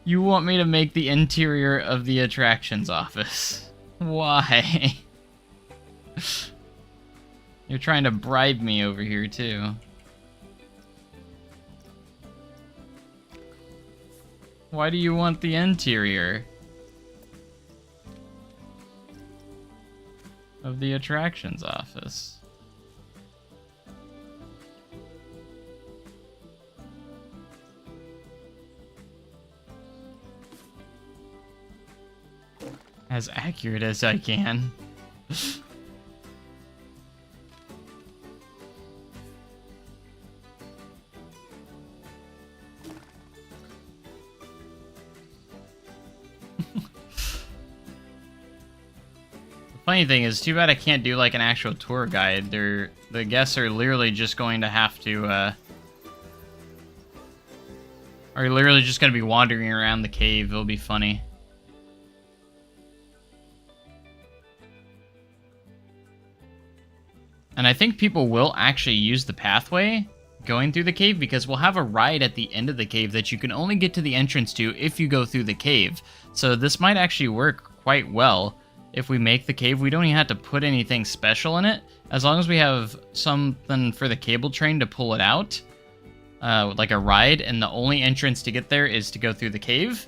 You want me to make the interior of the attractions office? Why? You're trying to bribe me over here too. Why do you want the interior of the attractions office? As accurate as I can. Funny thing is, too bad I can't do like an actual tour guide. The guests are literally just going to have to, are literally just going to be wandering around the cave. It'll be funny. And I think people will actually use the pathway going through the cave because we'll have a ride at the end of the cave that you can only get to the entrance to if you go through the cave. So this might actually work quite well. If we make the cave, we don't even have to put anything special in it. As long as we have something for the cable train to pull it out, like a ride, and the only entrance to get there is to go through the cave,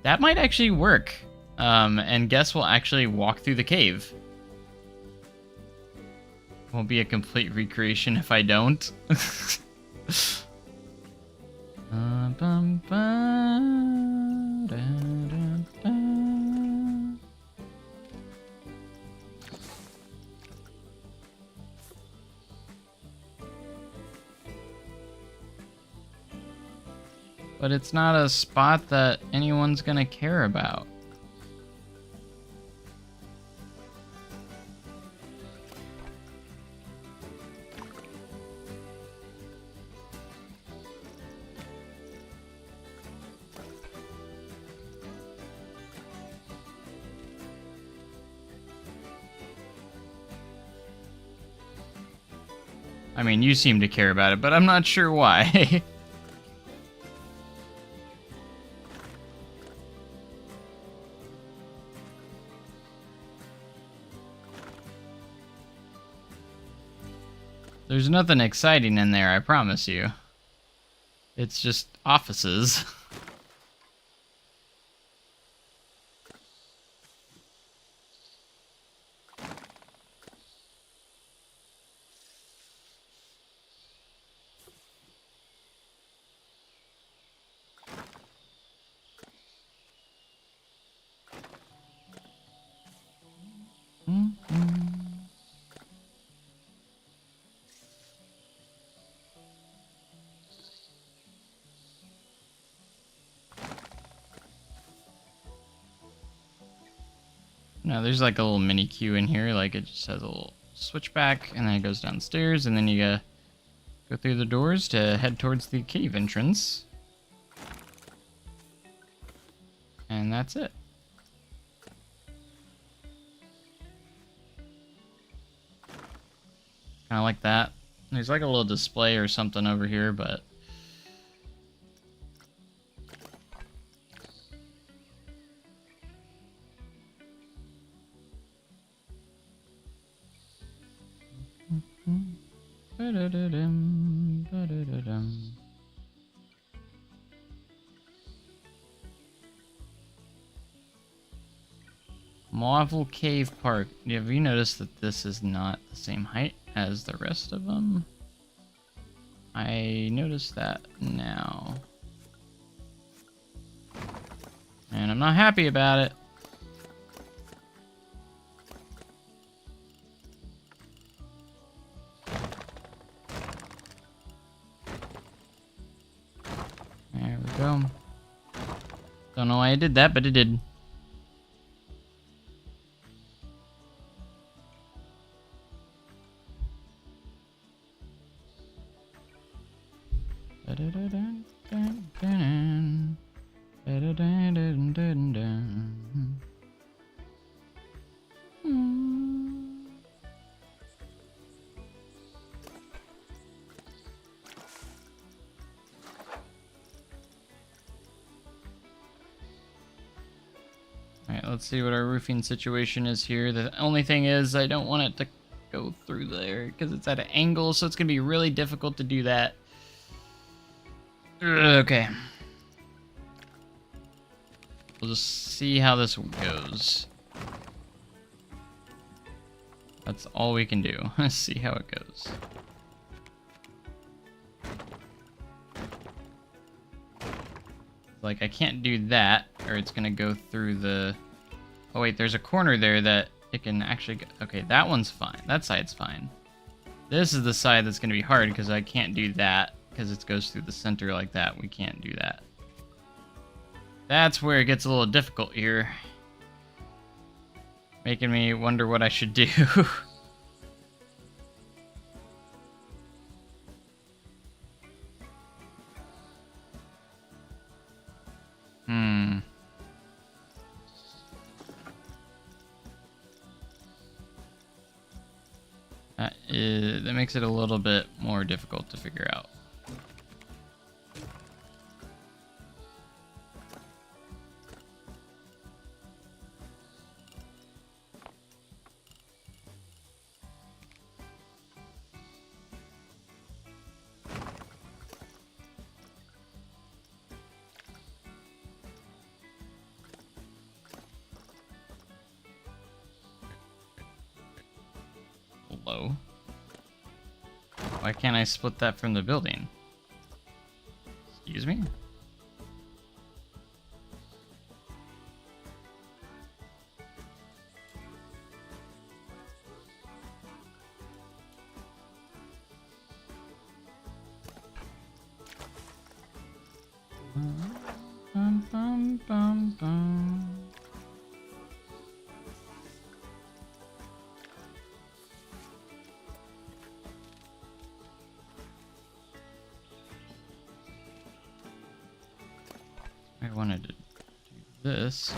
that might actually work. And guests will actually walk through the cave. Won't be a complete recreation if I don't. But it's not a spot that anyone's gonna care about. I mean, you seem to care about it, but I'm not sure why. There's nothing exciting in there, I promise you. It's just offices. No, there's like a little mini queue in here. Like it just has a little switchback, and then it goes downstairs, and then you gotta go through the doors to head towards the cave entrance. And that's it. Kind of like that. There's like a little display or something over here, but... Marvel Cave Park. Have you noticed that this is not the same height as the rest of them? I noticed that now. And I'm not happy about it. There we go. Don't know why I did that, but it did. Alright, let's see what our roofing situation is here. The only thing is I don't want it to go through there because it's at an angle, so it's going to be really difficult to do that. Okay. We'll just see how this goes. That's all we can do. See how it goes. Like, I can't do that, or it's gonna go through the... Oh wait, there's a corner there that it can actually go... Okay, that one's fine. That side's fine. This is the side that's gonna be hard, because I can't do that, because it goes through the center like that. We can't do that. That's where it gets a little difficult here. Making me wonder what I should do. That makes it a little bit more difficult to figure out. Hello? Why can't I split that from the building? Excuse me? Bum, bum, bum, bum. I wanted to do this,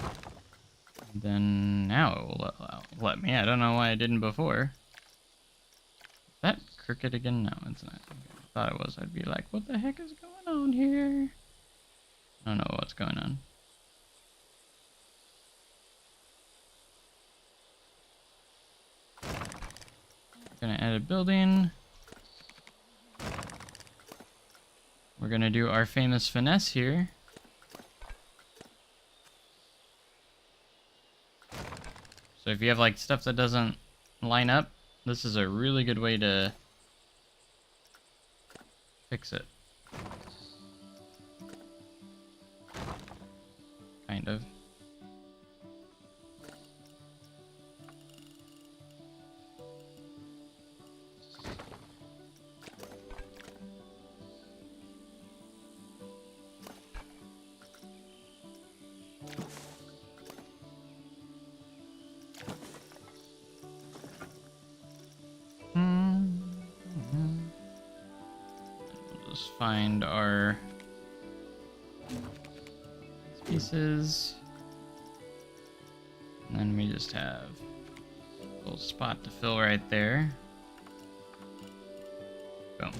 then now it will let me. I don't know why I didn't before. Is that crooked again? No, it's not. I thought it was. I'd be like, what the heck is going on here? I don't know what's going on. Gonna add a building. we're gonna do our famous finesse here. So if you have like stuff that doesn't line up, this is a really good way to fix it. Kind of. We'll just find our pieces. And then we just have a little spot to fill right there. Boom.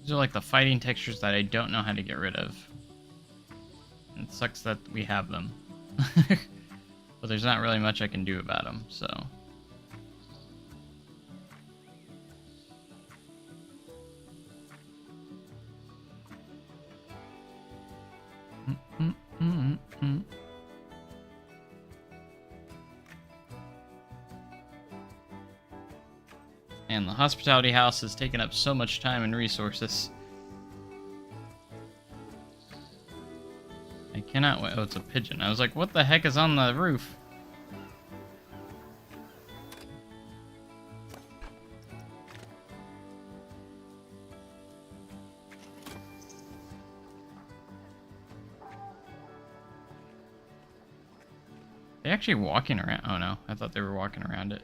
These are like the fighting textures that I don't know how to get rid of. It sucks that we have them. But there's not really much I can do about them, so. And the hospitality house has taken up so much time and resources. I cannot wait. Oh, it's a pigeon. I was like, what the heck is on the roof? They actually walking around? Oh no, I thought they were walking around it.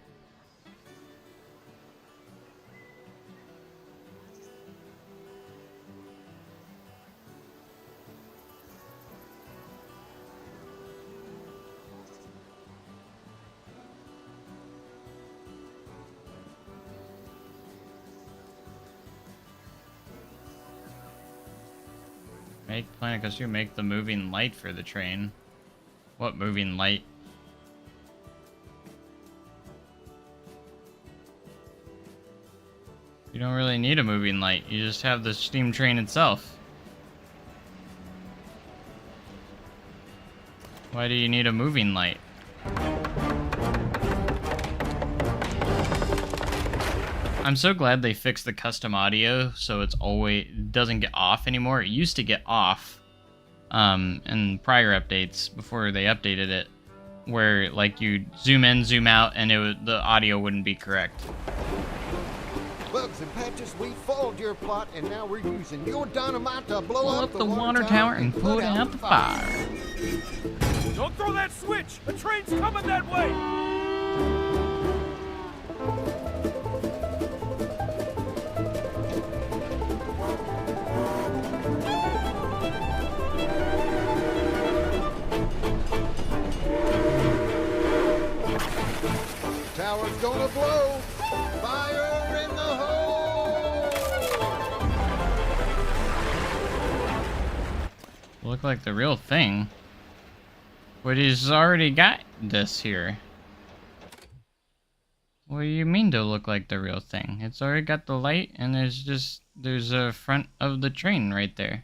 Make planet costume, make the moving light for the train. What moving light? You don't really need a moving light, you just have the steam train itself. Why do you need a moving light? I'm so glad they fixed the custom audio so it's always doesn't get off anymore. It used to get off in prior updates before they updated it, where like you zoom in, zoom out, and the audio wouldn't be correct. Bugs and Patches, we followed your plot, and now we're using your dynamite to blow up the water tower and put out the fire. Don't throw that switch! The train's coming that way! Tower's gonna blow! Fire in the hole! Look like the real thing. But he's already got this here. What do you mean to look like the real thing? It's already got the light, and there's a front of the train right there.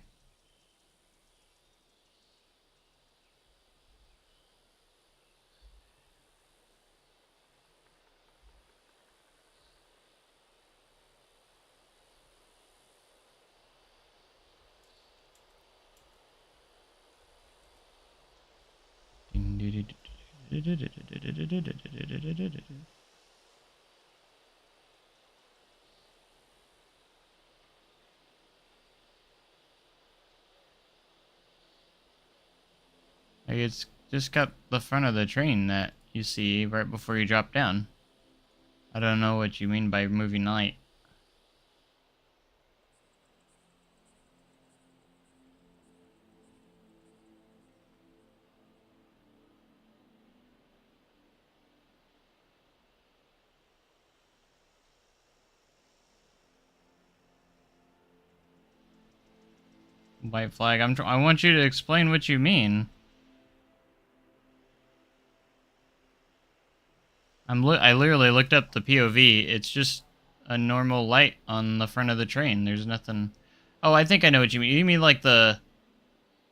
Like it's just got the front of the train that you see right before you drop down. I don't know what you mean by moving light. White flag. I want you to explain what you mean. I literally looked up the POV. It's just a normal light on the front of the train. There's nothing. Oh, I think I know what you mean. You mean like the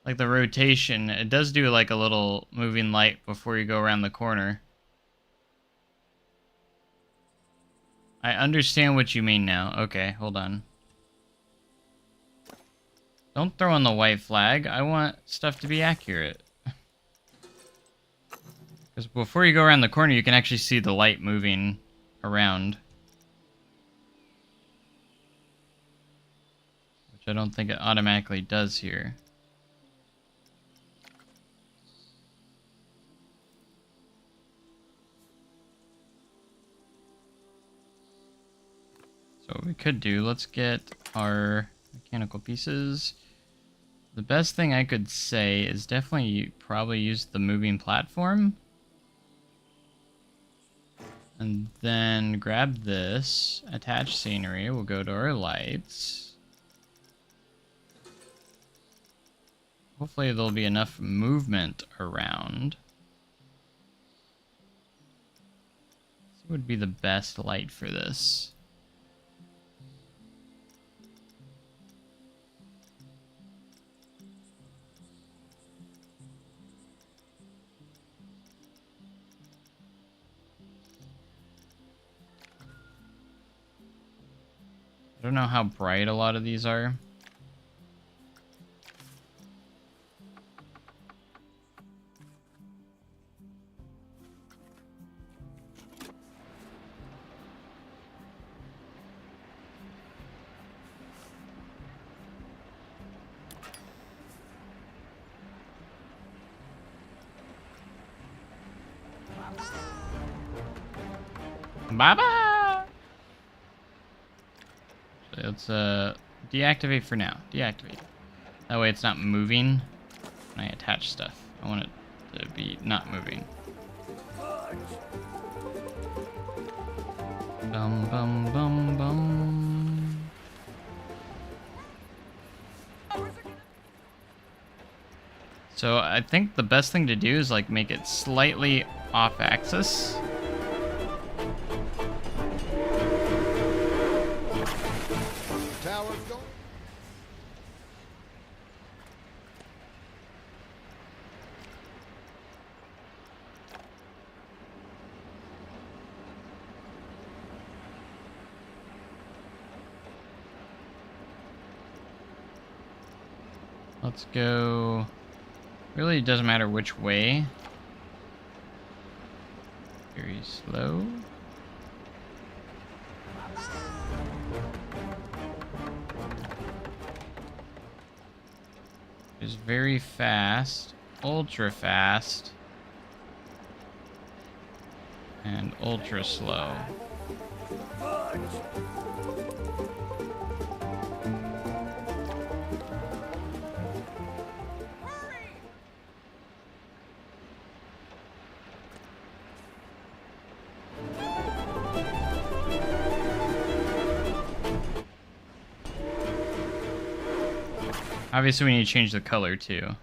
rotation. It does do like a little moving light before you go around the corner. I understand what you mean now. Okay, hold on. Don't throw on the white flag. I want stuff to be accurate. Because before you go around the corner, you can actually see the light moving around. Which I don't think it automatically does here. So what we could do, let's get our mechanical pieces. The best thing I could say is definitely probably use the moving platform. And then grab this, attach scenery, we'll go to our lights. Hopefully there'll be enough movement around. This would be the best light for this. I don't know how bright a lot of these are. Bye-bye! Let's deactivate for now. Deactivate. That way it's not moving when I attach stuff. I want it to be not moving. Bum bum bum bum. So I think the best thing to do is like make it slightly off axis. Let's go. Really, it doesn't matter which way. Very slow. Is very fast, ultra fast, and ultra slow. Obviously, we need to change the color too.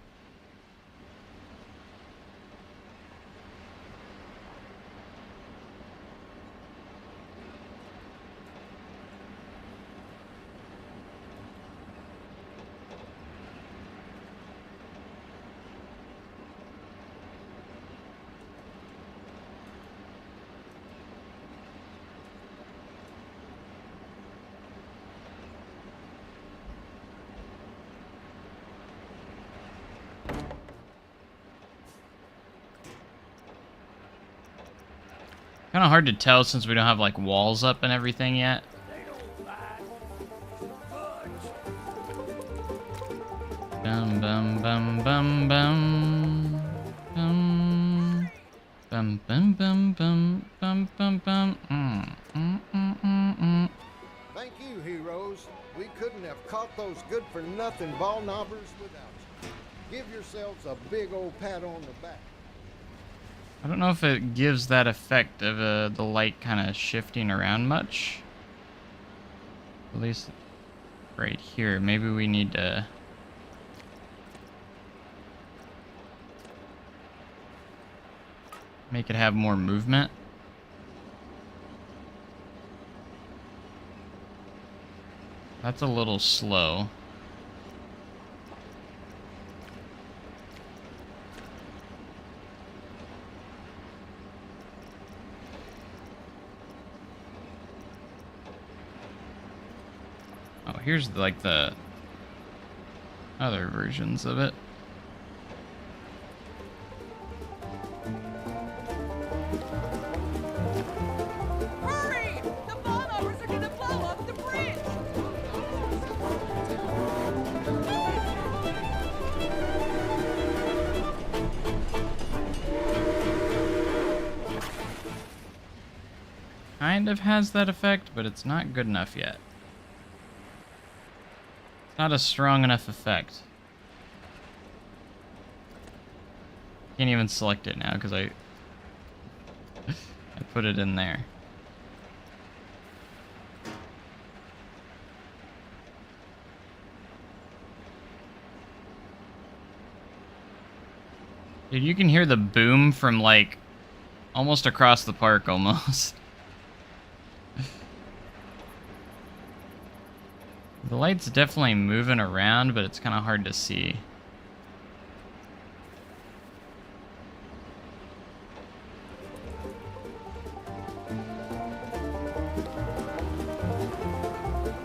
Kind of hard to tell since we don't have like walls up and everything yet. Bum bum bum bum bum bum bum bum bum bum bum bum bum. Thank you, heroes. We couldn't have caught those good-for-nothing ball knobbers without you. Give yourselves a big old pat on the back. I don't know if it gives that effect of the light kind of shifting around much. At least right here. Maybe we need to make it have more movement. That's a little slow. Oh, here's like the other versions of it. Hurry! The bombers are gonna blow up the bridge! Kind of has that effect, but it's not good enough yet. It's not a strong enough effect. Can't even select it now because I put it in there. Dude, you can hear the boom from like almost across the park almost. The light's definitely moving around, but it's kind of hard to see.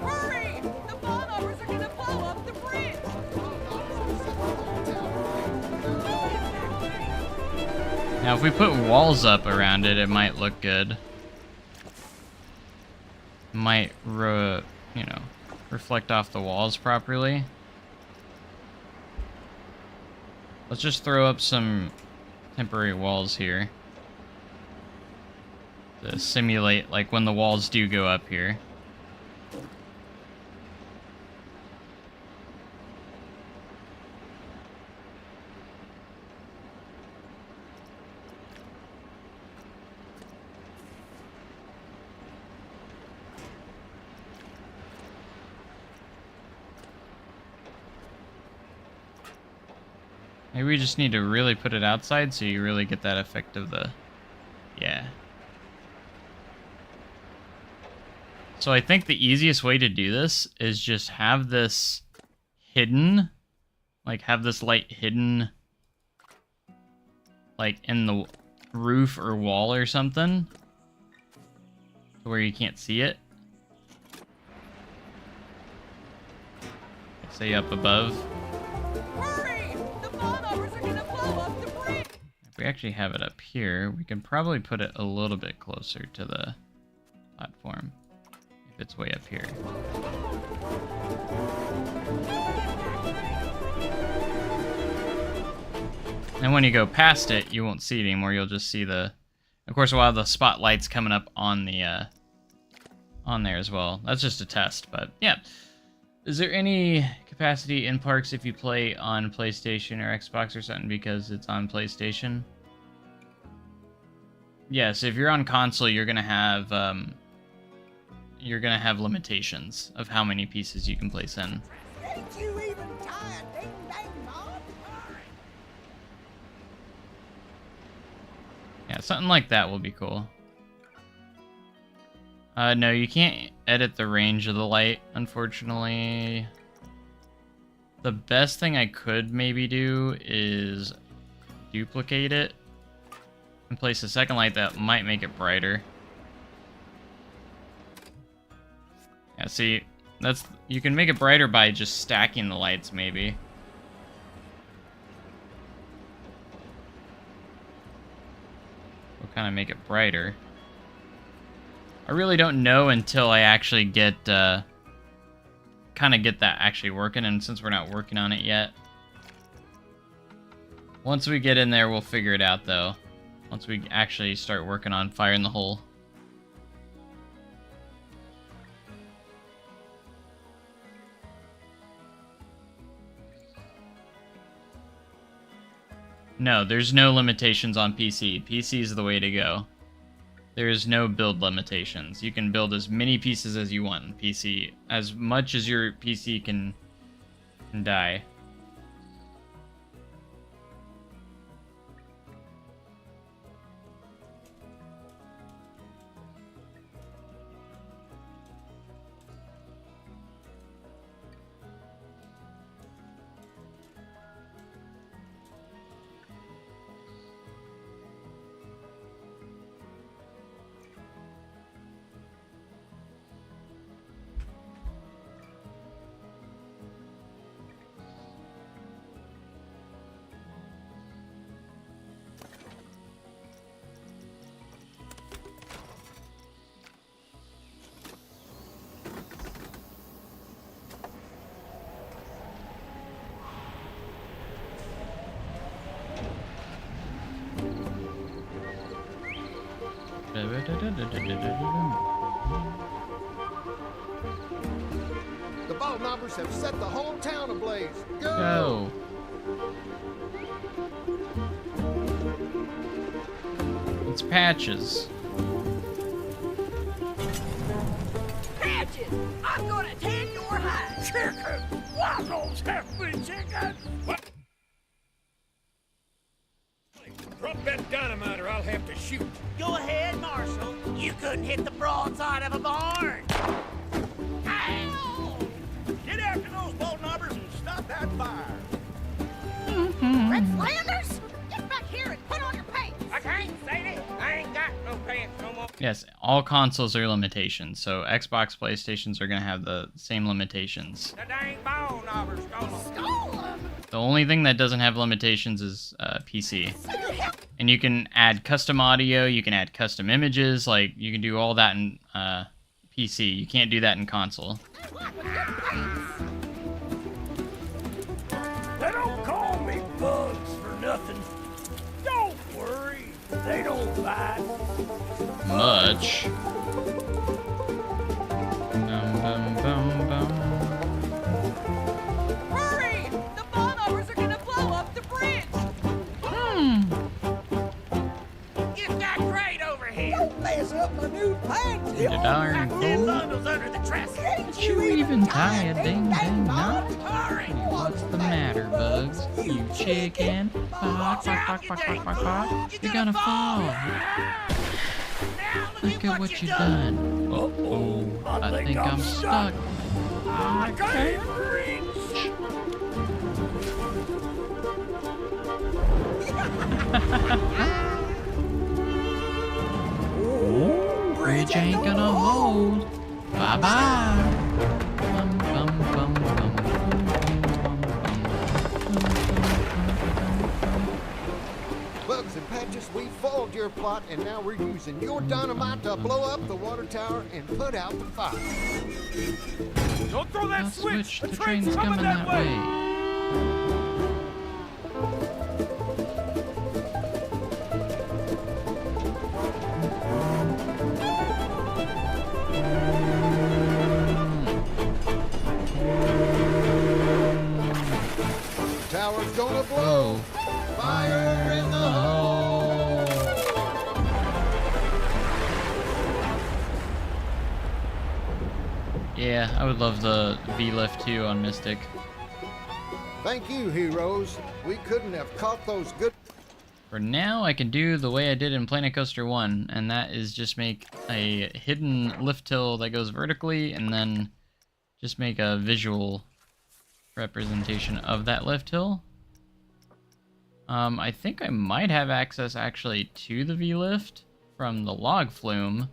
Hurry! The bombers are gonna blow up the bridge! Now, if we put walls up around it, it might look good. Might, you know, reflect off the walls properly. Let's just throw up some temporary walls here to simulate like when the walls do go up here. Maybe we just need to really put it outside so you really get that effect of the... Yeah. So I think the easiest way to do this is just have this hidden, like have this light hidden like in the roof or wall or something where you can't see it. Say up above. Hurry! The bombers are gonna blow up the bridge! If we actually have it up here, we can probably put it a little bit closer to the platform. If it's way up here. And when you go past it, you won't see it anymore. You'll just see the... Of course, we'll have the spotlights coming up on the... on there as well. That's just a test, but yeah. Is there any capacity in parks if you play on PlayStation or Xbox or something because it's on PlayStation? Yes, if you're on console, you're gonna have limitations of how many pieces you can place in. Ain't you even tired, ding dang mob? Yeah, something like that will be cool. No, you can't edit the range of the light, unfortunately. The best thing I could maybe do is duplicate it and place a second light that might make it brighter. Yeah, see, that's... You can make it brighter by just stacking the lights, maybe. We'll kind of make it brighter. I really don't know until I actually get, kind of get that actually working, and since we're not working on it yet. Once we get in there, we'll figure it out, though. Once we actually start working on firing the hole. No, there's no limitations on PC. PC is the way to go. There is no build limitations. You can build as many pieces as you want in PC, as much as your PC can die. The ball knobbers have set the whole town ablaze. Go! Go. It's Patches. Patches, I'm gonna tan your hide. Chicken! Waffles have been chicken! What? Drop that dynamite or I'll have to shoot. Go ahead, Marshal. You couldn't hit the broadside of a barn. Ow! Get after those bolt knobbers and stop that fire. Red Flanders, get back here and put on your pants. I can't, Sadie. I ain't got no pants no more. Yes, all consoles are limitations, so Xbox, PlayStations are gonna have the same limitations. The dang ball knobbers stole them. The only thing that doesn't have limitations is PC. And you can add custom audio, you can add custom images, like, you can do all that in PC. You can't do that in console. They don't call me Bugs for nothing. Don't worry, they don't bite. Much. Bum, bum, bum, bum. Hurry! The ball knobbers are gonna blow up the bridge. Get that crate over here. Don't mess up my new pants. The darn Pack them fool. bundles under the dresser. Can't you even tie a ding dang knot? Hurry. What's the matter, Bugs? You chicken? Quack, quack, quack, quack, quack, quack, quack. You're gonna fall. Now Look at what you done. Uh-oh. I think I'm stuck. I can't reach. Bridge ain't gonna hold. Bye-bye. Bum, bum, bum, bum, bum, Bugs and Patches, we foiled your plot, and now we're using your dynamite to blow up the water tower and put out the fire. Don't throw that Now switch! The The train's coming that way. Tower's gonna blow. Fire in the hole. Yeah, I would love the V-lift too on Mystic. Thank you, heroes. We couldn't have caught those good. For now, I can do the way I did in Planet Coaster 1, and that is just make a hidden lift hill that goes vertically, and then just make a visual representation of that lift hill. I think I might have access actually to the V-lift from the log flume.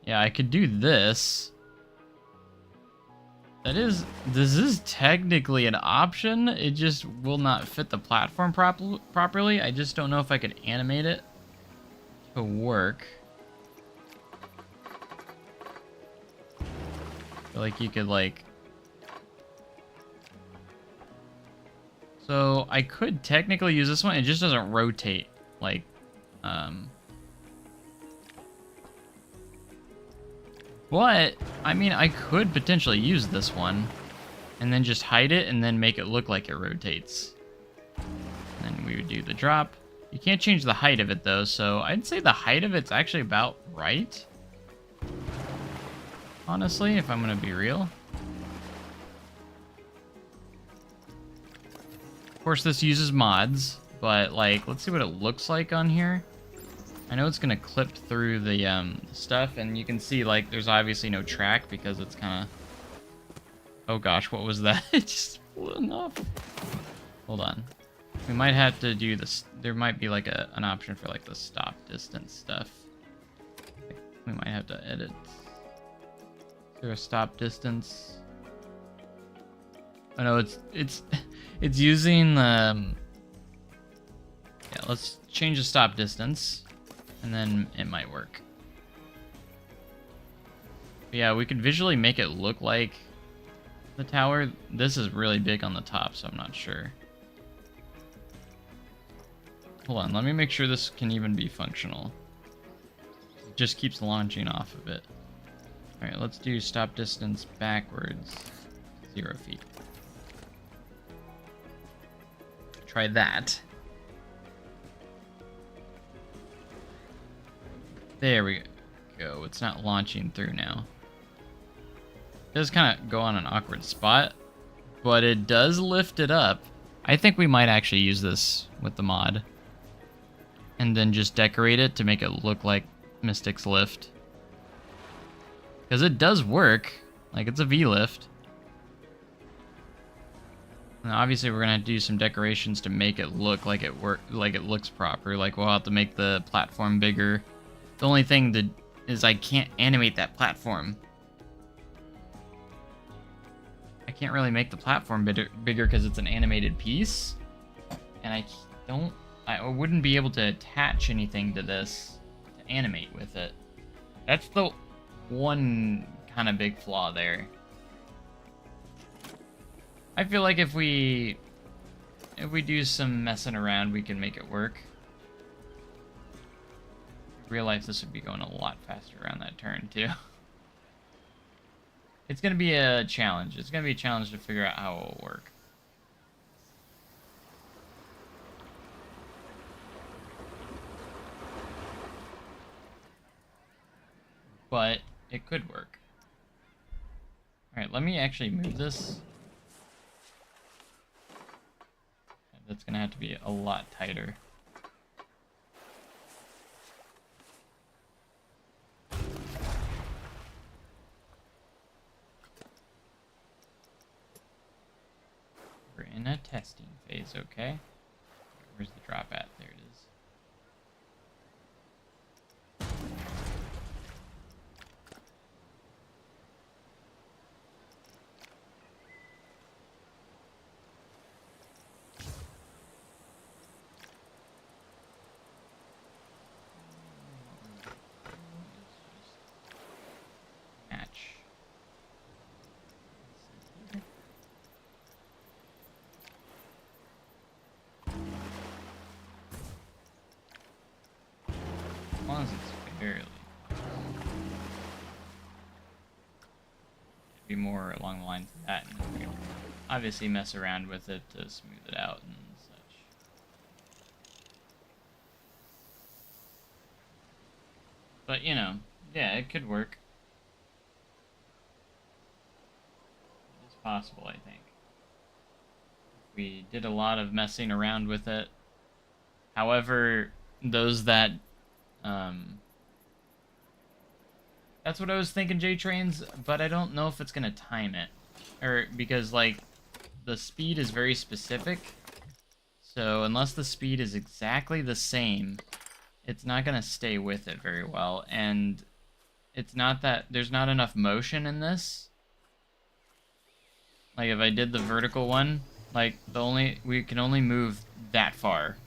Yeah, I could do this. This is technically an option, it just will not fit the platform properly. I just don't know if I could animate it to work. I feel like you could like... So I could technically use this one, it just doesn't rotate like, but, I mean, I could potentially use this one, and then just hide it, and then make it look like it rotates. And then we would do the drop. You can't change the height of it, though, so I'd say the height of it's actually about right. Honestly, if I'm gonna be real. Of course, this uses mods, but, like, let's see what it looks like on here. I know it's gonna clip through the stuff, and you can see like there's obviously no track because it's kind of. Oh gosh, what was that? It just flew off. Hold on, we might have to do this. There might be like an option for like the stop distance stuff. We might have to edit. Is there a stop distance? Oh no, it's using yeah. Let's change the stop distance. And then it might work. But yeah, we could visually make it look like the tower. This is really big on the top, so I'm not sure. Hold on, let me make sure this can even be functional. just keeps launching off of it. Alright, let's do stop distance backwards. 0 feet. Try that. There we go. It's not launching through now. It does kind of go on an awkward spot, but it does lift it up. I think we might actually use this with the mod. And then just decorate it to make it look like Mystic's lift. Because it does work. Like, it's a V-lift. And obviously we're going to do some decorations to make it look like it looks proper. Like, we'll have to make the platform bigger. The only thing that is I can't animate that platform. I can't really make the platform bigger because it's an animated piece. And I wouldn't be able to attach anything to this to animate with it. That's the one kind of big flaw there. I feel like if we do some messing around, we can make it work. In real life, this would be going a lot faster around that turn, too. It's going to be a challenge. It's going to be a challenge to figure out how it will work. But it could work. Alright, let me actually move this. That's going to have to be a lot tighter. We're in a testing phase, okay? Where's the drop at? There it is. As long as it's fairly. It'd be more along the lines of that, and then we can obviously mess around with it to smooth it out and such. But, you know, yeah, it could work. It's possible, I think. We did a lot of messing around with it. However, those that that's what I was thinking, J-Trains, but I don't know if it's gonna time it. Or, because, like, the speed is very specific. So, unless the speed is exactly the same, it's not gonna stay with it very well. And it's not that, there's not enough motion in this. Like, if I did the vertical one, like, we can only move that far.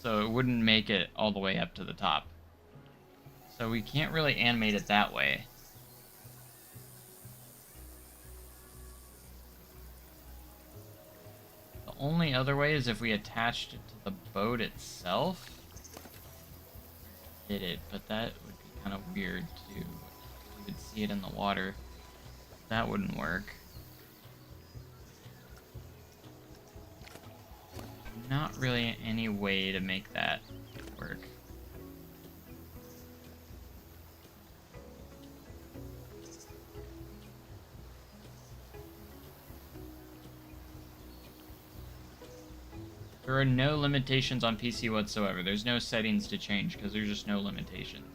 So it wouldn't make it all the way up to the top. So we can't really animate it that way. The only other way is if we attached it to the boat itself. Did it, but that would be kind of weird too. You would see it in the water. That wouldn't work. Not really any way to make that work. There are no limitations on PC whatsoever. There's no settings to change because there's just no limitations.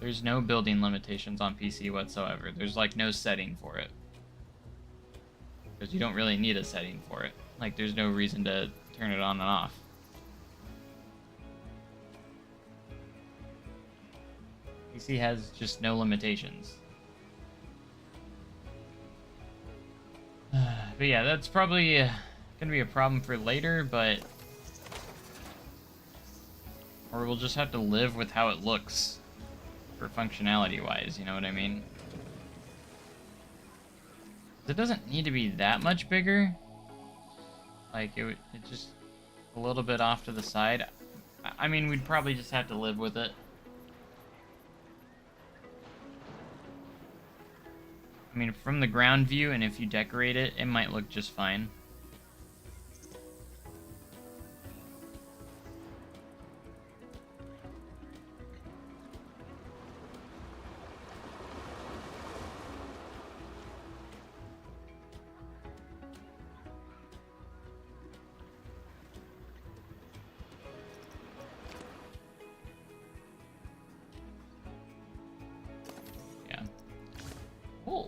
There's no building limitations on PC whatsoever. There's like no setting for it. Because you don't really need a setting for it. Like, there's no reason to turn it on and off. PC has just no limitations. But yeah, that's probably gonna be a problem for later, but... Or we'll just have to live with how it looks. For functionality-wise, you know what I mean? It doesn't need to be that much bigger. Like, it just a little bit off to the side. I mean, we'd probably just have to live with it. I mean, from the ground view, and if you decorate it, it might look just fine.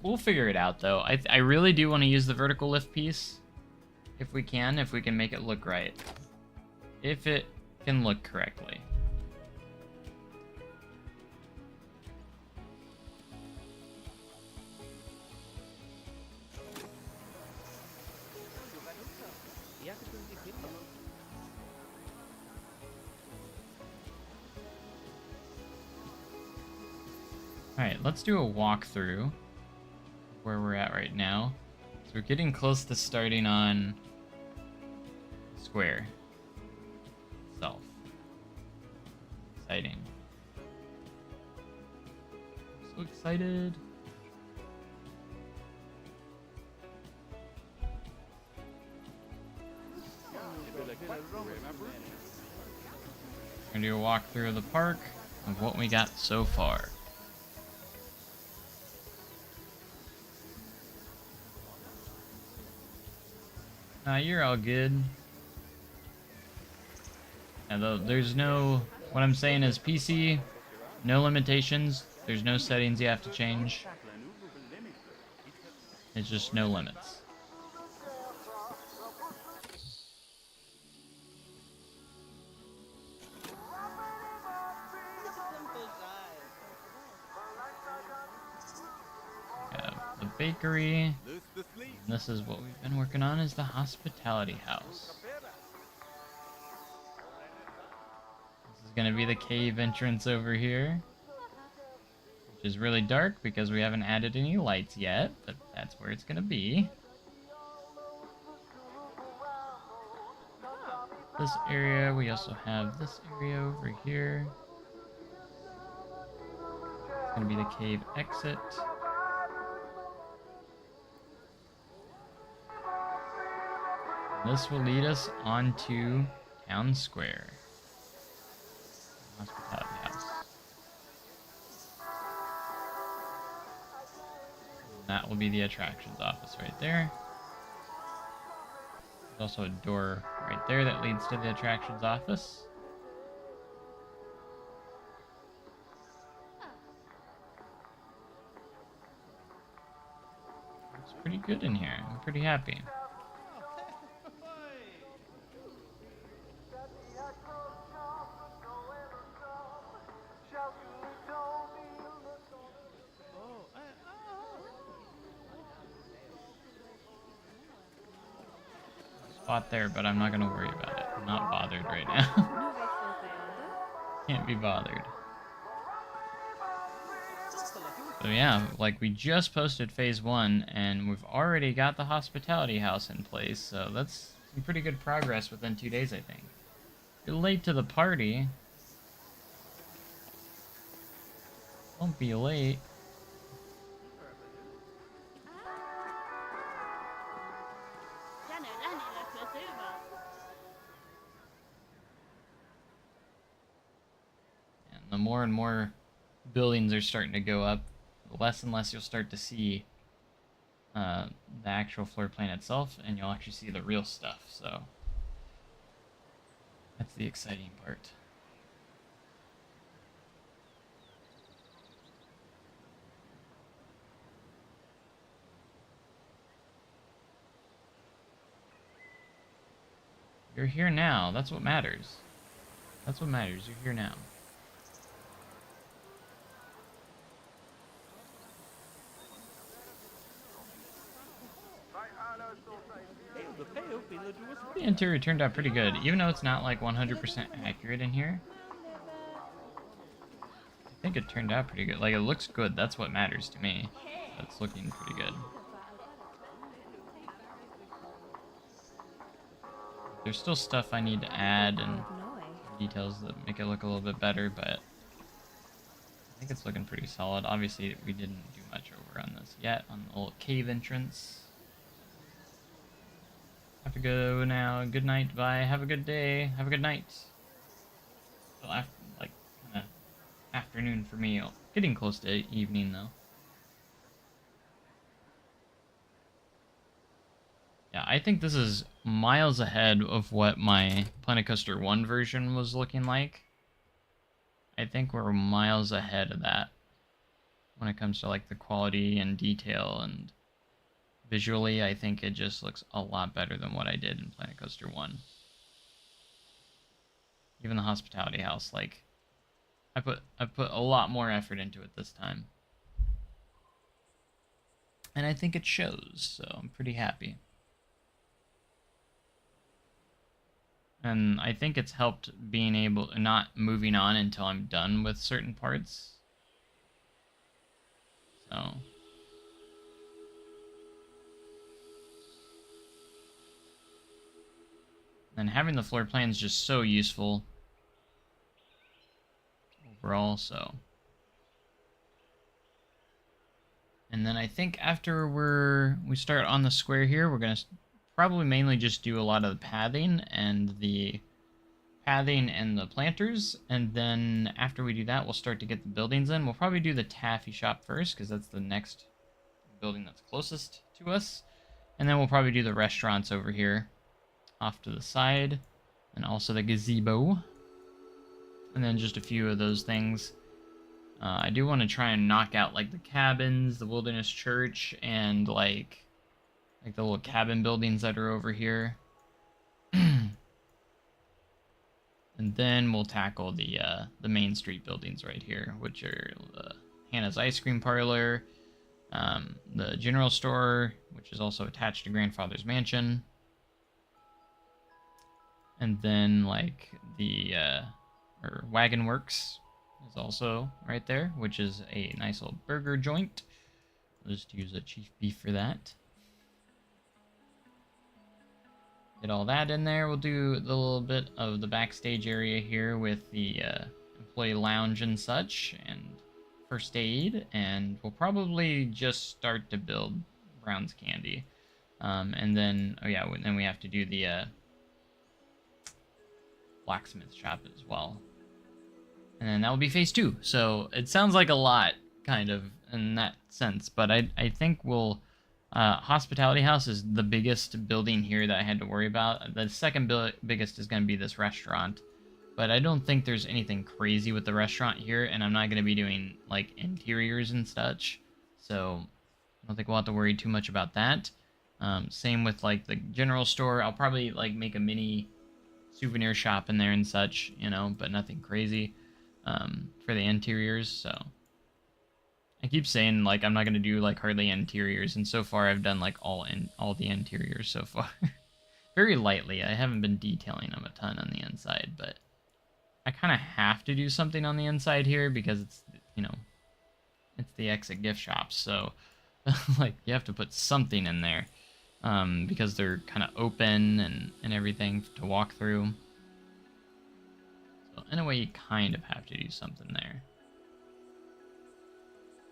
We'll figure it out, though. I really do want to use the vertical lift piece, if we can make it look right. If it can look correctly. Alright, let's do a walkthrough where we're at right now. So we're getting close to starting on square itself. Exciting. So excited. We're gonna do a walkthrough of the park of what we got so far. You're all good. Although there's no, what I'm saying is PC, no limitations. There's no settings you have to change. It's just no limits. The bakery. And this is what we've been working on, is the hospitality house. This is gonna be the cave entrance over here, which is really dark because we haven't added any lights yet, but that's where it's gonna be. This area, we also have this area over here. It's gonna be the cave exit. This will lead us onto Town Square. Hospitality house. And that will be the attractions office right there. There's also a door right there that leads to the attractions office. It's pretty good in here. I'm pretty happy. Spot there, but I'm not gonna worry about it. I'm not bothered right now. Can't be bothered. So yeah, like we just posted phase 1 and we've already got the hospitality house in place, so that's some pretty good progress within 2 days, I think. You're late to the party. Don't be late. And the more and more buildings are starting to go up, less and less you'll start to see the actual floor plan itself, and you'll actually see the real stuff, so that's the exciting part. You're here now. That's what matters. That's what matters. You're here now. The interior turned out pretty good, even though it's not like 100% accurate in here. I think it turned out pretty good. Like, it looks good. That's what matters to me. That's looking pretty good. There's still stuff I need to add and details that make it look a little bit better, but I think it's looking pretty solid. Obviously, we didn't do much over on this yet, on the little cave entrance. Have to go now. Good night. Bye. Have a good day. Have a good night. Still after, like, kind of afternoon for me. Getting close to evening, though. Yeah, I think this is miles ahead of what my Planet Coaster 1 version was looking like. I think we're miles ahead of that when it comes to, like, the quality and detail, and visually, I think it just looks a lot better than what I did in Planet Coaster 1. Even the hospitality house, like, I put a lot more effort into it this time. And I think it shows, so I'm pretty happy. And I think it's helped being able not moving on until I'm done with certain parts. So and having the floor plan is just so useful overall, so. And then I think after we start on the square here, we're gonna probably mainly just do a lot of the pathing and the planters, and then after we do that, we'll start to get the buildings in. We'll probably do the taffy shop first, because that's the next building that's closest to us. And then we'll probably do the restaurants over here off to the side, and also the gazebo, and then just a few of those things. I do want to try and knock out like the cabins, the wilderness church, and like the little cabin buildings that are over here. And then we'll tackle the Main Street buildings right here, which are Hannah's Ice Cream Parlor, the General Store, which is also attached to Grandfather's Mansion, and then like the Wagon Works is also right there, which is a nice little burger joint. I'll just use a chief beef for that. Get all that in there. We'll do the little bit of the backstage area here with the employee lounge and such, and first aid, and we'll probably just start to build Brown's Candy. And then, oh yeah, then we have to do the blacksmith shop as well. And then that will be phase 2. So it sounds like a lot, kind of, in that sense, but I think we'll... Hospitality House is the biggest building here that I had to worry about. The second biggest is going to be this restaurant, but I don't think there's anything crazy with the restaurant here, and I'm not going to be doing like interiors and such, so I don't think we'll have to worry too much about that. Same with like the general store. I'll probably like make a mini souvenir shop in there and such, you know, but nothing crazy for the interiors. So I keep saying, like, I'm not going to do, like, hardly interiors, and so far I've done, like, all the interiors so far. Very lightly. I haven't been detailing them a ton on the inside, but I kind of have to do something on the inside here because it's, you know, it's the exit gift shop, so, like, you have to put something in there because they're kind of open and everything to walk through. So, in a way, you kind of have to do something there.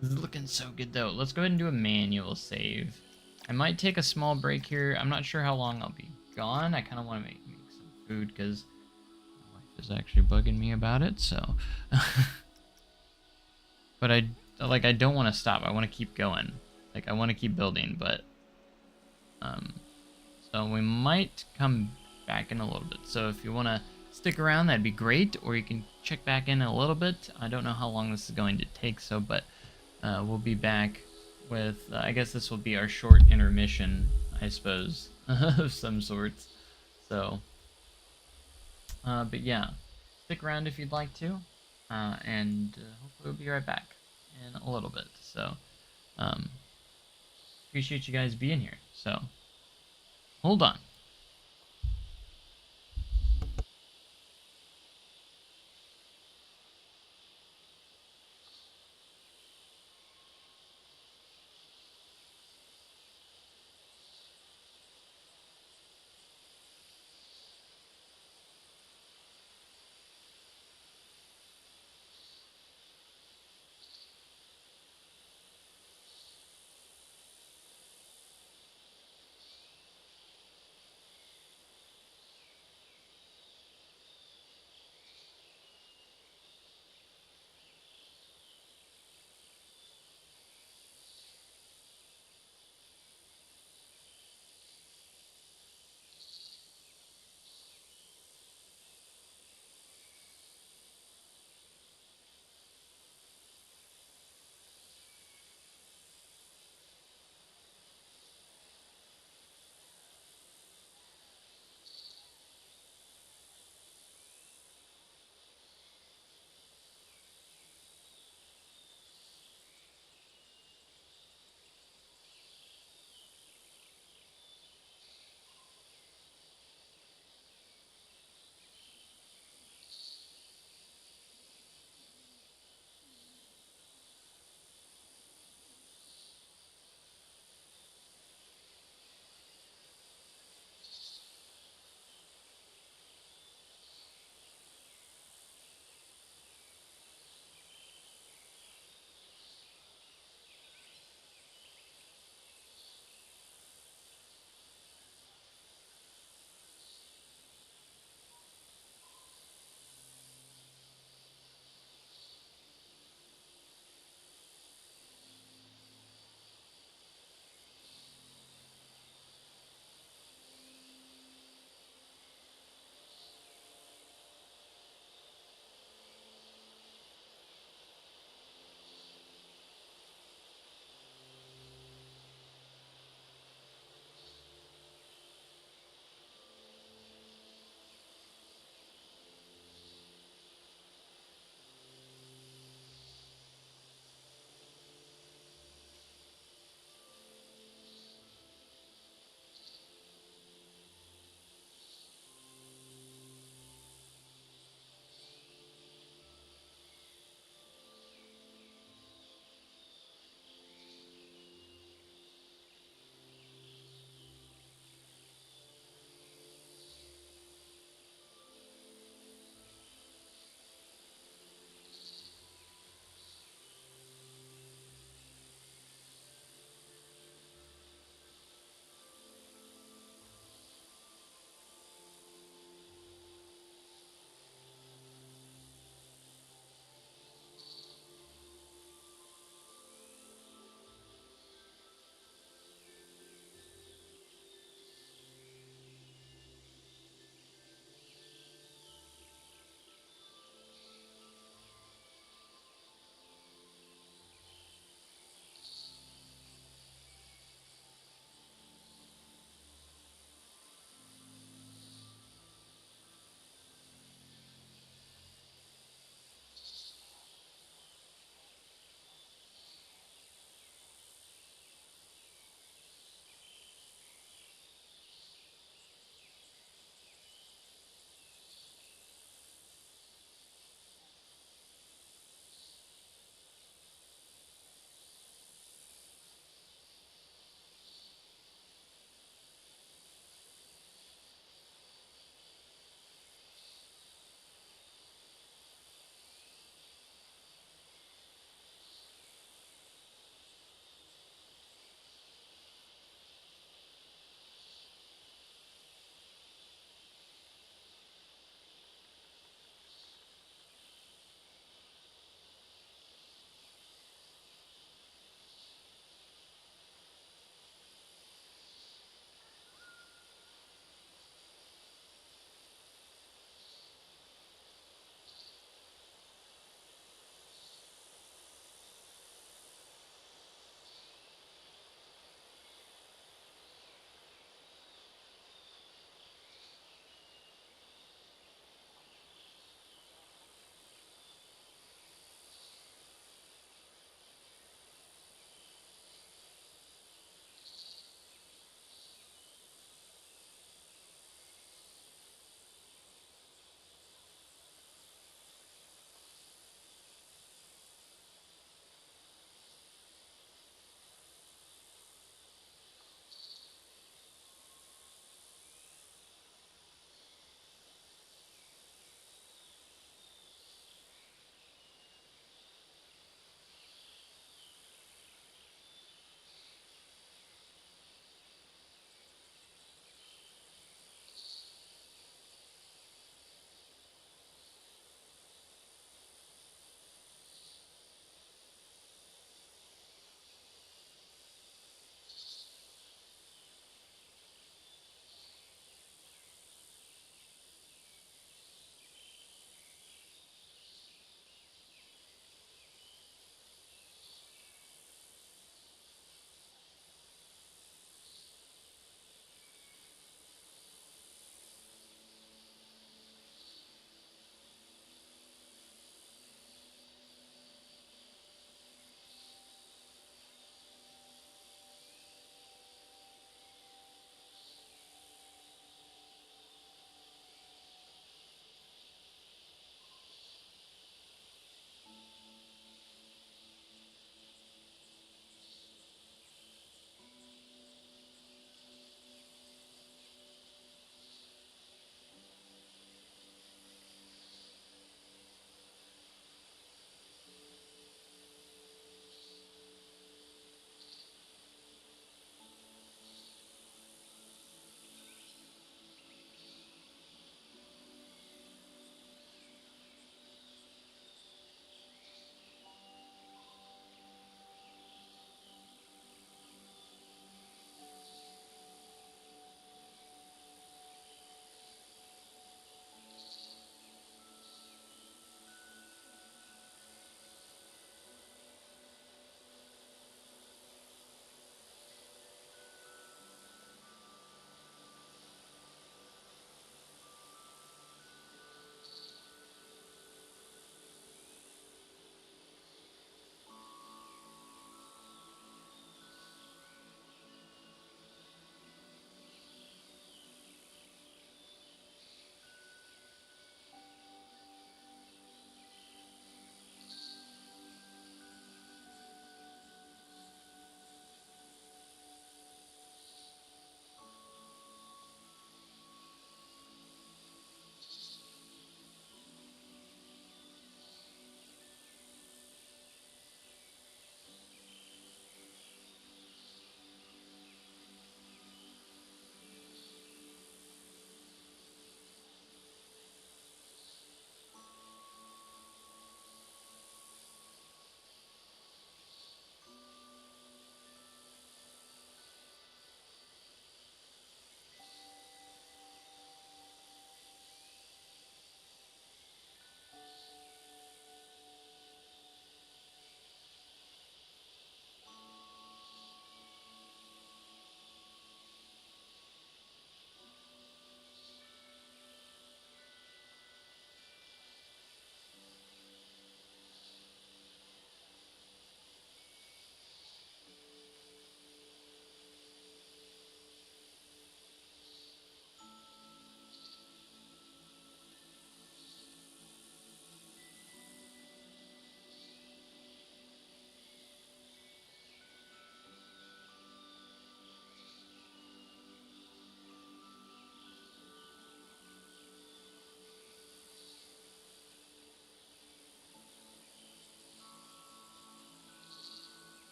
This is looking so good, though. Let's go ahead and do a manual save. I might take a small break here. I'm not sure how long I'll be gone. I kind of want to make some food because my wife is actually bugging me about it, so... But I don't want to stop. I want to keep going. Like, I want to keep building, but... So we might come back in a little bit. So if you want to stick around, that'd be great. Or you can check back in a little bit. I don't know how long this is going to take, so, but... we'll be back with, I guess this will be our short intermission, I suppose, of some sorts. So, but yeah, stick around if you'd like to, and hopefully we'll be right back in a little bit. So, appreciate you guys being here. So, hold on.